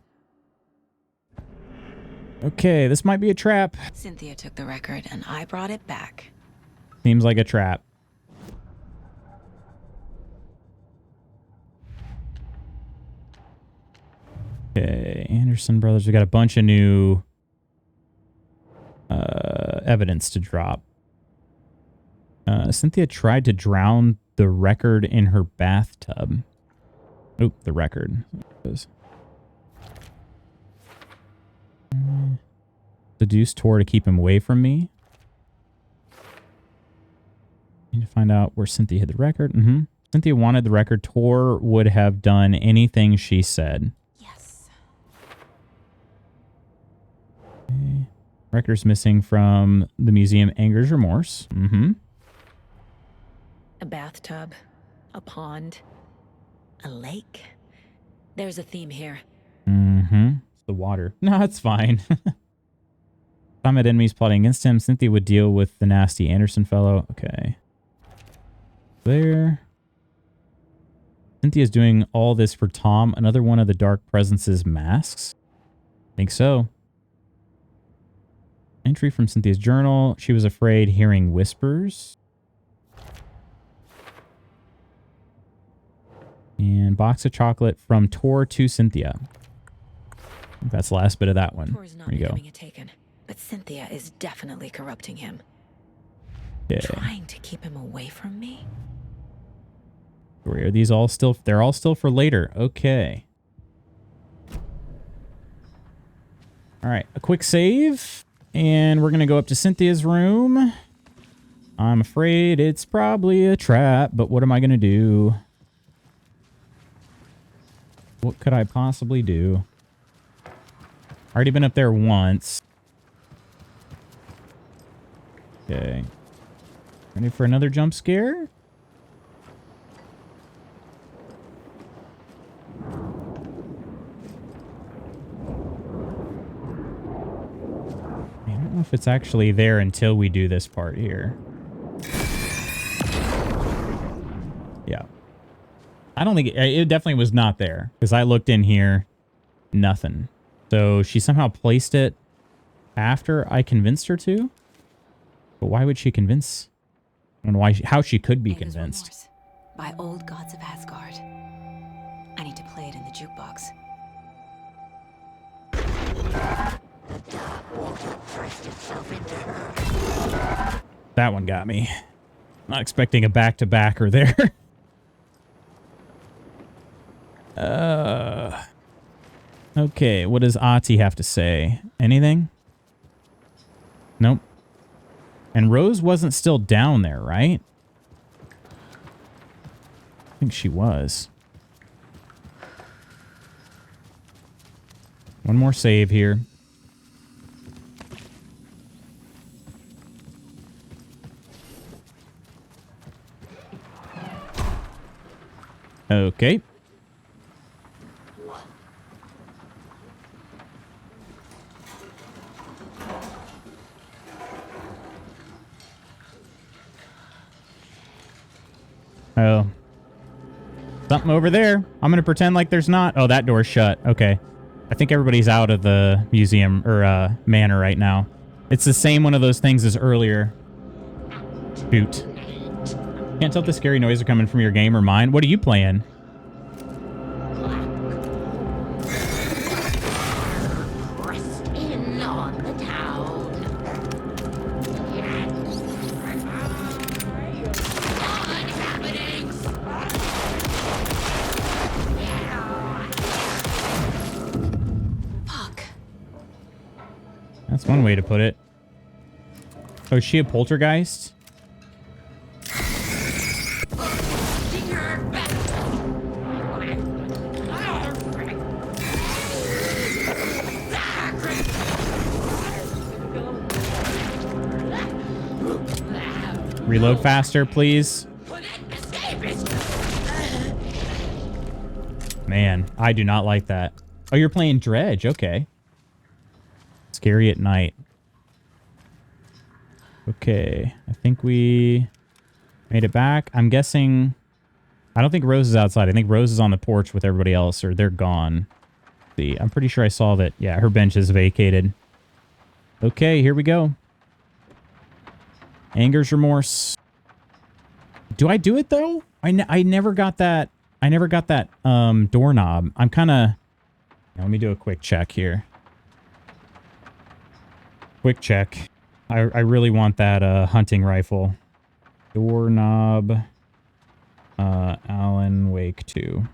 Okay, this might be a trap. Cynthia took the record and I brought it back. Seems like a trap. Okay, Anderson Brothers. We got a bunch of new evidence to drop. Cynthia tried to drown the record in her bathtub. Oop, the record. Seduced Tor to keep him away from me. Need to find out where Cynthia hid the record. Cynthia wanted the record. Tor would have done anything she said. Yes. Okay. Record's missing from the museum. Anger's Remorse. A bathtub. A pond. A lake. There's a theme here. It's the water. No, it's fine. Tom had enemies plotting against him. Cynthia would deal with the nasty Anderson fellow. Okay. There. Cynthia's doing all this for Tom. Another one of the Dark Presence's masks? Think so. Entry from Cynthia's journal. She was afraid hearing whispers. And box of chocolate from Tor to Cynthia. That's the last bit of that one. Tor's not There you go. becoming a taken, but Cynthia is definitely corrupting him. Yeah. Trying to keep him away from me? Are these all still? They're all still for later. Okay. All right. A quick save. And we're going to go up to Cynthia's room. I'm afraid it's probably a trap, but what am I going to do? What could I possibly do? Already been up there once. Okay. Ready for another jump scare? I don't know if it's actually there until we do this part here. Yeah. I don't think it definitely was not there because I looked in here. Nothing. So she somehow placed it after I convinced her to. But why would she convince? And why? How she could be Angus convinced? Remorse by Old Gods of Asgard. I need to play it in the jukebox. That one got me. Not expecting a back-to-backer there. Okay, what does Ahti have to say? Anything? Nope. And Rose wasn't still down there, right? I think she was. One more save here. Okay. Oh. Something over there. I'm going to pretend like there's not. Oh, that door's shut. Okay. I think everybody's out of the museum or manor right now. It's the same one of those things as earlier. Shoot. Can't tell if the scary noises are coming from your game or mine. What are you playing? In on the town. Fuck. That's one way to put it. Oh, is she a poltergeist? Reload faster, please. Man, I do not like that. Oh, you're playing Dredge. Okay. Scary at night. Okay. I think we made it back. I'm guessing... I don't think Rose is outside. I think Rose is on the porch with everybody else, or they're gone. Let's see, I'm pretty sure I saw that. Yeah, her bench is vacated. Okay, here we go. Anger's remorse. Do I do it though? I never got that. I never got that doorknob. I'm kind of. Let me do a quick check here. Quick check. I really want that hunting rifle. Doorknob. Alan Wake 2.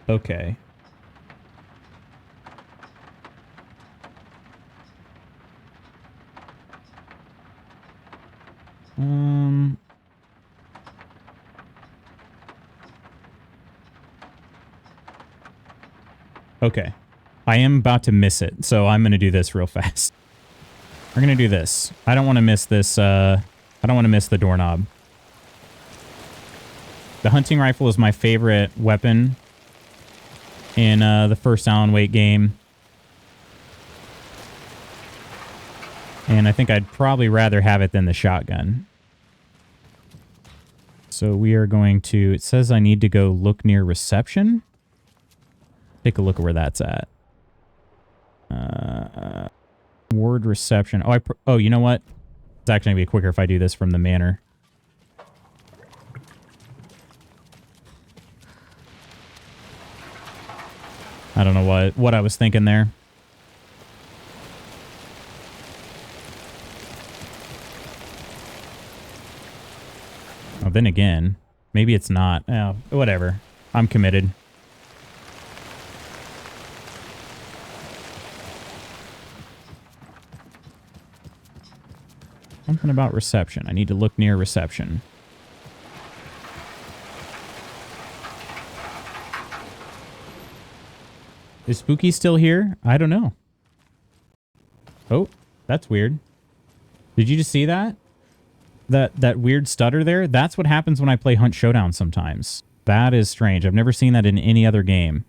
Okay. Okay. I am about to miss it, so I'm going to do this real fast. We're going to do this. I don't want to miss this, I don't want to miss the doorknob. The hunting rifle is my favorite weapon in the first Alan Wake game. And I think I'd probably rather have it than the shotgun. So we are going to... It says I need to go look near reception. Take a look at where that's at. Ward reception. Oh, oh, you know what? It's actually going to be quicker if I do this from the manor. I don't know what I was thinking there. Oh, then again, maybe it's not. Oh, whatever. I'm committed. Something about reception. I need to look near reception. Is Spooky still here? I don't know. Oh, that's weird. Did you just see that? That weird stutter there? That's what happens when I play Hunt Showdown sometimes. That is strange. I've never seen that in any other game.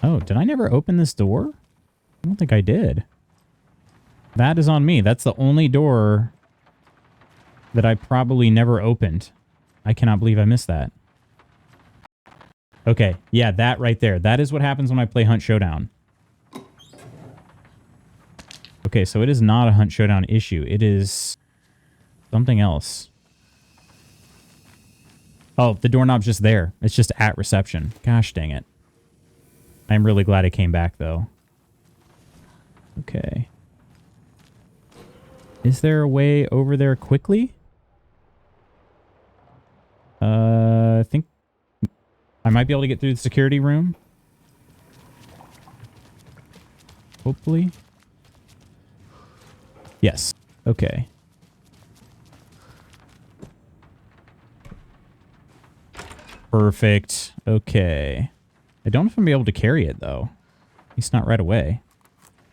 Oh, did I never open this door? I don't think I did. That is on me. That's the only door that I probably never opened. I cannot believe I missed that. Okay, yeah, that right there. That is what happens when I play Hunt Showdown. Okay, so it is not a Hunt Showdown issue. It is something else. Oh, the doorknob's just there. It's just at reception. Gosh dang it. I'm really glad it came back, though. Okay. Is there a way over there quickly? I think I might be able to get through the security room. Hopefully. Yes. Okay. Perfect. Okay. I don't know if I'm going to be able to carry it, though. At least not right away.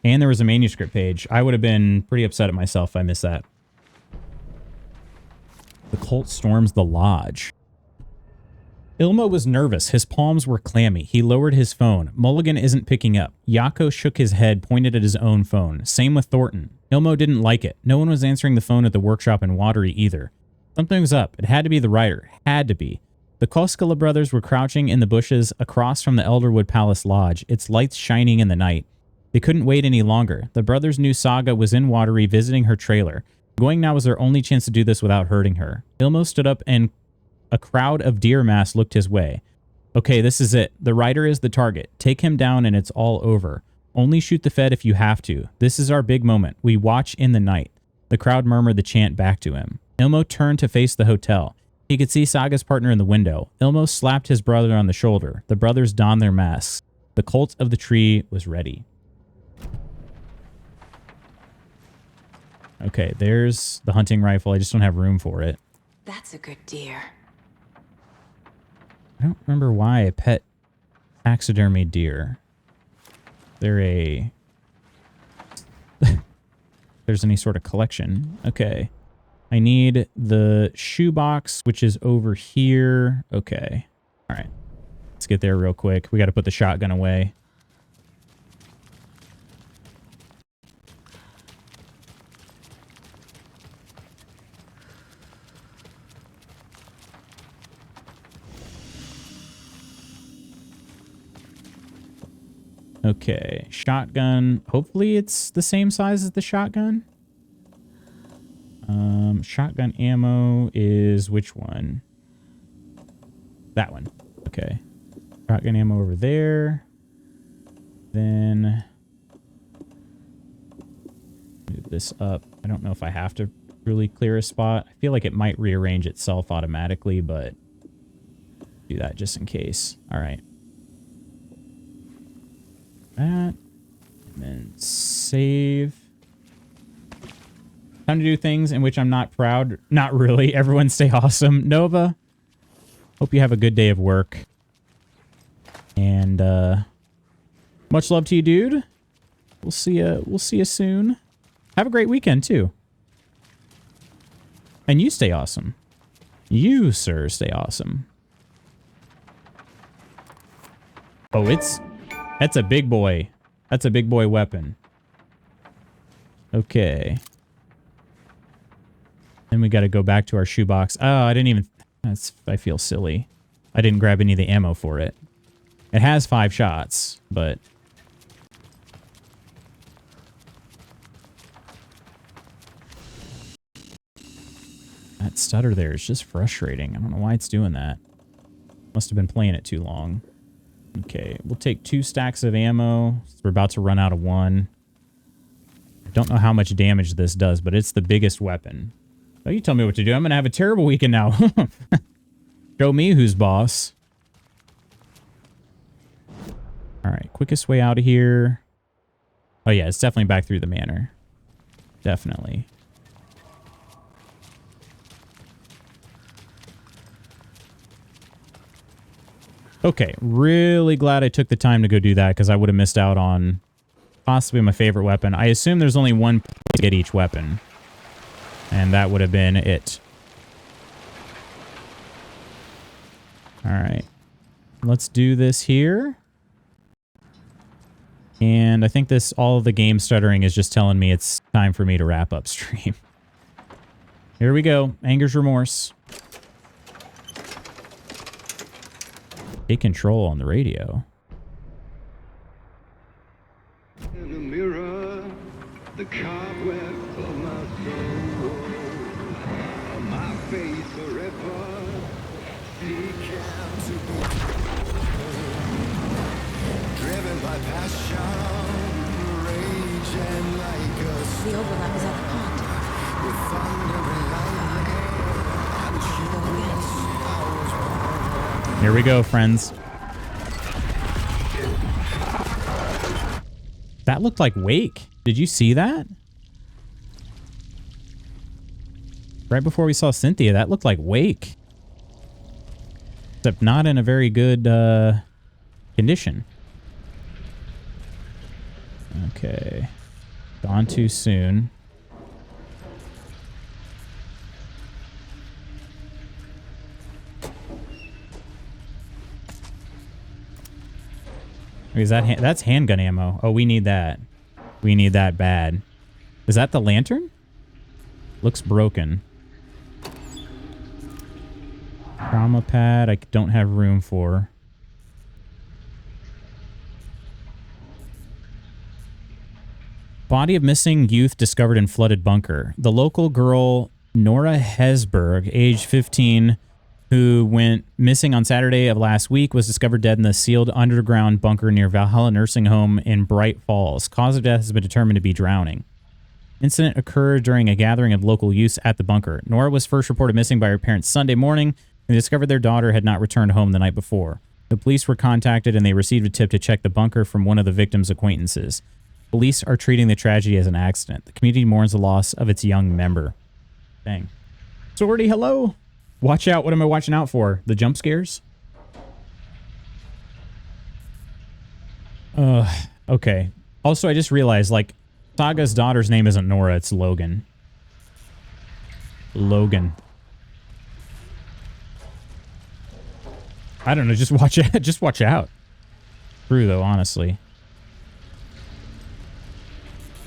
And there was a manuscript page. I would have been pretty upset at myself if I missed that. The cult storms the lodge. Ilmo was nervous. His palms were clammy. He lowered his phone. Mulligan isn't picking up. Yako shook his head, pointed at his own phone. Same with Thornton. Ilmo didn't like it. No one was answering the phone at the workshop in Watery either. Something was up. It had to be the writer. Had to be. The Koskela brothers were crouching in the bushes across from the Elderwood Palace Lodge, its lights shining in the night. They couldn't wait any longer. The brothers knew Saga was in Watery visiting her trailer. Going now was their only chance to do this without hurting her. Ilmo stood up and a crowd of deer mass looked his way. Okay, this is it. The writer is the target. Take him down and it's all over. Only shoot the Fed if you have to. This is our big moment. We watch in the night. The crowd murmured the chant back to him. Ilmo turned to face the hotel. He could see Saga's partner in the window. Ilmo slapped his brother on the shoulder. The brothers donned their masks. The cult of the tree was ready. Okay, there's the hunting rifle. I just don't have room for it. That's a good deer. I don't remember why I pet taxidermy deer. They're a... There's any sort of collection. Okay. I need the shoebox, which is over here. Okay. All right. Let's get there real quick. We got to put the shotgun away. Okay, shotgun. Hopefully it's the same size as the shotgun. Shotgun ammo is which one? That one. Okay. Shotgun ammo over there. Then move this up. I don't know if I have to really clear a spot. I feel like it might rearrange itself automatically, but do that just in case. All right. That. And then save. Time to do things in which I'm not proud. Not really. Everyone stay awesome. Nova, hope you have a good day of work. And much love to you, dude. We'll see you soon. Have a great weekend too. And you stay awesome. You, sir, stay awesome. Oh, that's a big boy. That's a big boy weapon. Okay. Then we got to go back to our shoebox. Oh, I didn't even... I feel silly. I didn't grab any of the ammo for it. It has 5 shots, but... That stutter there is just frustrating. I don't know why it's doing that. Must have been playing it too long. Okay, we'll take 2 stacks of ammo. We're about to run out of 1. I don't know how much damage this does, but it's the biggest weapon. Oh, you tell me what to do. I'm going to have a terrible weekend now. Show me who's boss. All right, quickest way out of here. Oh, yeah, it's definitely back through the manor. Definitely. Okay, really glad I took the time to go do that because I would have missed out on possibly my favorite weapon. I assume there's only 1 to get each weapon. And that would have been it. All right. Let's do this here. And I think all of the game stuttering is just telling me it's time for me to wrap up stream. Here we go. Anger's Remorse. Take control on the radio. In the mirror, the cobweb of my soul, my face forever, seeking to be driven by passion, raging like a The overlap is at the pond. with thunder and lightning. Here we go, friends. That looked like Wake. Did you see that? Right before we saw Cynthia, that looked like Wake. Except not in a very good condition. Okay. Gone too soon. Is that that's handgun ammo? Oh, we need that. We need that bad. Is that the lantern? Looks broken. Trauma pad I don't have room for. Body of missing youth discovered in flooded bunker. The local girl, Nora Hesberg, age 15, who went missing on Saturday of last week, was discovered dead in the sealed underground bunker near Valhalla Nursing Home in Bright Falls. Cause of death has been determined to be drowning. Incident occurred during a gathering of local youths at the bunker. Nora was first reported missing by her parents Sunday morning, and they discovered their daughter had not returned home the night before. The police were contacted, and they received a tip to check the bunker from one of the victim's acquaintances. Police are treating the tragedy as an accident. The community mourns the loss of its young member. Dang. Sorty, hello. Watch out. What am I watching out for? The jump scares? Okay. Also, I just realized, like, Saga's daughter's name isn't Nora, it's Logan. Logan. I don't know, just watch out. Just watch out. True, though, honestly.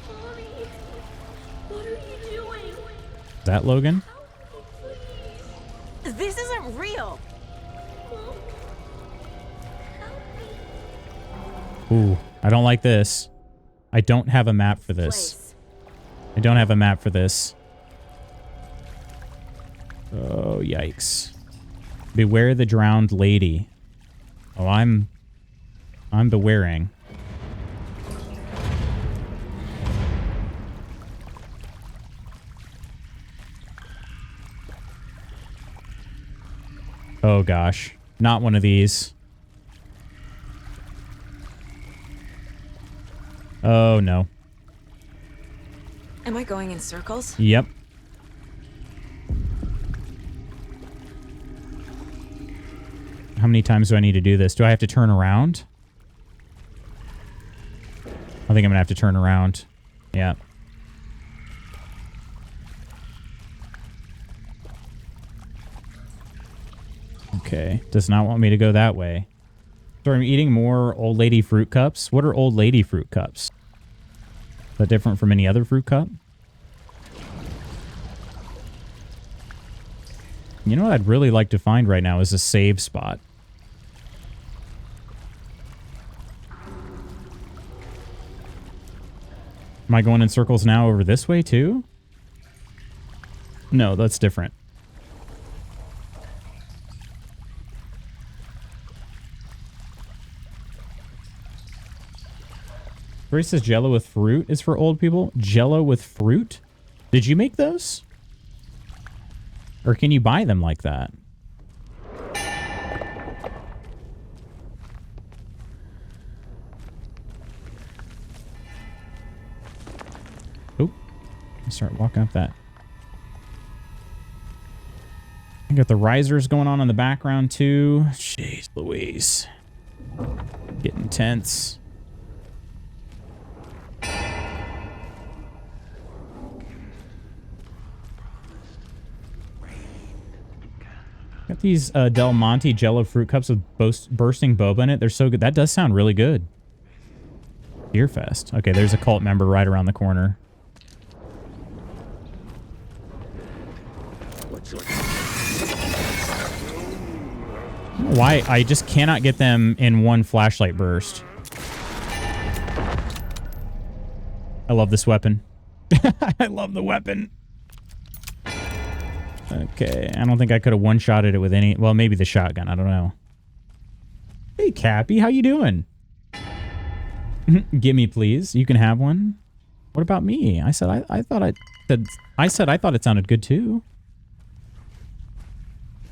Mommy, what are you doing? Is that Logan? This isn't real. Ooh, I don't like this. I don't have a map for this. I don't have a map for this. Oh, yikes. Beware the drowned lady. Oh, I'm bewaring. Oh gosh, not one of these. Oh no. Am I going in circles? Yep. How many times do I need to do this? Do I have to turn around? I think I'm gonna have to turn around. Yeah. Okay, does not want me to go that way. So I'm eating more old lady fruit cups. What are old lady fruit cups? Is that different from any other fruit cup? You know what I'd really like to find right now is a save spot. Am I going in circles now over this way too? No, that's different. Where it says Jello with fruit is for old people. Jello with fruit? Did you make those? Or can you buy them like that? Oh, start walking up that. I got the risers going on in the background too. Jeez Louise. Getting tense. Got these Del Monte Jello fruit cups with bursting boba in it. They're so good. That does sound really good. Deerfest. Okay, there's a cult member right around the corner. Why? I just cannot get them in one flashlight burst. I love this weapon. I love the weapon. Okay, I don't think I could have one-shotted it with any... Well, maybe the shotgun. I don't know. Hey, Cappy, how you doing? Gimme, please. You can have one. What about me? I said I thought it sounded good too.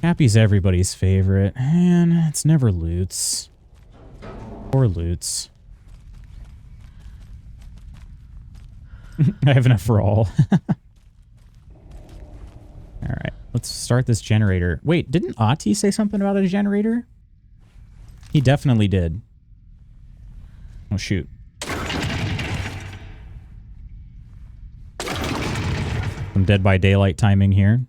Cappy's everybody's favorite, and it's never Lutz. Or Lutz. I have enough for all. All right. Let's start this generator. Wait, didn't Ahti say something about a generator? He definitely did. Oh, shoot. Some Dead by Daylight timing here.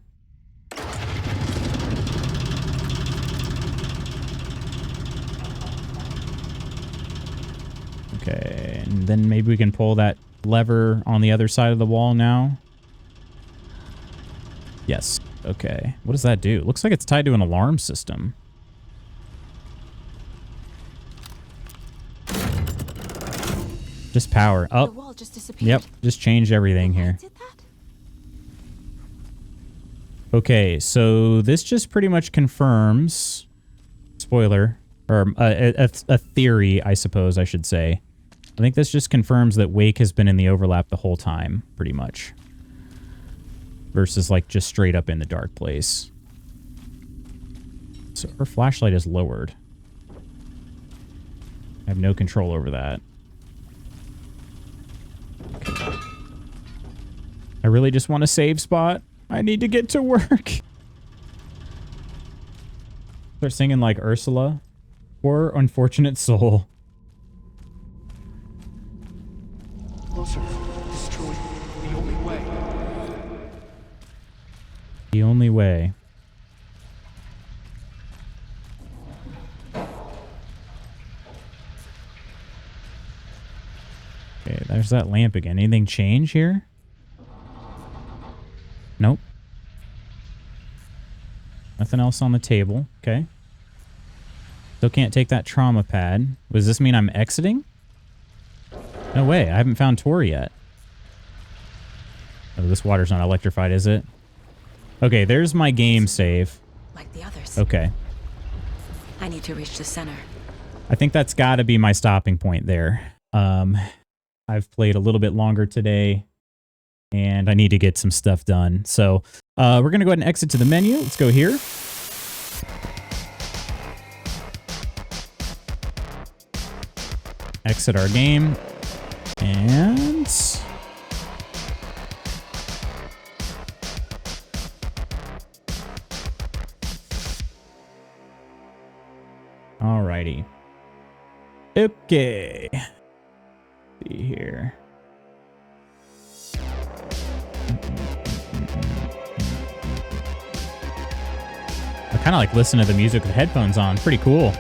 Okay, and then maybe we can pull that lever on the other side of the wall now. Yes. Okay. What does that do? Looks like it's tied to an alarm system. Just power. Oh. The wall just disappeared. Yep. Just changed everything here. Okay, so this just pretty much confirms, spoiler, or a theory, I suppose I should say. I think this just confirms that Wake has been in the overlap the whole time, pretty much. Versus like just straight up in the dark place. So her flashlight is lowered. I have no control over that. Okay. I really just want a save spot. I need to get to work. They're singing like Ursula. Poor unfortunate soul. Closer. Destroy the only way. The only way. Okay, there's that lamp again. Anything change here? Nope. Nothing else on the table. Okay. Still can't take that trauma pad. Does this mean I'm exiting? No way. I haven't found Tor yet. Oh, this water's not electrified, is it? Okay, there's my game save. Like the others. Okay. I need to reach the center. I think that's got to be my stopping point there. I've played a little bit longer today, and I need to get some stuff done. So we're going to go ahead and exit to the menu. Let's go here. Exit our game. And... alrighty. Okay. Let's see here. I kind of like listen to the music with headphones on. Pretty cool.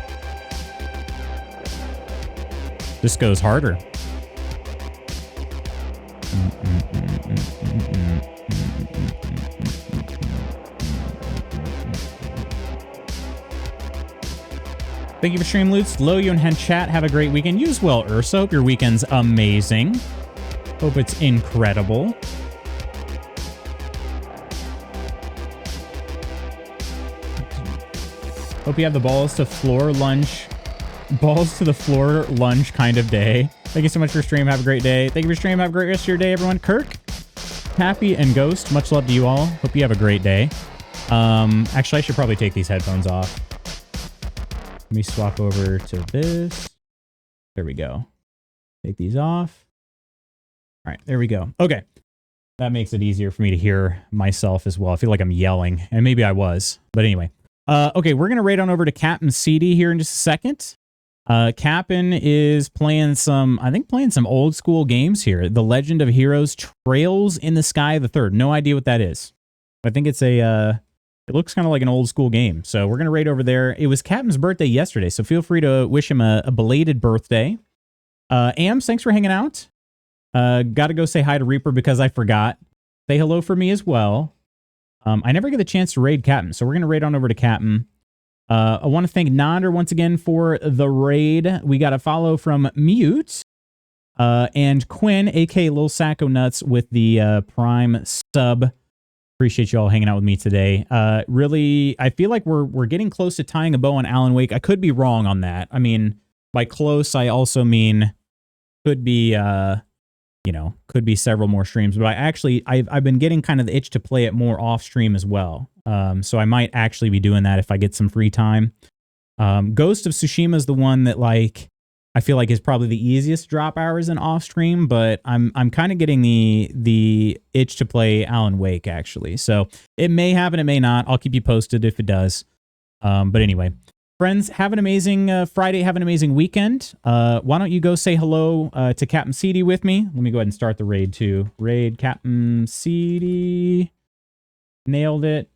This goes harder. Thank you for stream loots. Loyo and Hen Chat, have a great weekend. You as well, Ursa. Hope your weekend's amazing. Hope it's incredible. Hope you have the balls to the floor lunge kind of day. Thank you so much for stream. Have a great day. Thank you for stream. Have a great rest of your day, everyone. Kirk, Happy, and Ghost, much love to you all. Hope you have a great day. Actually, I should probably take these headphones off. Let me swap over to this. There we go. Take these off. All right, there we go. Okay. That makes it easier for me to hear myself as well. I feel like I'm yelling, and maybe I was. But anyway. Okay, we're going to raid on over to Captain CD here in just a second. Captain is playing some old school games here. The Legend of Heroes Trails in the Sky the Third. No idea what that is. I think it's it looks kind of like an old school game. So we're going to raid over there. It was Captain's birthday yesterday, so feel free to wish him a belated birthday. Ams, thanks for hanging out. Got to go say hi to Reaper because I forgot. Say hello for me as well. I never get the chance to raid Captain, so we're going to raid on over to Captain. I want to thank Nonder once again for the raid. We got a follow from Mute. And Quinn, a.k.a. Lil Sacco Nuts, with the Prime sub. Appreciate you all hanging out with me today. Really, I feel like we're getting close to tying a bow on Alan Wake. I could be wrong on that. I mean, by close, I also mean could be, could be several more streams. But I've been getting kind of the itch to play it more off stream as well. So I might actually be doing that if I get some free time. Ghost of Tsushima is the one that, like, I feel like is probably the easiest drop hours in off stream, but I'm kind of getting the itch to play Alan Wake actually. So it may happen, it may not. I'll keep you posted if it does. But anyway, friends, have an amazing Friday. Have an amazing weekend. Why don't you go say hello to Captain CD with me? Let me go ahead and start the raid too. Raid Captain CD. Nailed it.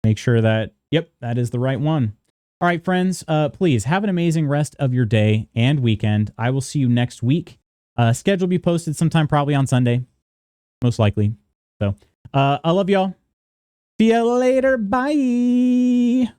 Make sure that, yep, that is the right one. All right, friends, please have an amazing rest of your day and weekend. I will see you next week. Schedule will be posted sometime probably on Sunday, most likely. So I love y'all. See you later. Bye.